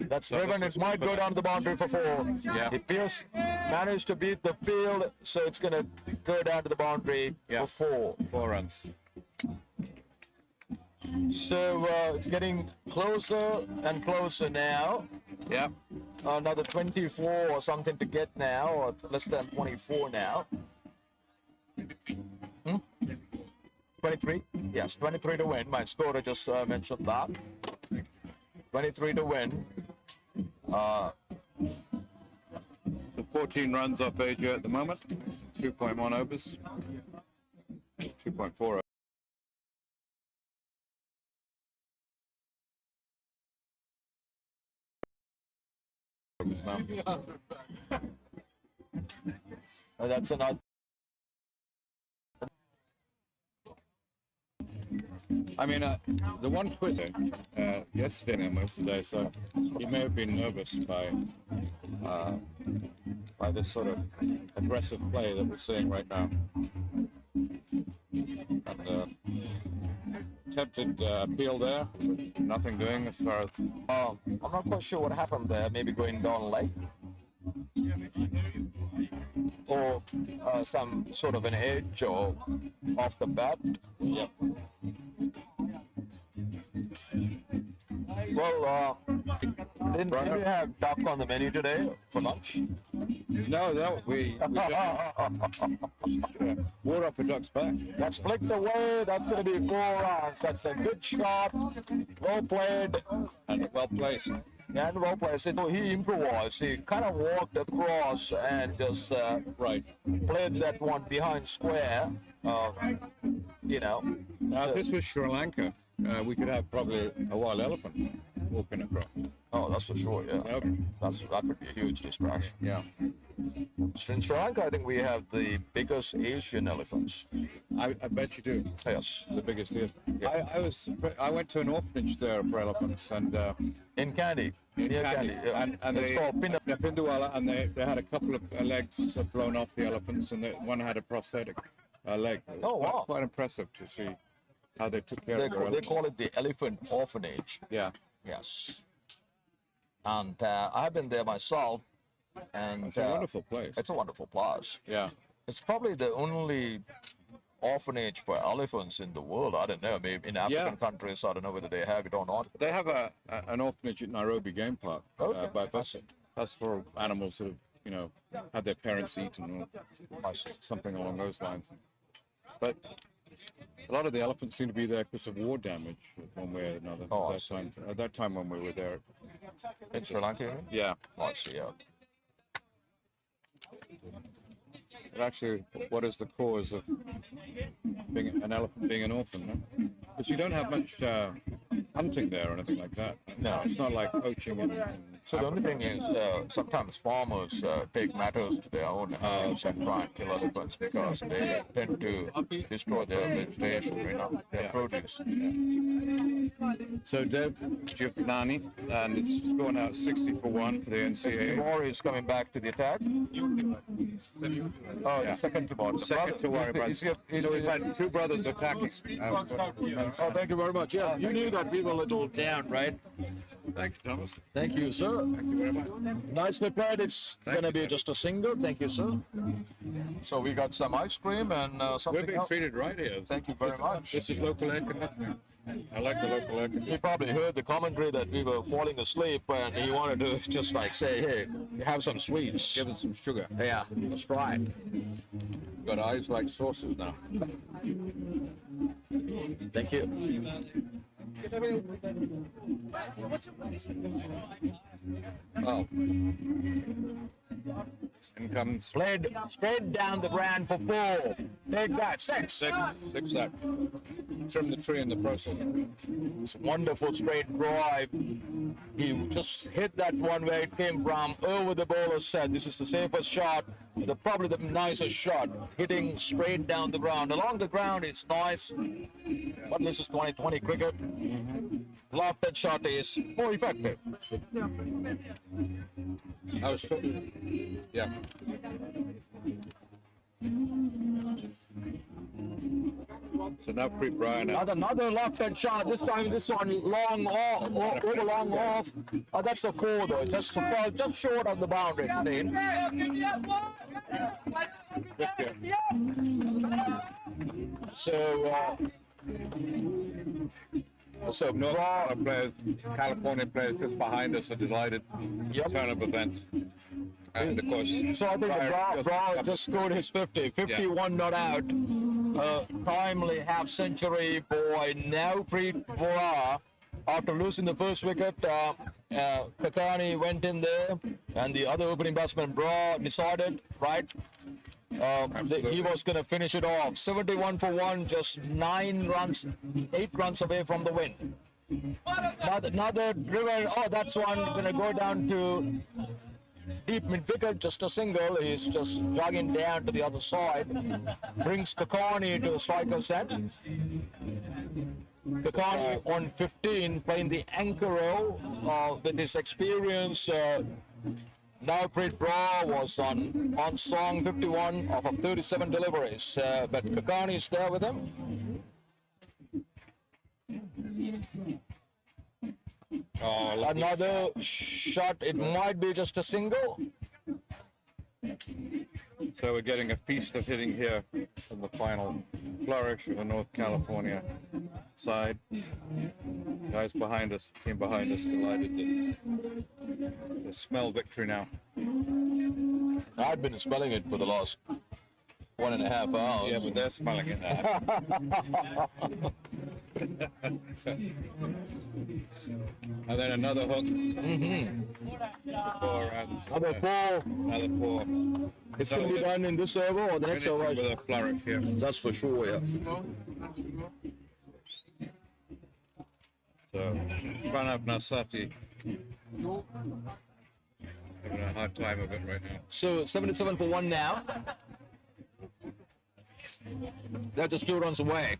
That's driven. It might go down the boundary for 4. Yeah. If Pierce managed to beat the field, so it's going to go down to the boundary Yeah. for 4. 4 runs. So it's getting closer and closer now. Yeah. Another 24 or something to get now, or less than 24 now. 23? Yes, 23 to win. My scorer just mentioned that. 23 to win. So 14 runs off AJ at the moment. 2.1 overs. 2.4 overs. Now. That's another. I mean, the one twist yesterday and most of the day, so he may have been nervous by this sort of aggressive play that we're seeing right now. And attempted appeal there, nothing doing as far as. I'm not quite sure what happened there. Maybe going down late, or some sort of an edge, or off the bat. Yep. Well, didn't you have duck on the menu today for lunch? No, we wore off a duck's back. That's flicked away. That's going to be 4 runs. That's a good shot. Well played. And well placed. And well played. So he improvised. He kind of walked across and just Right. played that one behind square. You know. Now, if this was Sri Lanka, we could have probably a wild elephant walking across. Oh, that's for sure. Yeah. Yep. That would be a huge distraction. Yeah. In Sri Lanka, I think we have the biggest Asian elephants. I bet you do. Yes. The biggest is. Yeah. I went to an orphanage there for elephants, and In Kandy. Near Kandy. Yeah. and It's they, called Pindawala, and they had a couple of legs blown off the elephants, and one had a prosthetic leg. It was Oh, wow. Quite impressive to see how they took care of their They elephants. call it the elephant orphanage. Yeah. Yes. And I've been there myself, and It's a wonderful place. it's a wonderful place. Yeah. It's probably the only orphanage for elephants in the world. I don't know. Maybe in African countries, I don't know whether they have it or not. They have an orphanage at Nairobi Game Park, Okay. but that's for animals that have, had their parents eaten or something along those lines. But a lot of the elephants seem to be there because of war damage, one way or another. Oh, I at that time when we were there. In Sri Lanka, you mean? Yeah. Oh, I see, yeah. But actually, what is the cause of being an elephant being an orphan? Because you don't have much hunting there or anything like that. No. It's not like poaching. So the only thing is, sometimes farmers take matters to their own hands and try and kill elephants because they tend to destroy their vegetation, their produce. So Dev Giovanni, and it's going out 60 for 1 for the NCAA. Timor is coming back to the attack. Oh, the second Timor. Second to worry about. So we've had 2 brothers attacking. Oh, thank you very much. Yeah, you knew that we were a little down, right? Thank you, Thomas. Thank you, sir. Thank you very much. Nicely played. It's going to be just a single. Thank you, sir. So we got some ice cream and something We're being else. treated right here. Thank you very much. This is local air conditioning. I like the local air conditioning. He probably heard the commentary that we were falling asleep and he wanted to just like say, hey, have some sweets. Give us some sugar. Yeah, let's try it. Got eyes like saucers now. Thank you. Oh. In comes Played straight down the ground for 4. Take that, 6. six that. Trim the tree in the process. It's a wonderful straight drive. He just hit that one where it came from over the bowler's set. This is the safest shot, probably the nicest shot, hitting straight down the ground. Along the ground, it's nice, but this is 2020 cricket. Lofted shot is more effective. I was yeah. So now Preet Bryan. Another lofted shot. This time, this one long off, over long off. That's a 4 though, just short of the boundary. So North Carolina players, California players just behind us are delighted with the turn of events. And of course, So I think Bra just scored his 50, 51 not out. Timely half century by Navpreet Bora. After losing the first wicket, Kakani went in there, and the other opening batsman Bra decided, right? He was going to finish it off. 71 for 1, just 8 runs away from the win. Another driven. Oh, that's one going to go down to deep mid wicket, just a single. He's just jogging down to the other side. Brings Kakani to the striker's end. Kakani on 15, playing the anchor role with his experience. Navpreet Bra was on song 51 off of 37 deliveries, but Kakani is there with him. Another shot, it might be just a single. so we're getting a feast of hitting here in the final flourish of the North California side. Guys behind us, team behind us, delighted that they smell victory now. I've been smelling it for the last 1.5 hours. Yeah, but they're smelling it now. And then another hook. Four runs. Another 4. Another 4. It's going to be done in this over or the next over? With a flourish here. That's for sure, yeah. So, Pranav Nasati having a hard time of it right now. So 77 for 1 now. They're just 2 runs away.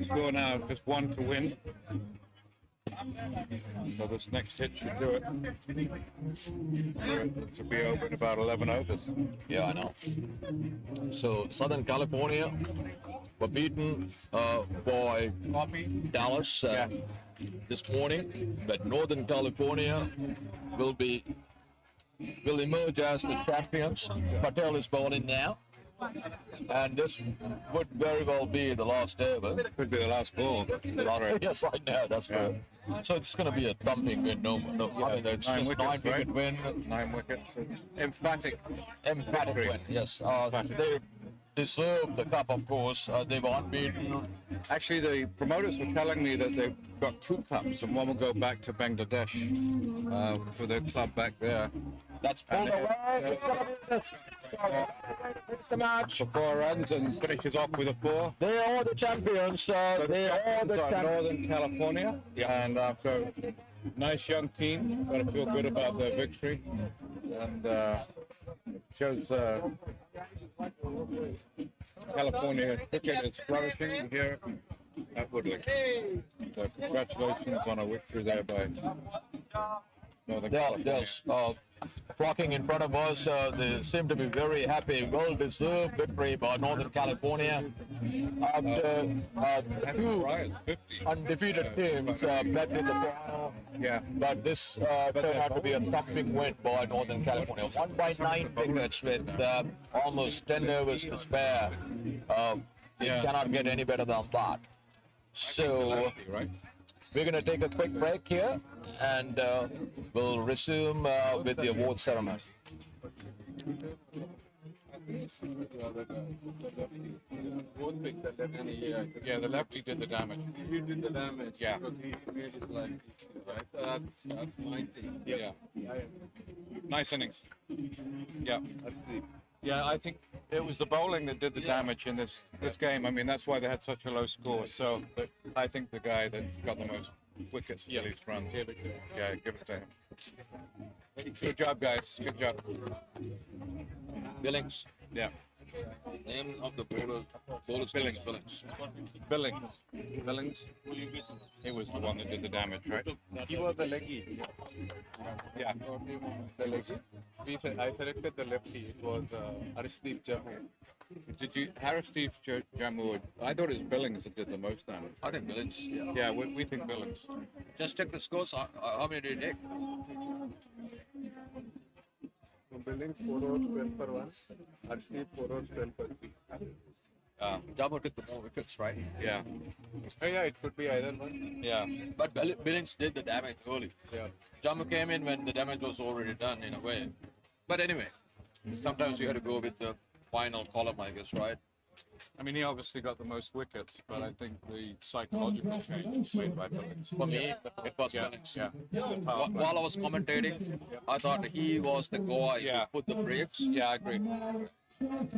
Score now, just 1 to win. So this next hit should do it. It should be over in about 11 overs. Yeah, I know. So Southern California were beaten by Dallas this morning, but Northern California will emerge as the champions. Patel is bowling now, and this would very well be the last over. Could be the last ball. Yes, I know, that's good. So it's going to be a thumping win. No, I mean, it's just 9 wicket win. 9 wickets. Emphatic Emphatic win, yes. deserve the cup, of course. They were unbeaten. Actually, the promoters were telling me that they've got 2 cups, and one will go back to Bangladesh for their club back there. That's pulled away. It's gonna be this. It's the match. For 4 runs and finishes off with a 4. They are the champions. They are the champions. Northern California, and after nice young team, got to feel good about their victory, and shows California cricket is flourishing here at Woodley. So congratulations on a victory there by Northern California. They're flocking in front of us. They seem to be very happy. Well-deserved victory by Northern California. After 2 undefeated teams met in the final. Yeah. But this turned out to be a thumping win by Northern California. 1/9 wickets with almost 10 overs to spare. It cannot get any better than that. So we're going to take a quick break here, and we'll resume with the award ceremony. Yeah, the lefty did the damage. He did the damage. Yeah. Because he made his life easy, right? That's my thing. Yeah. Nice innings. Yeah. That's the Yeah, I think it was the bowling that did the damage in this game. I mean, that's why they had such a low score. So I think the guy that got the most wickets, the least runs. Yeah, give it to him. Good job, guys. Good job. Billings. Yeah. Name of the bowler. Billings. Billings. He was the one that did the damage, right? He was the leggy. Yeah. The leggy. I selected the lefty. It was Arshdeep Jammu. Did you, Harris Steve Jammu? I thought it was Billings that did the most damage. I think Billings. Yeah, we think Billings. Just check the scores. How many did he take? Billings 4 overs 12 for 1. Arshdeep 4 overs 12 for 3. Jammu took the more wickets, right? Yeah. Yeah, it could be either one. Yeah. But Billings did the damage early. Yeah. Jammu came in when the damage was already done in a way. But anyway, sometimes you have to go with the final column, I guess, right? I mean, he obviously got the most wickets, but I think the psychological change was made by Billings. For me, it was Billings. Yeah. While I was commentating, I thought he was the guy who put the breaks. Yeah, I agree.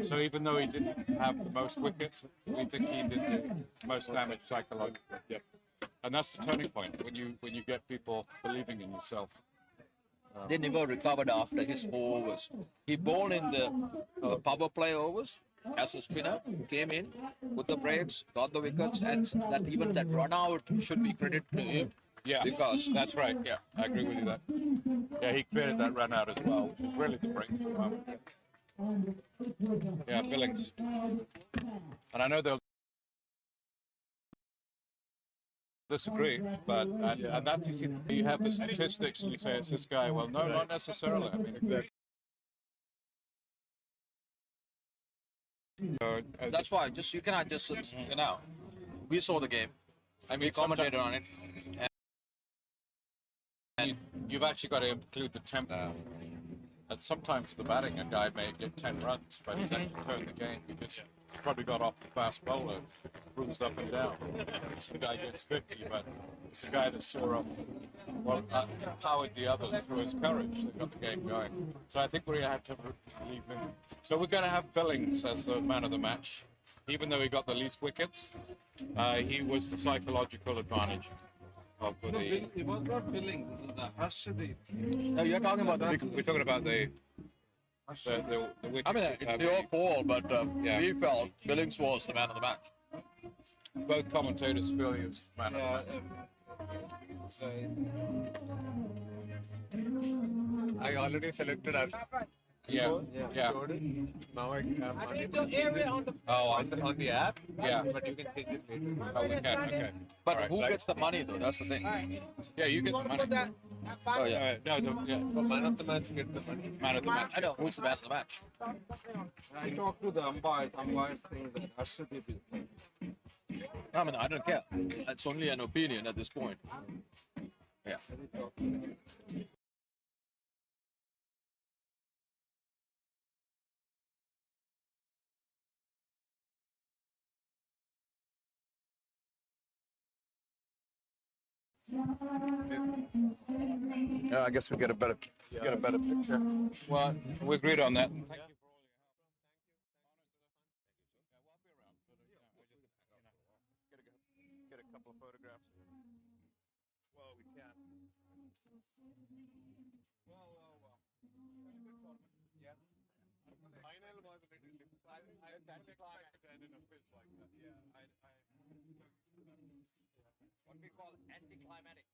So even though he didn't have the most wickets, we think he did the most damage psychologically. Yeah. And that's the turning point when you get people believing in yourself. They never recovered after his 4 overs. He bowled in the power play overs as a spinner, came in, put the breaks, got the wickets, and that run out should be credit to him. Yeah, because that's right. Yeah, I agree with you that. Yeah, he created that run out as well, which was really the breakthrough moment. Yeah, Billings. And I know they'll disagree, but and that you see, you have the statistics and you say it's this guy. Well, no, not necessarily. I mean, exactly. That's why you cannot just we saw the game and we commented on it. And you've actually got to include the tempo. And sometimes the batting, a guy may get 10 runs, but he's actually turned the game because he probably got off the fast bowler, bruised up and down. Some guy gets 50, but it's a guy that saw up, empowered the others through his courage that got the game going. So I think we have to believe him. So we're going to have Billings as the man of the match. Even though he got the least wickets, he was the psychological advantage. It was not Billings, the Arshdeep. No, you're talking about we're talking about the wicket. I mean, it's your call, but we felt Billings was the man of the match. Both commentators feel he was the man of the match. I already selected Arshdeep. Yeah. Now on the app. Yeah. But you can change it later. Oh, we can. Okay. But who gets the money though? That's the thing. Yeah, you get the money. Oh yeah. For man of the match, you get the money. Man of the match. I know who's the man of the match. I talked to the umpires. Umpires think that Arshdeep is. I mean, I don't care. It's only an opinion at this point. Yeah. Yeah, I guess we get a better picture. Well, we agreed on that. Thank you for all your help. Get a couple of photographs. Well, we can. Well. Yeah. Final was a little difficult. I didn't expect to end in a quiz like that. Yeah, What we call anticlimactic.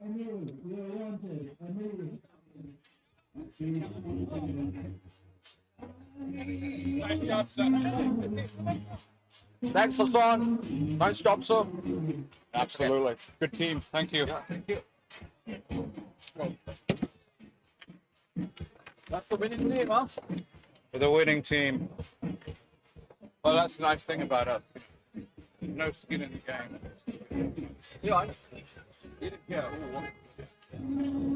Emil, you're wanted. Emil. Thanks, Hassan. Nice job, sir. absolutely. Good team. Thank you. Yeah, thank you. That's the winning team, huh? For the winning team. Well, that's the nice thing about us. No skin in the game. Yeah, I didn't care who won.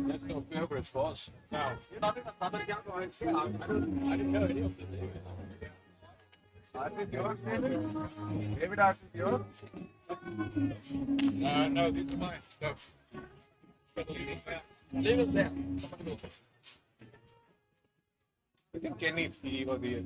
Let's go whoever it was. No. You're not in a Southern Gang, I didn't know any of the names. I think yours, David. David, I think yours. No, these are mine. No. Leave it there. Somebody will. I think Kenny's he was the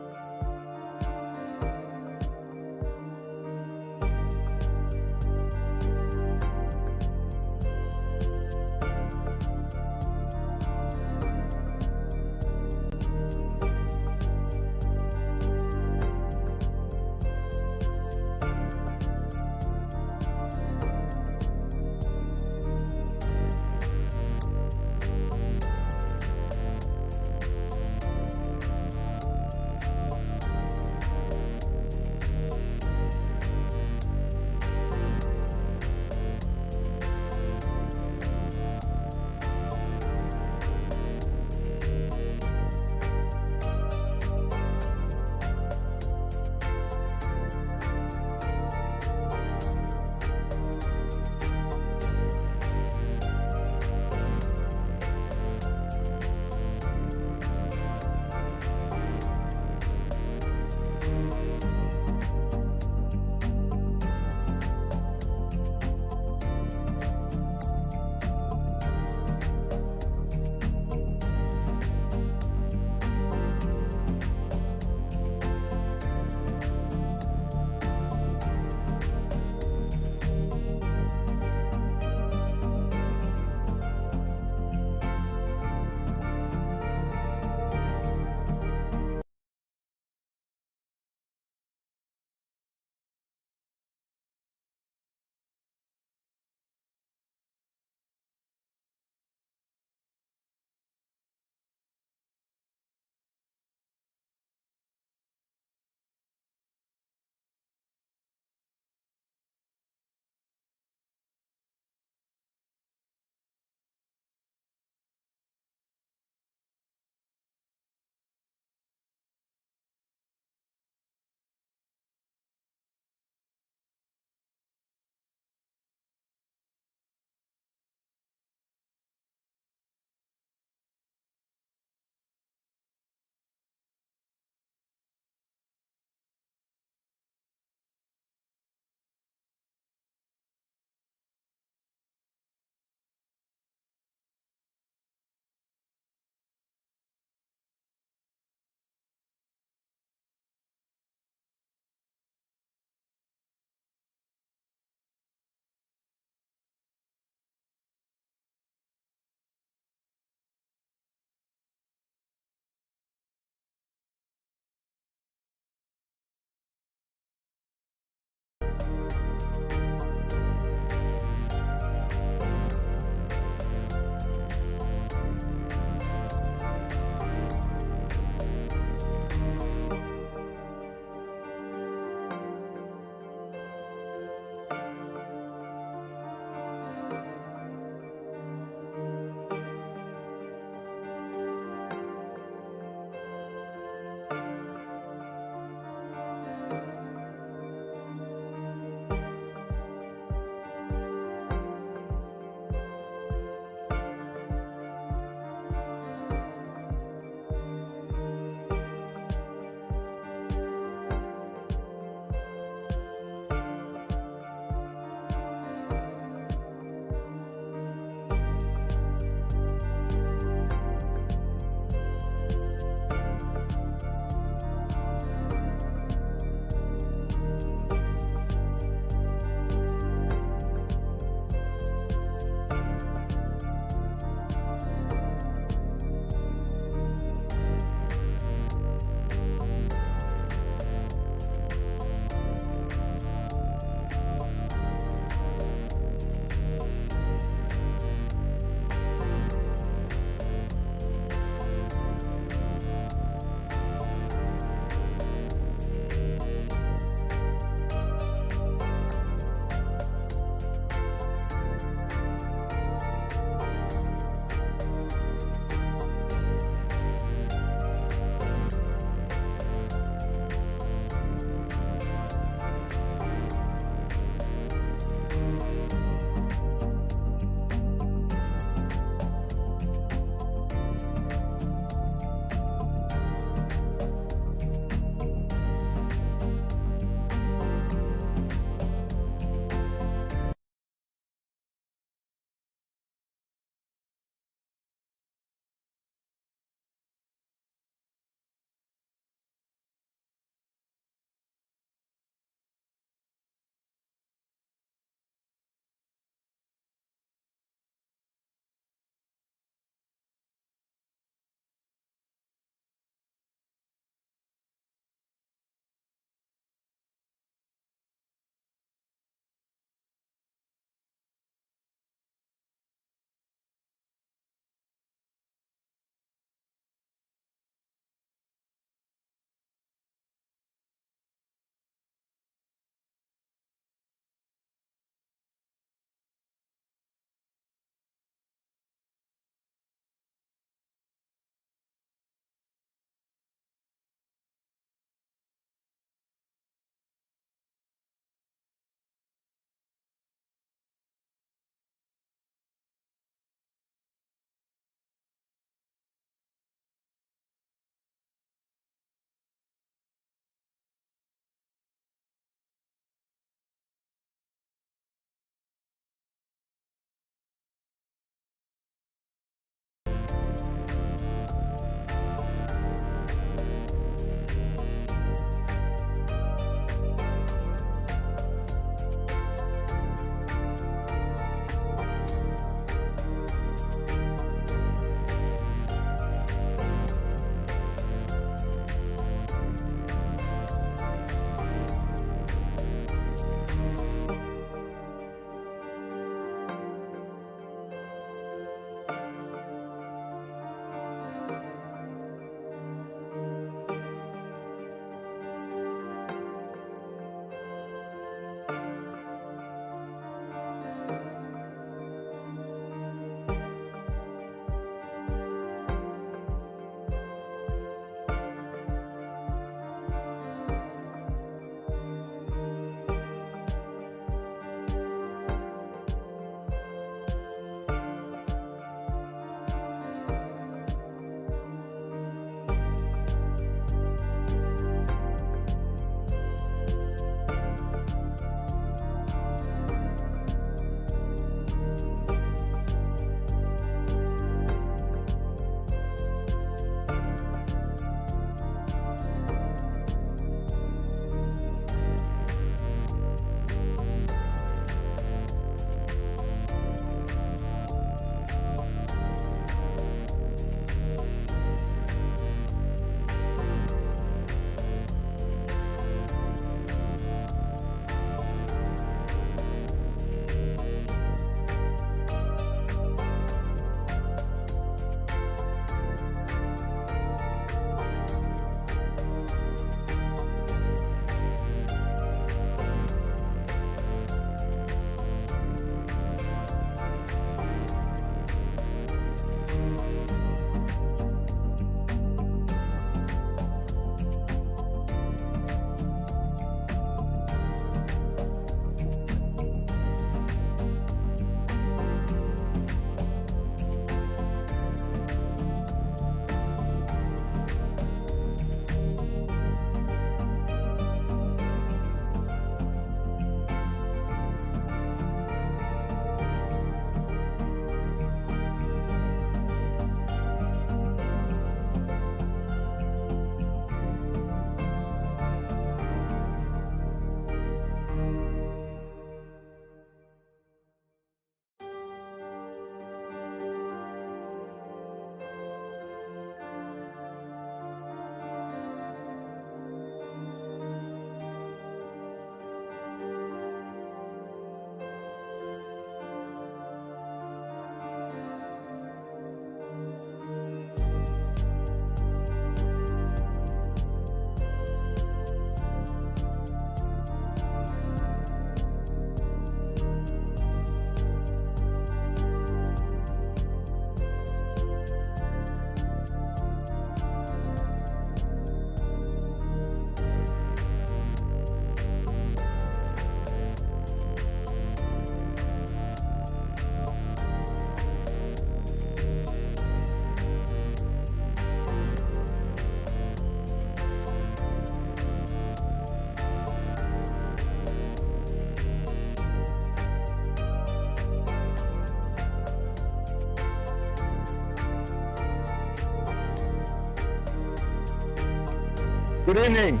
Good evening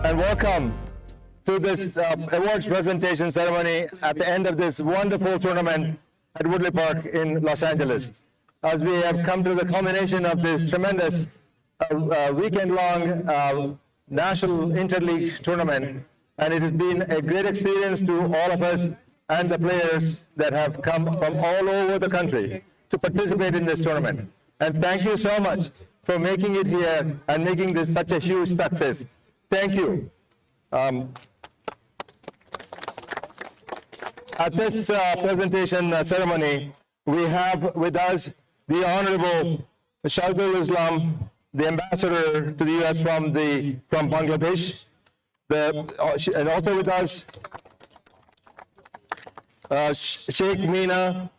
and welcome to this awards presentation ceremony at the end of this wonderful tournament at Woodley Park in Los Angeles. As we have come to the culmination of this tremendous weekend-long national interleague tournament, and it has been a great experience to all of us and the players that have come from all over the country to participate in this tournament. And thank you so much for making it here and making this such a huge success. Thank you. At this presentation ceremony, we have with us the Honorable Shahidul Islam, the Ambassador to the U.S. from Bangladesh, and also with us Sheikh Meena.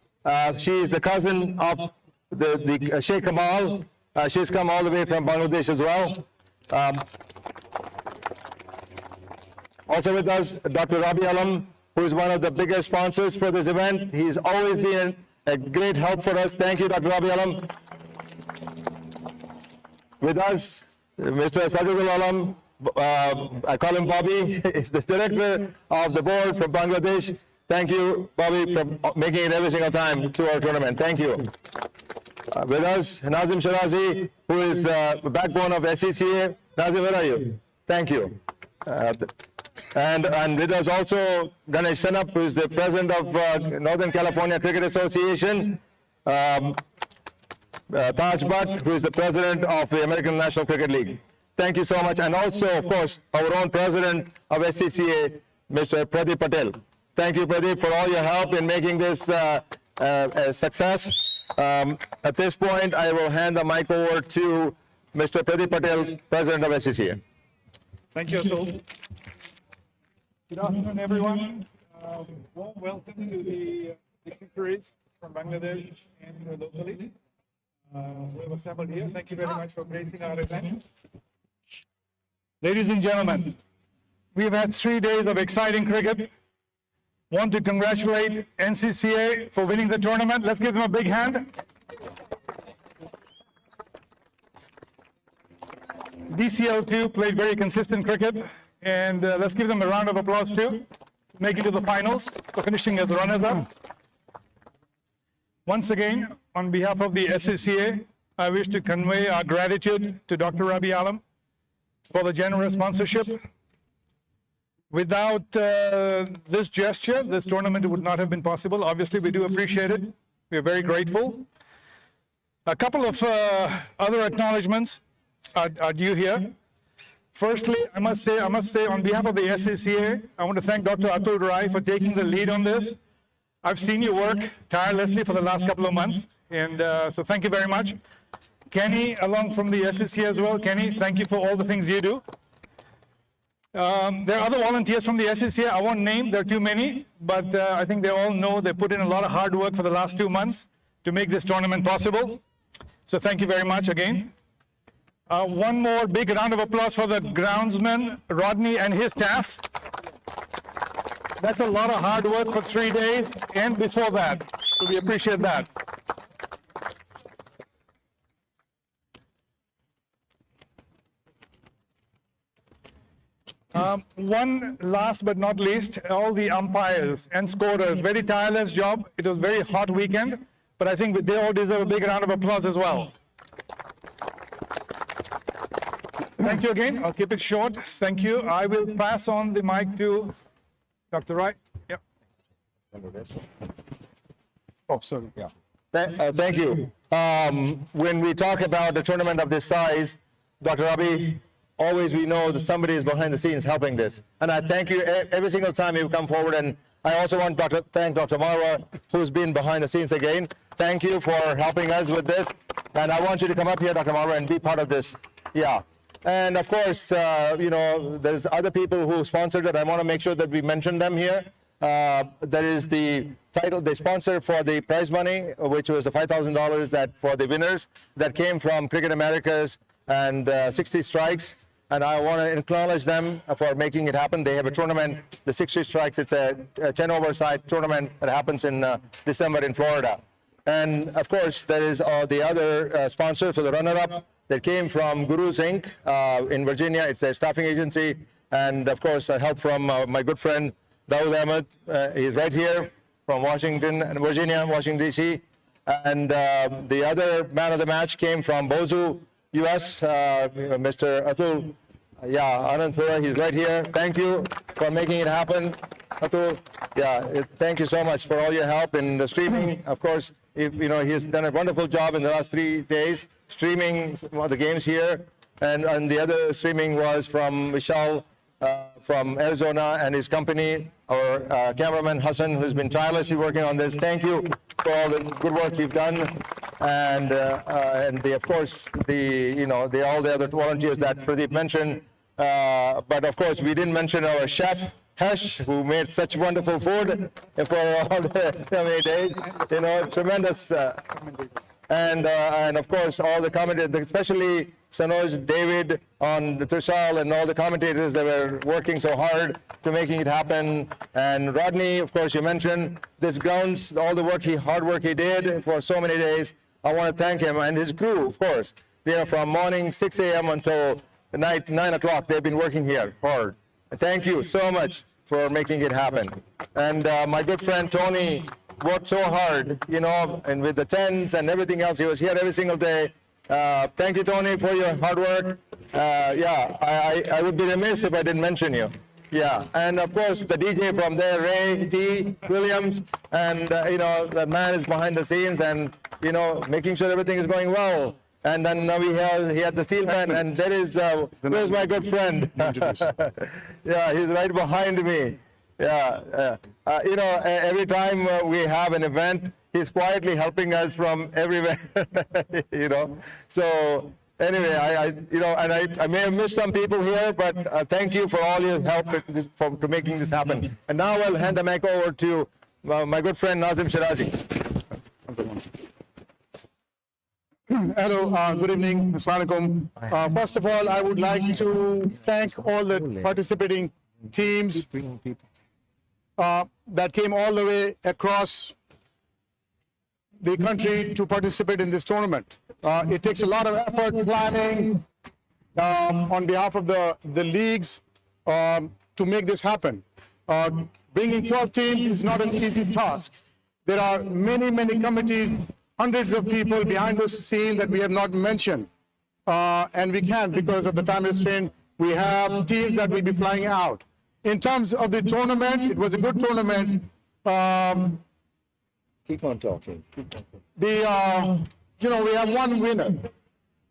She is the cousin of the Sheikh Kamal. She's come all the way from Bangladesh as well. Also with us, Dr. Rabi Alam, who is one of the biggest sponsors for this event. He's always been a great help for us. Thank you, Dr. Rabi Alam. With us, Mr. Sajidul Alam, I call him Bobby, is the director of the board from Bangladesh. Thank you, Bobby, for making it every single time to our tournament. Thank you. With us, Nazim Shirazi, who is the backbone of SCCA. Nazim, where are you? Thank you. And with us also Ganesh Senap, who is the president of Northern California Cricket Association. Taj Bhatt, who is the president of the American National Cricket League. Thank you so much. And also, of course, our own president of SCCA, Mr. Pradeep Patel. Thank you, Pradeep, for all your help in making this a success. At this point, I will hand the mic over to Mr. Pradeep Patel, president of SCCA. Thank you, Atul. Good afternoon, everyone. Warm welcome to the dignitaries from Bangladesh and locally. We have assembled here. Thank you very much for gracing our event. Ladies and gentlemen, we've had 3 days of exciting cricket. Want to congratulate NCCA for winning the tournament. Let's give them a big hand. DCL too played very consistent cricket, and let's give them a round of applause too. Make it to the finals for finishing as runners-up. Once again, on behalf of the SCCA, I wish to convey our gratitude to Dr. Rabi Alam for the generous sponsorship. Without this gesture, this tournament would not have been possible. Obviously, we do appreciate it. We are very grateful. A couple of other acknowledgements are due here. Firstly, I must say on behalf of the SCCA, I want to thank Dr. Atul Rai for taking the lead on this. I've seen you work tirelessly for the last couple of months, and so thank you very much. Kenny, along from the SCCA as well. Kenny, thank you for all the things you do. There are other volunteers from the SCCA. I won't name, there are too many, but I think they all know they put in a lot of hard work for the last 2 months to make this tournament possible. So thank you very much again. One more big round of applause for the groundsman, Rodney, and his staff. That's a lot of hard work for 3 days and before that, so we appreciate that. One last but not least, all the umpires and scorers, very tireless job. It was a very hot weekend, but I think they all deserve a big round of applause as well. Thank you again. I'll keep it short. Thank you. I will pass on the mic to Dr. Wright. Yep. Oh, sorry. Yeah. Thank you. When we talk about a tournament of this size, Dr. Rabi, always we know that somebody is behind the scenes helping this. And I thank you every single time you come forward. And I also want to thank Dr. Marwa, who's been behind the scenes again. Thank you for helping us with this. And I want you to come up here, Dr. Marwa, and be part of this. Yeah. And of course, you know, there's other people who sponsored it. I want to make sure that we mention them here. There is the title, the sponsor for the prize money, which was the $5,000 that for the winners that came from Cricket Americas and 60 Strikes. And I want to acknowledge them for making it happen. They have a tournament, the 60 Strikes. It's a 10-over-side tournament that happens in December in Florida. And of course, there is the other sponsor for the runner-up, that came from Gurus Inc. In Virginia. It's a staffing agency. And of course, help from my good friend, Dawood Ahmed. He's right here from Washington, Virginia, Washington, D.C. And the other man of the match came from Bozu, U.S., Mr. Atul. Anandpura, he's right here. Thank you for making it happen, Atul. Thank you so much for all your help in the streaming. Of course, he's done a wonderful job in the last 3 days, streaming the games here. And the other streaming was from Vishal from Arizona and his company, our cameraman Hassan, who's been tirelessly working on this. Thank you for all the good work you've done, and of course all the other volunteers that Pradeep mentioned. But of course, we didn't mention our chef Hesh, who made such wonderful food for all the so many days. Tremendous. And of course, all the commentators, especially Sanoj, David, on Trishal, and all the commentators that were working so hard to making it happen. And Rodney, of course, you mentioned this grounds, all the hard work he did for so many days. I want to thank him and his crew, of course. From morning 6 a.m. until the night 9 o'clock, they've been working here hard. And thank you so much for making it happen. And my good friend Tony worked so hard, and with the tents and everything else, he was here every single day. Thank you, Tony, for your hard work. I would be remiss if I didn't mention you. And of course, the DJ from there, Ray T. Williams, and that man is behind the scenes and, making sure everything is going well. And then he had the steel man, and there is, where's my good friend? He's right behind me. Every time we have an event, he's quietly helping us from everywhere, So anyway, I may have missed some people here, but thank you for all your help to making this happen. And now I'll hand the mic over to my good friend Nazim Shirazi. Hello, good evening. Assalamu alaikum. First of all, I would like to thank all the participating teams that came all the way across the country to participate in this tournament. It takes a lot of effort, planning on behalf of the leagues to make this happen. Bringing 12 teams is not an easy task. There are many, many committees, hundreds of people behind the scene that we have not mentioned. And we can't because of the time restraint. We have teams that will be flying out. In terms of the tournament, it was a good tournament. Keep on talking. We have one winner.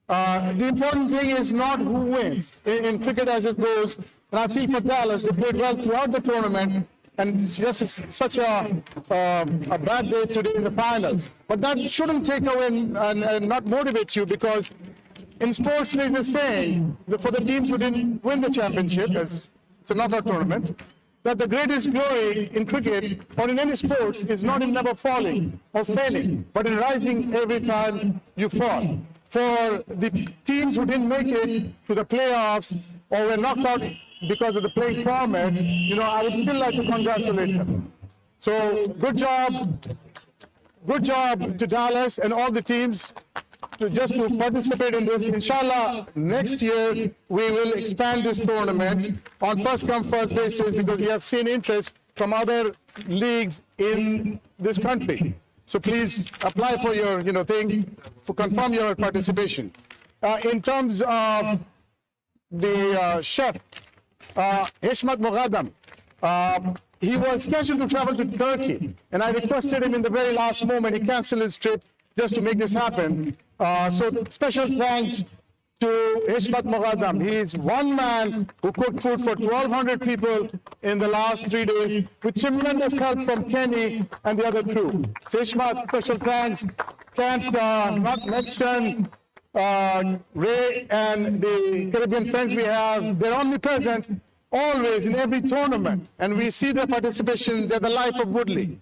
The important thing is not who wins in cricket as it goes. And I feel for Dallas, they played well throughout the tournament. And it's just such a bad day today in the finals. But that shouldn't take away and not motivate you, because in sports there's a saying for the teams who didn't win the championship, as it's a knockout tournament, that the greatest glory in cricket or in any sports is not in never falling or failing, but in rising every time you fall. For the teams who didn't make it to the playoffs or were knocked out because of the playing format, I would still like to congratulate them. So good job to Dallas and all the teams to participate in this. Inshallah, next year we will expand this tournament on first come first basis, because we have seen interest from other leagues in this country. So please apply for your confirm your participation. In terms of the chef, Hishmat Moghadam, he was scheduled to travel to Turkey, and I requested him in the very last moment. He canceled his trip just to make this happen. So special thanks to Hishmat Moghadam. He is one man who cooked food for 1,200 people in the last 3 days with tremendous help from Kenny and the other crew. So Hishmat, special thanks. Can't not mention Ray and the Caribbean friends we have. They're omnipresent always in every tournament, and we see their participation. They're the life of Woodley.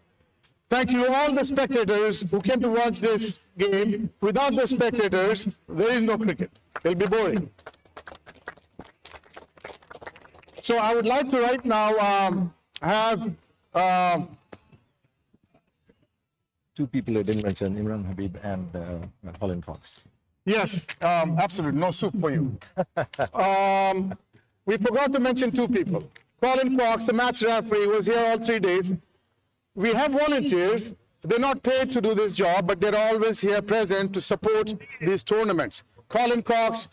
Thank you all the spectators who came to watch this game. Without the spectators, there is no cricket. It'll be boring. So I would like to right now have Two people I didn't mention, Imran Habib and Holland Fox. Yes, absolutely. No soup for you. We forgot to mention two people. Colin Cox, the match referee, was here all 3 days. We have volunteers. They're not paid to do this job, but they're always here present to support these tournaments. Colin Cox,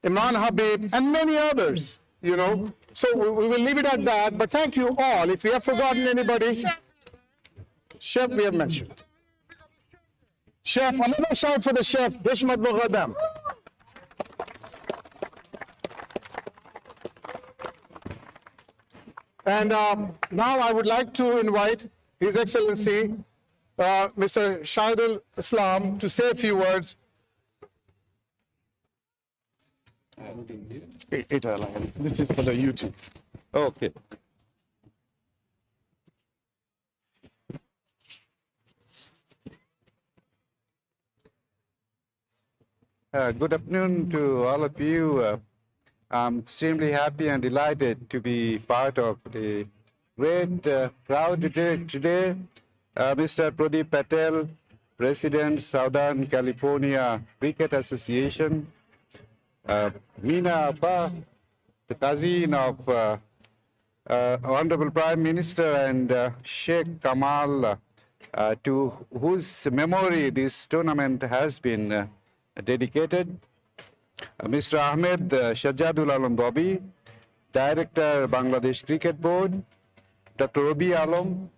Imran Habib, and many others, you know. So we will leave it at that, but thank you all. If we have forgotten anybody, Chef we have mentioned. Chef, another shout for the chef, Hishmat Mughadam. And now I would like to invite His Excellency, Mr. Shahidul Islam, to say a few words. This is for the YouTube. Okay. Good afternoon to all of you. I'm extremely happy and delighted to be part of the great crowd today. Mr. Pradeep Patel, President, Southern California Cricket Association. Meena Abba, the cousin of Honorable Prime Minister, and Sheikh Kamal, to whose memory this tournament has been dedicated. Mr. Ahmed Shahjadul Alam Bobby, Director, Bangladesh Cricket Board. Dr. Rabi Alam,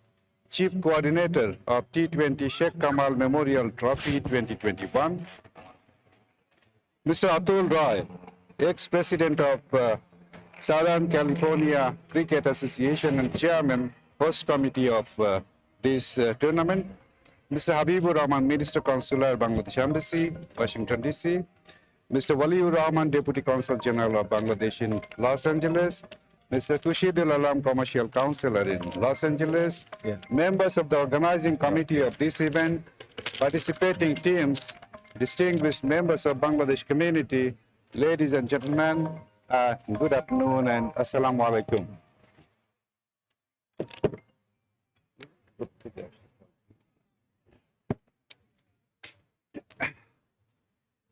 Chief Coordinator of T20 Sheikh Kamal Memorial Trophy 2021. Mr. Atul Roy, ex-president of Southern California Cricket Association and chairman, host committee of this tournament. Mr. Habibur Rahman, Minister Consular, Bangladesh Embassy, Washington, D.C. Mr. Waliur Rahman, Deputy Consul General of Bangladesh in Los Angeles. Mr. Tushidul Alam, Commercial Counselor in Los Angeles. Members of the organizing committee of this event, participating teams, distinguished members of Bangladesh community, ladies and gentlemen, good afternoon and assalamu alaikum.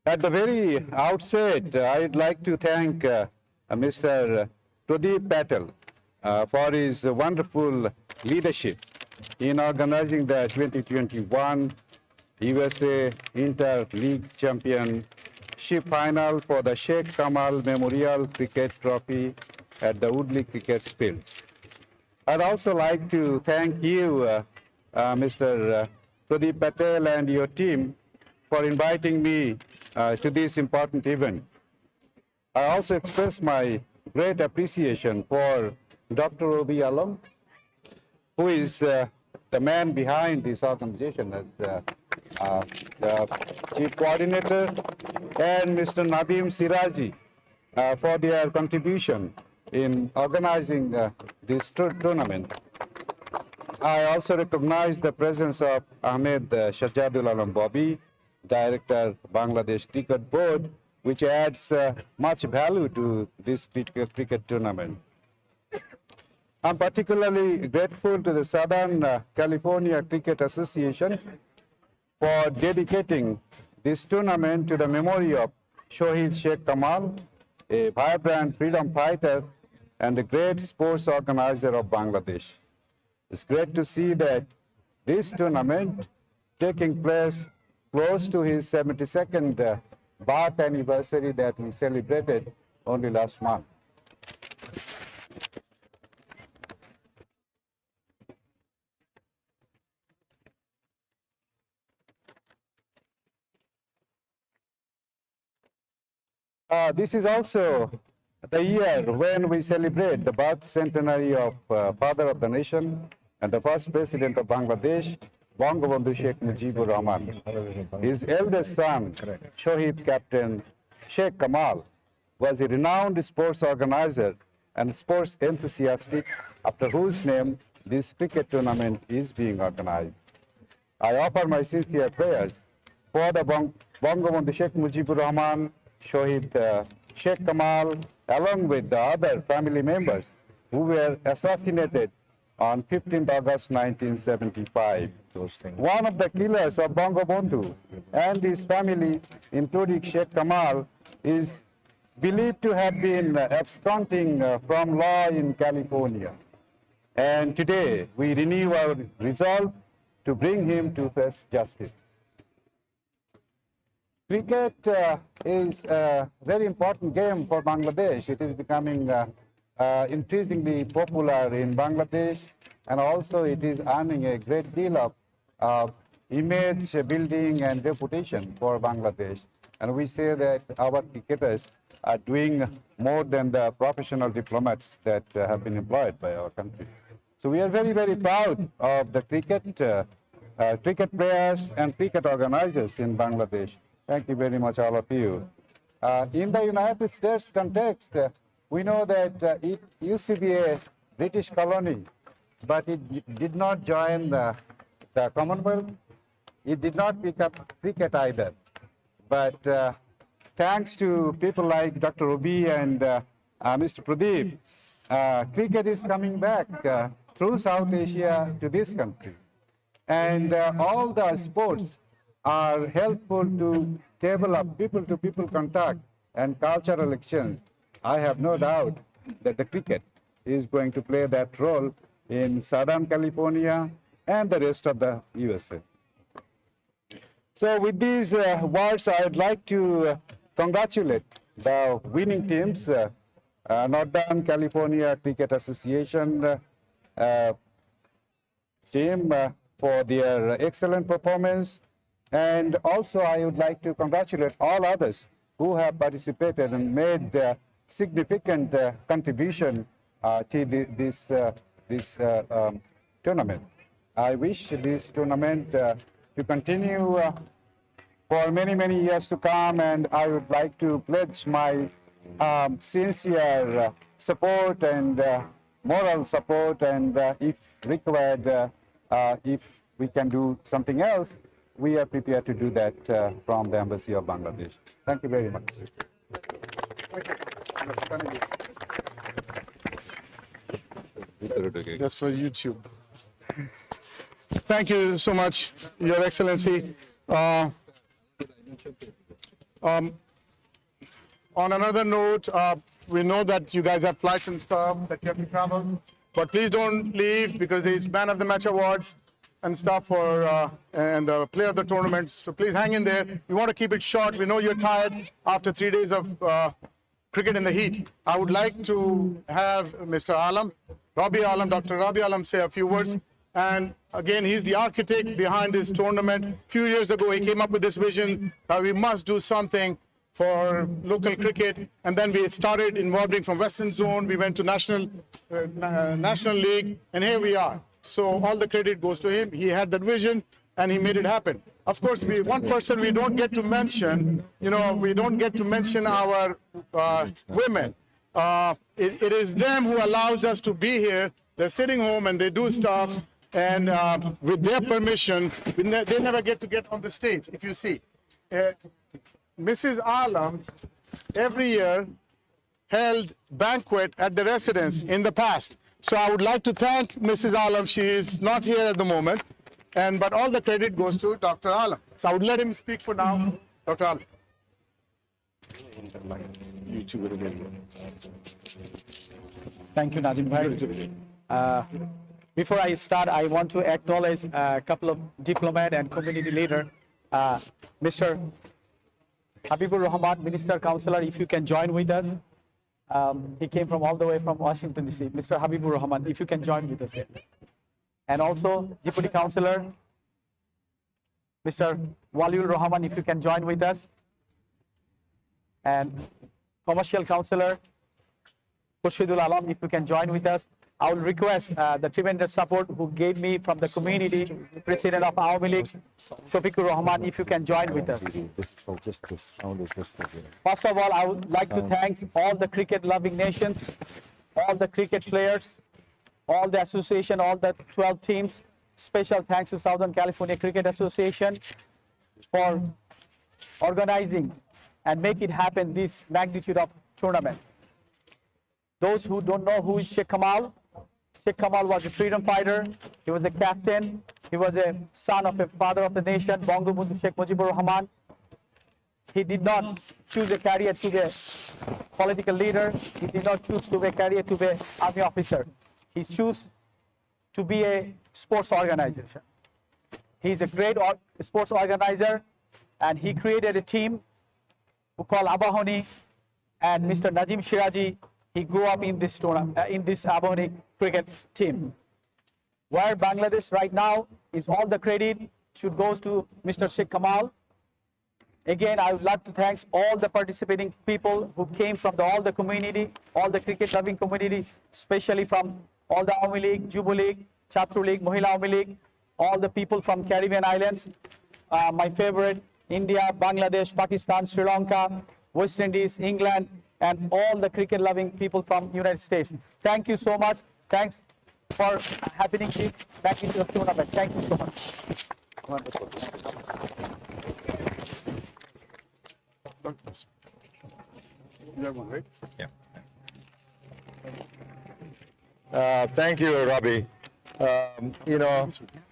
At the very outset, I'd like to thank Mr. Pradeep Patel for his wonderful leadership in organizing the 2021 USA Inter-League Championship Final for the Sheikh Kamal Memorial Cricket Trophy at the Woodley Cricket Fields. I'd also like to thank you, Mr. Pradeep Patel and your team for inviting me to this important event. I also express my great appreciation for Dr. Rabi Alam, who is the man behind this organization as the chief coordinator, and Mr. Nadeem Siraji for their contribution in organizing this tournament. I also recognize the presence of Ahmed Shahjadul Alam Bobby, Director, Bangladesh Cricket Board, which adds much value to this cricket tournament. I'm particularly grateful to the Southern California Cricket Association for dedicating this tournament to the memory of Shohid Sheikh Kamal, a vibrant freedom fighter and a great sports organizer of Bangladesh. It's great to see that this tournament taking place close to his 72nd birth anniversary that we celebrated only last month. This is also the year when we celebrate the birth centenary of Father of the Nation and the first President of Bangladesh, Bangabandhu Sheikh Mujibur Rahman. His eldest son, Shohid Captain Sheikh Kamal, was a renowned sports organizer and sports enthusiastic, after whose name this cricket tournament is being organized. I offer my sincere prayers for the Bangabandhu Sheikh Mujibur Rahman, Shohid Sheikh Kamal, along with the other family members who were assassinated on 15th August 1975. Those things. One of the killers of Bangabandhu and his family, including Sheikh Kamal, is believed to have been absconding from law in California. And today, we renew our resolve to bring him to face justice. Cricket is a very important game for Bangladesh. It is becoming increasingly popular in Bangladesh, and also it is earning a great deal of image building and reputation for Bangladesh. And we say that our cricketers are doing more than the professional diplomats that have been employed by our country. So we are very, very proud of the cricket players and cricket organizers in Bangladesh. Thank you very much, all of you. In the United States context, we know that it used to be a British colony, but it did not join the Commonwealth. It did not pick up cricket either. But thanks to people like Dr. Rabi and Mr. Pradeep, cricket is coming back through South Asia to this country. And all the sports are helpful to develop people-to-people contact and cultural exchange. I have no doubt that the cricket is going to play that role in Southern California and the rest of the USA. So with these words, I would like to congratulate the winning teams, Northern California Cricket Association team for their excellent performance. And also I would like to congratulate all others who have participated and made significant contribution to this tournament. I wish this tournament to continue for many, many years to come, and I would like to pledge my sincere support and moral support, and if required, if we can do something else, we are prepared to do that from the Embassy of Bangladesh. Thank you very much. That's for YouTube. Thank you so much, Your Excellency. On another note, we know that you guys have flights and stuff that you have to travel, but please don't leave because there's Man of the Match awards and stuff for and the player of the tournament. So please hang in there. We want to keep it short. We know you're tired after 3 days of cricket in the heat. I would like to have Mr. Alam, Rabi Alam, Dr. Rabi Alam say a few words. And again, he's the architect behind this tournament. A few years ago, he came up with this vision that we must do something for local cricket. And then we started involving from Western Zone. We went to National League, and here we are. So all the credit goes to him. He had that vision, and he made it happen. Of course, one person we don't get to mention, we don't get to mention our women. It is them who allows us to be here. They're sitting home and they do stuff, and with their permission, they never get to get on the stage, if you see. Mrs. Alam every year held banquet at the residence in the past. So I would like to thank Mrs. Alam. She is not here at the moment, but all the credit goes to Dr. Alam. So I would let him speak for now. Dr. Alam. Thank you, Nazim Bhai. Before I start, I want to acknowledge a couple of diplomat and community leader. Mr. Habibur Rahman, Minister Councillor, if you can join with us. He came from all the way from Washington, D.C. Mr. Habibur Rahman, if you can join with us here. And also, Deputy Councillor, Mr. Waliul Rahman, if you can join with us. And Commercial Councillor, Khurshidul Alam, if you can join with us. I will request the tremendous support who gave me from the community, President of Awami League, Shafiqur Rahman, if you can join with us. This is just the sound is just for First of all, I would like to thank all the cricket-loving nations, all the cricket players, all the association, all the 12 teams. Special thanks to Southern California Cricket Association for organizing and make it happen this magnitude of tournament. Those who don't know who is Sheikh Kamal, Sheikh Kamal was a freedom fighter. He was a captain. He was a son of a father of the nation, Bangabandhu Sheikh Mujibur Rahman. He did not choose a career to be a political leader. He did not choose to be a career to be an army officer. He chose to be a sports organizer. He is a great sports organizer, and he created a team who called Abahoni, and Mr. Nazim Shiraji, he grew up in this tournament, in this Abahoni cricket team. Where Bangladesh right now is all the credit should goes to Mr. Sheikh Kamal. Again, I would like to thank all the participating people who came from all the community, all the cricket loving community, especially from all the Awami League, Jubo League, Chhatru League, Mohila Awami League, all the people from Caribbean islands. My favorite, India, Bangladesh, Pakistan, Sri Lanka, West Indies, England, and all the cricket loving people from United States. Thank you so much. Thanks for happening this. Thank you to the tournament. Thank you so much. Wonderful. Thank you, Robbie. You know,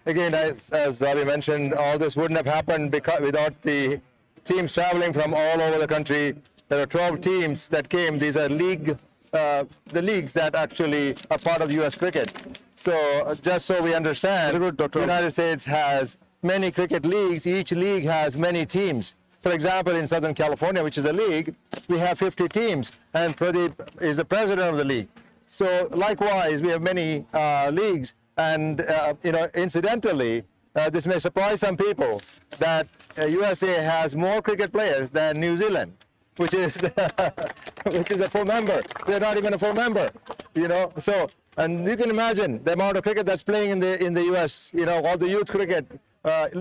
again, as Robbie mentioned, all this wouldn't have happened without the teams traveling from all over the country. There are 12 teams that came. These are the leagues that actually are part of U.S. cricket. So just so we understand, the United States has many cricket leagues. Each league has many teams. For example, in Southern California, which is a league, we have 50 teams, and Pradeep is the president of the league. So likewise, we have many leagues, and you know, incidentally, this may surprise some people that USA has more cricket players than New Zealand, which is which is a full member. They're not even a full member, you know. So, and you can imagine the amount of cricket that's playing in the US. You know, all the youth cricket.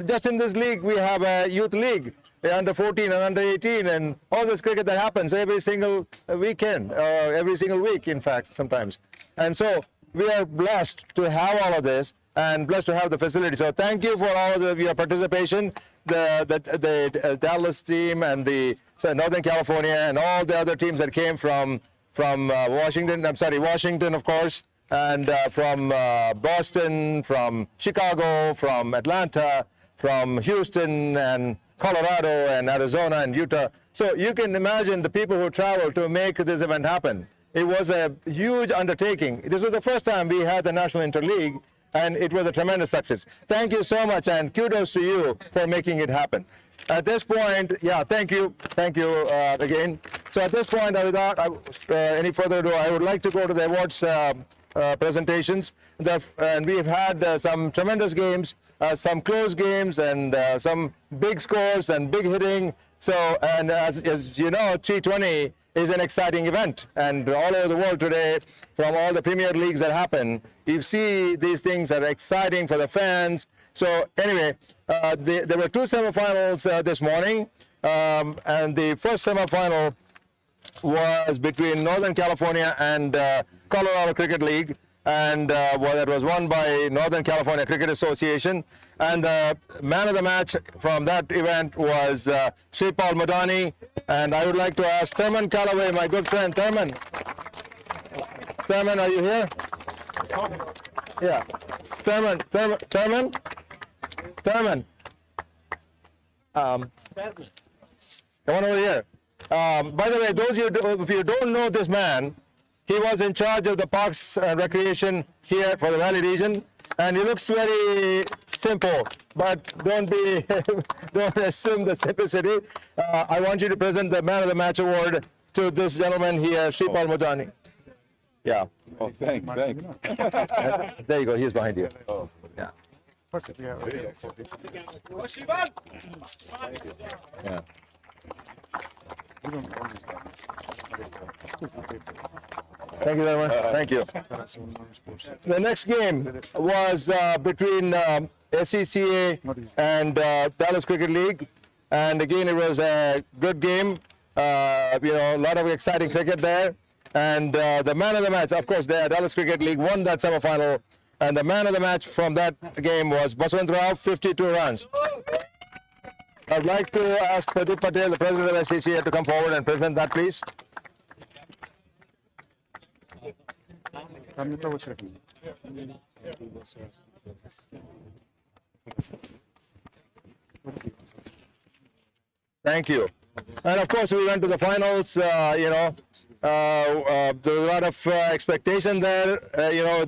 Just in this league, we have a youth league. Under 14 and under 18, and all this cricket that happens every single weekend, every single week, in fact, sometimes. And so we are blessed to have all of this and blessed to have the facility. So thank you for all of your participation, the Dallas team and the Northern California and all the other teams that came from Washington, of course, and from Boston, from Chicago, from Atlanta, from Houston, and Colorado and Arizona and Utah. So you can imagine the people who traveled to make this event happen. It was a huge undertaking. This was the first time we had the National Interleague, and it was a tremendous success. Thank you so much, and kudos to you for making it happen. At this point, yeah, thank you again. So at this point, without any further ado, I would like to go to the awards presentations. And we've had some tremendous games, some close games, and some big scores and big hitting. So, and as you know, T20 is an exciting event, and all over the world today, from all the Premier Leagues that happen, you see these things are exciting for the fans. So anyway, there were two semifinals this morning, and the first semifinal was between Northern California and Colorado Cricket League, and that was won by Northern California Cricket Association. And the man of the match from that event was Shripal Madani. And I would like to ask Thurman Callaway, my good friend. Thurman, are you here? Yeah. Thurman. Come on over here. By the way, those of you who don't know this man, he was in charge of the Parks and Recreation here for the Valley region, and he looks very simple, but don't assume the simplicity. I want you to present the Man of the Match award to this gentleman here, Shripal Madani. Yeah. Oh, thanks. There you go. He's behind you. Oh. Yeah. Perfect. Yeah. Thank you very much. Thank you. The next game was between NCCA and Dallas Cricket League, and again it was a good game. You know, a lot of exciting cricket there, and the man of the match, of course, the Dallas Cricket League won that semifinal, and the man of the match from that game was Baswant Rao, 52 runs. I'd like to ask Pradeep Patel, the president of NCCA, to come forward and present that, please. Thank you. And of course, we went to the finals. There was a lot of expectation there.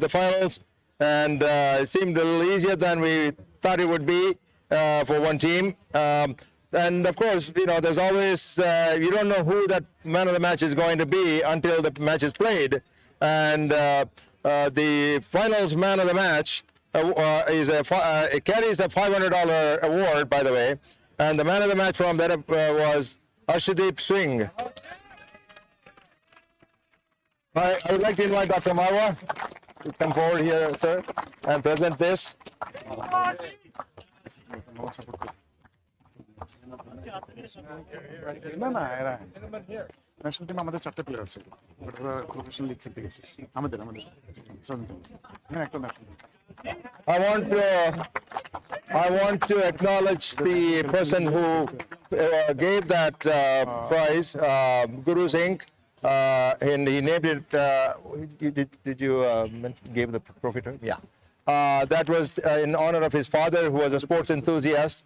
The finals, and it seemed a little easier than we thought it would be for one team. And of course, there's always you don't know who that man of the match is going to be until the match is played. And the finals man of the match it carries a $500 award, by the way. And the man of the match from that was Arshdeep Singh. I would like to invite Dr. Marwa to come forward here, sir, and present this. না না এরা national team আমাদের 4টে player আছে but ওরা professional league খেলতে গেছে আমাদের হ্যাঁ একটা national I want to acknowledge the person who gave that prize, Guru Singh, and he named it. Did you give the profiter? Yeah. That was in honor of his father, who was a sports enthusiast.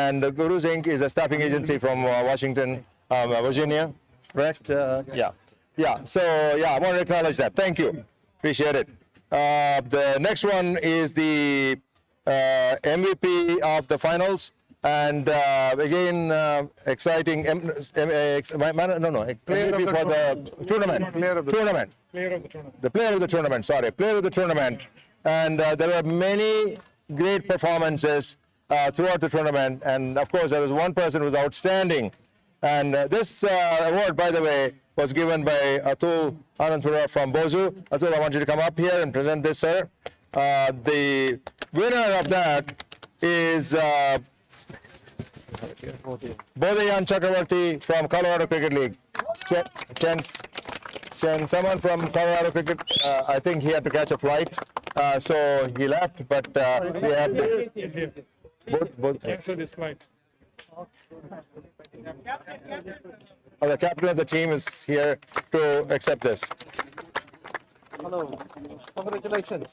And Guru Singh is a staffing agency from Washington, Virginia, correct? Yeah. So I want to acknowledge that. Thank you. Appreciate it. The next one is the MVP of the finals, and again exciting. MVP for the tournament. Player of the tournament. The player of the tournament. Sorry, player of the tournament. And there were many great performances throughout the tournament, and of course there was one person who was outstanding. And this award, by the way, was given by Atul Anandpura from Bozu. Atul, I want you to come up here and present this, sir. The winner of that is Bodhayan Chakravarti from Colorado Cricket League. Can someone from Colorado Cricket, I think he had to catch a flight, so he left, but we have both. Cancel this flight. The captain of the team is here to accept this. Hello. Congratulations.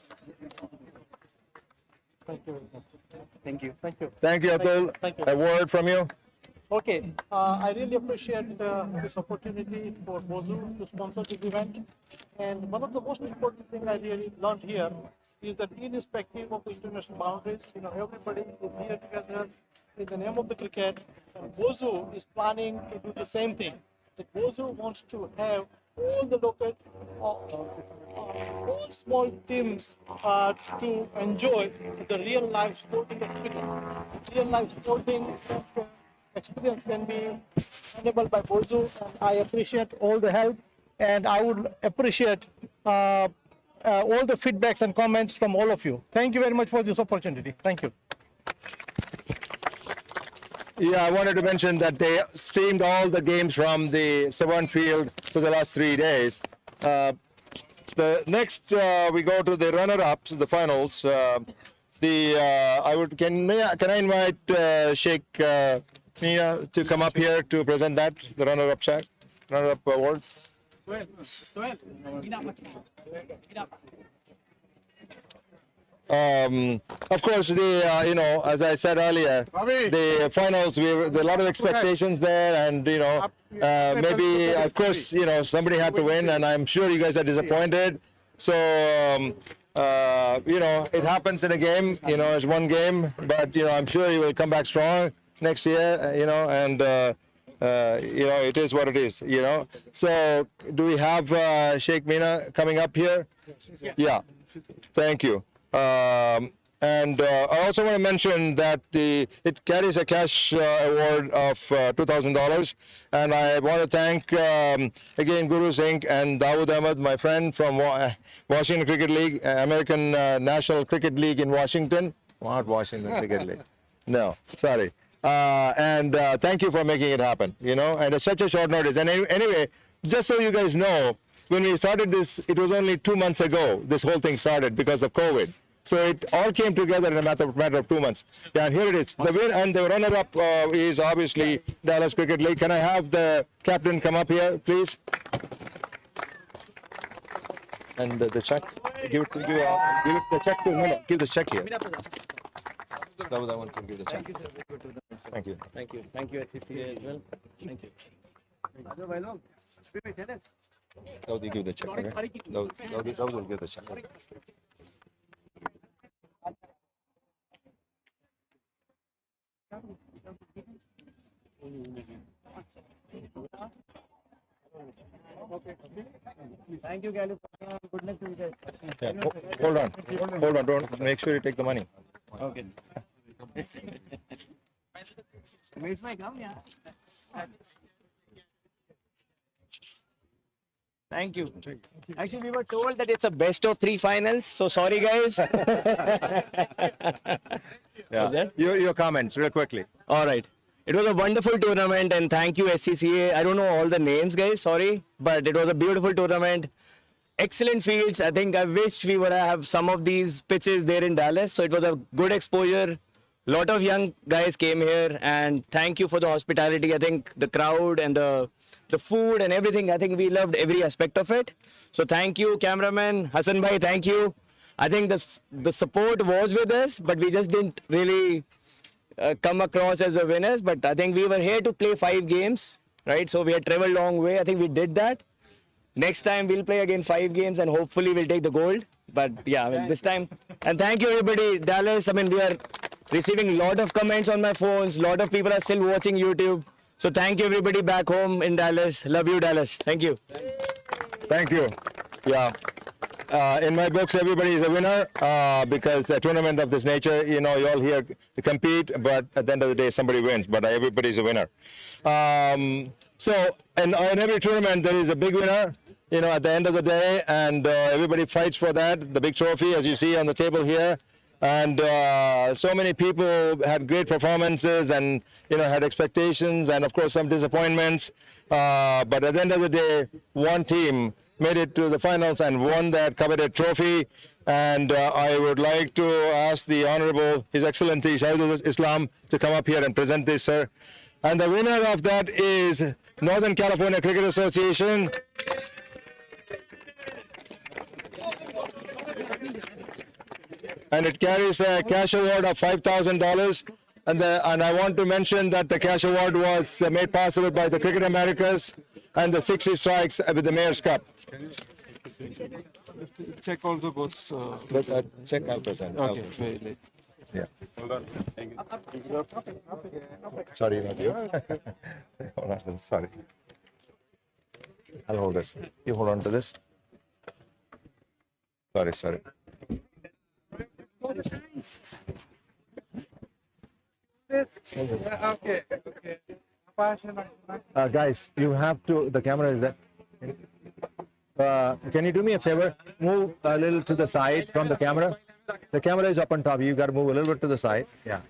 Thank you very much. Thank you. Thank you, Atul. Thank you. A word from you. Okay, I really appreciate this opportunity for Bozu to sponsor this event. And one of the most important things I really learned here is that irrespective of the international boundaries, everybody is here together in the name of the cricket. And Bozu is planning to do the same thing. The Bozu wants to have all the local, all small teams to enjoy the real life sporting experience. Real life sporting experience can be enabled by Bozu, and I appreciate all the help, and I would appreciate all the feedbacks and comments from all of you. Thank you very much for this opportunity. Thank you. Yeah, I wanted to mention that they streamed all the games from the Savant Field for the last 3 days. The next, we go to the runner-ups, the finals. Can I invite Sheikh Mia to come up here to present that, the runner-up award? Of course, as I said earlier, the finals, there are a lot of expectations there, and maybe, of course, somebody had to win, and I'm sure you guys are disappointed. So, it happens in a game. It's one game, but I'm sure you will come back strong next year. And it is what it is. So, do we have Sheikh Mina coming up here? Yeah. Thank you. And I also want to mention that it carries a cash award of $2,000, and I want to thank again Guru Singh and Dawood Ahmed, my friend from Washington Cricket League, American National Cricket League in Washington. Not Washington Cricket League. No, sorry. And thank you for making it happen. And it's such a short notice. And anyway, just so you guys know, when we started this, it was only 2 months ago this whole thing started because of COVID. So it all came together in a matter of 2 months. Yeah, and here it is. The win and the runner-up is obviously Dallas Cricket League. Can I have the captain come up here, please? And the check, give it the check to Miller. Give the check here. That one can give the check. Thank you. Thank you. Thank you, SCCA as well. Thank you. That will give the check, okay? That will give the check. Thank you, Gallup. Good luck to you guys. Yeah, hold on. Don't make sure you take the money. Okay. Where's my gum? Yeah. Thank you. Actually, we were told that it's a best of 3 finals, so sorry, guys. Yeah. Your comments, real quickly. All right. It was a wonderful tournament, and thank you, SCCA. I don't know all the names, guys, sorry, but it was a beautiful tournament. Excellent fields. I think I wish we would have some of these pitches there in Dallas, so it was a good exposure. A lot of young guys came here, and thank you for the hospitality. I think the crowd and the food and everything, I think we loved every aspect of it. So thank you, cameraman. Hassan bhai, thank you. I think the support was with us, but we just didn't really come across as the winners. But I think we were here to play 5 games, right? So we had traveled a long way. I think we did that. Next time we'll play again 5 games, and hopefully we'll take the gold. But yeah, I mean, this time. And thank you, everybody. Dallas, I mean, we are receiving a lot of comments on my phones. A lot of people are still watching YouTube. So thank you, everybody back home in Dallas. Love you, Dallas. Thank you. Thank you. Yeah. In my books, everybody is a winner because a tournament of this nature, you know, you all here compete, but at the end of the day, somebody wins, but everybody is a winner. So in every tournament, there is a big winner, you know, at the end of the day, and everybody fights for that, the big trophy, as you see on the table here. And so many people had great performances and, you know, had expectations and, of course, some disappointments. But at the end of the day, one team made it to the finals and won that coveted trophy. And I would like to ask the Honorable His Excellency Shahidul Islam to come up here and present this, sir. And the winner of that is Northern California Cricket Association. And it carries a cash award of $5,000. And I want to mention that the cash award was made possible by the Cricket Americas and the 60 Strikes with the Mayor's Cup. Check also goes. Check I'll present. Okay. Yeah. Hold on. Thank you. Sorry, not you. Hold on. Sorry. I'll hold this. You hold on to this. Sorry. Okay. Guys, you have to, the camera is there. Can you do me a favor? Move a little to the side from the camera. The camera is up on top. You got to move a little bit to the side. Yeah.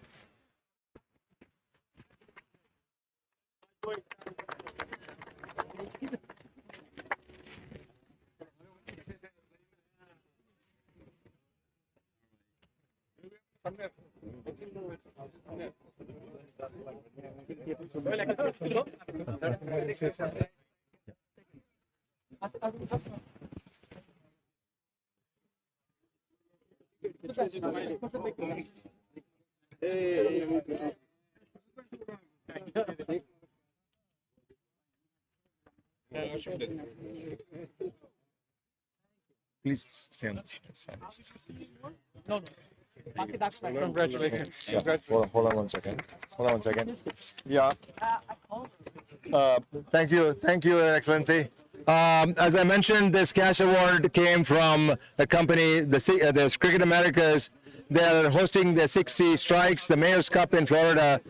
Please stay on this side. No. Congratulations. Yeah. Hold on 1 second. Yeah. Thank you, Your Excellency. As I mentioned, this cash award came from a company, the Cricket Americas. They're hosting the 60 Strikes, the Mayor's Cup in Florida,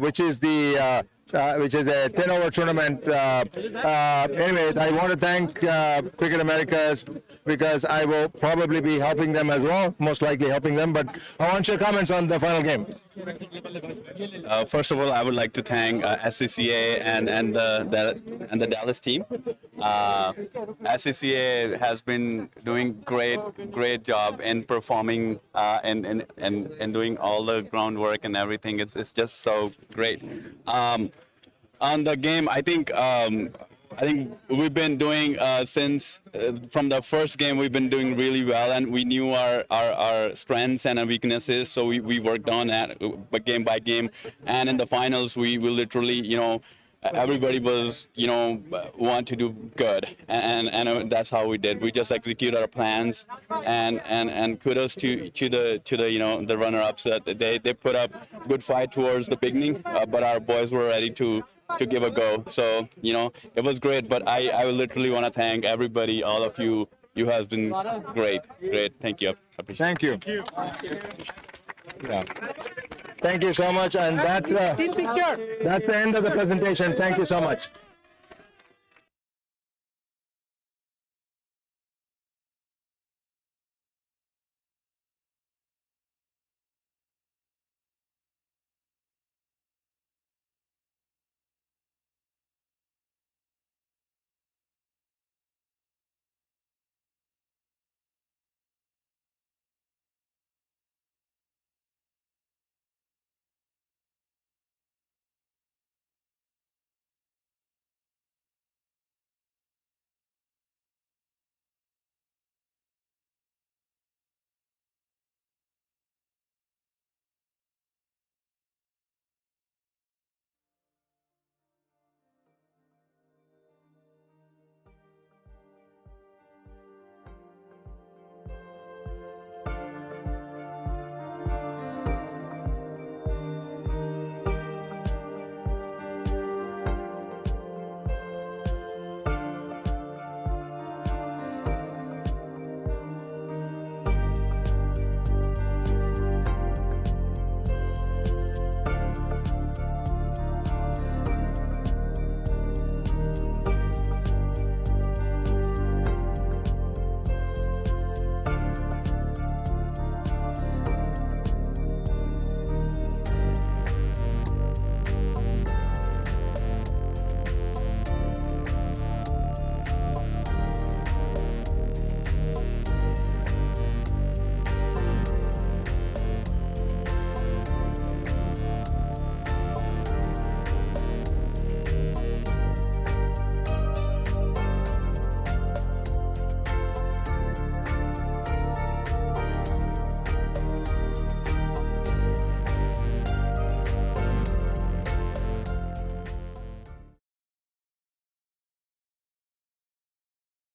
which is a 10-over tournament. Anyway, I want to thank Cricket Americas because I will probably be helping them as well, most likely helping them. But I want your comments on the final game. First of all, I would like to thank SCCA and the Dallas team. SCCA has been doing great job in performing and doing all the groundwork and everything. It's just so great. On the game, I think I think we've been doing since from the first game. We've been doing really well, and we knew our strengths and our weaknesses. So we worked on that game by game. And in the finals, we literally, everybody was, want to do good, and that's how we did. We just executed our plans, and kudos to the the runner-ups that they put up good fight towards the beginning, but our boys were ready to give a go. So, it was great, but I literally want to thank everybody, all of you. You have been great. Thank you. Thank you. Yeah. Thank you so much. And that's the end of the presentation. Thank you so much.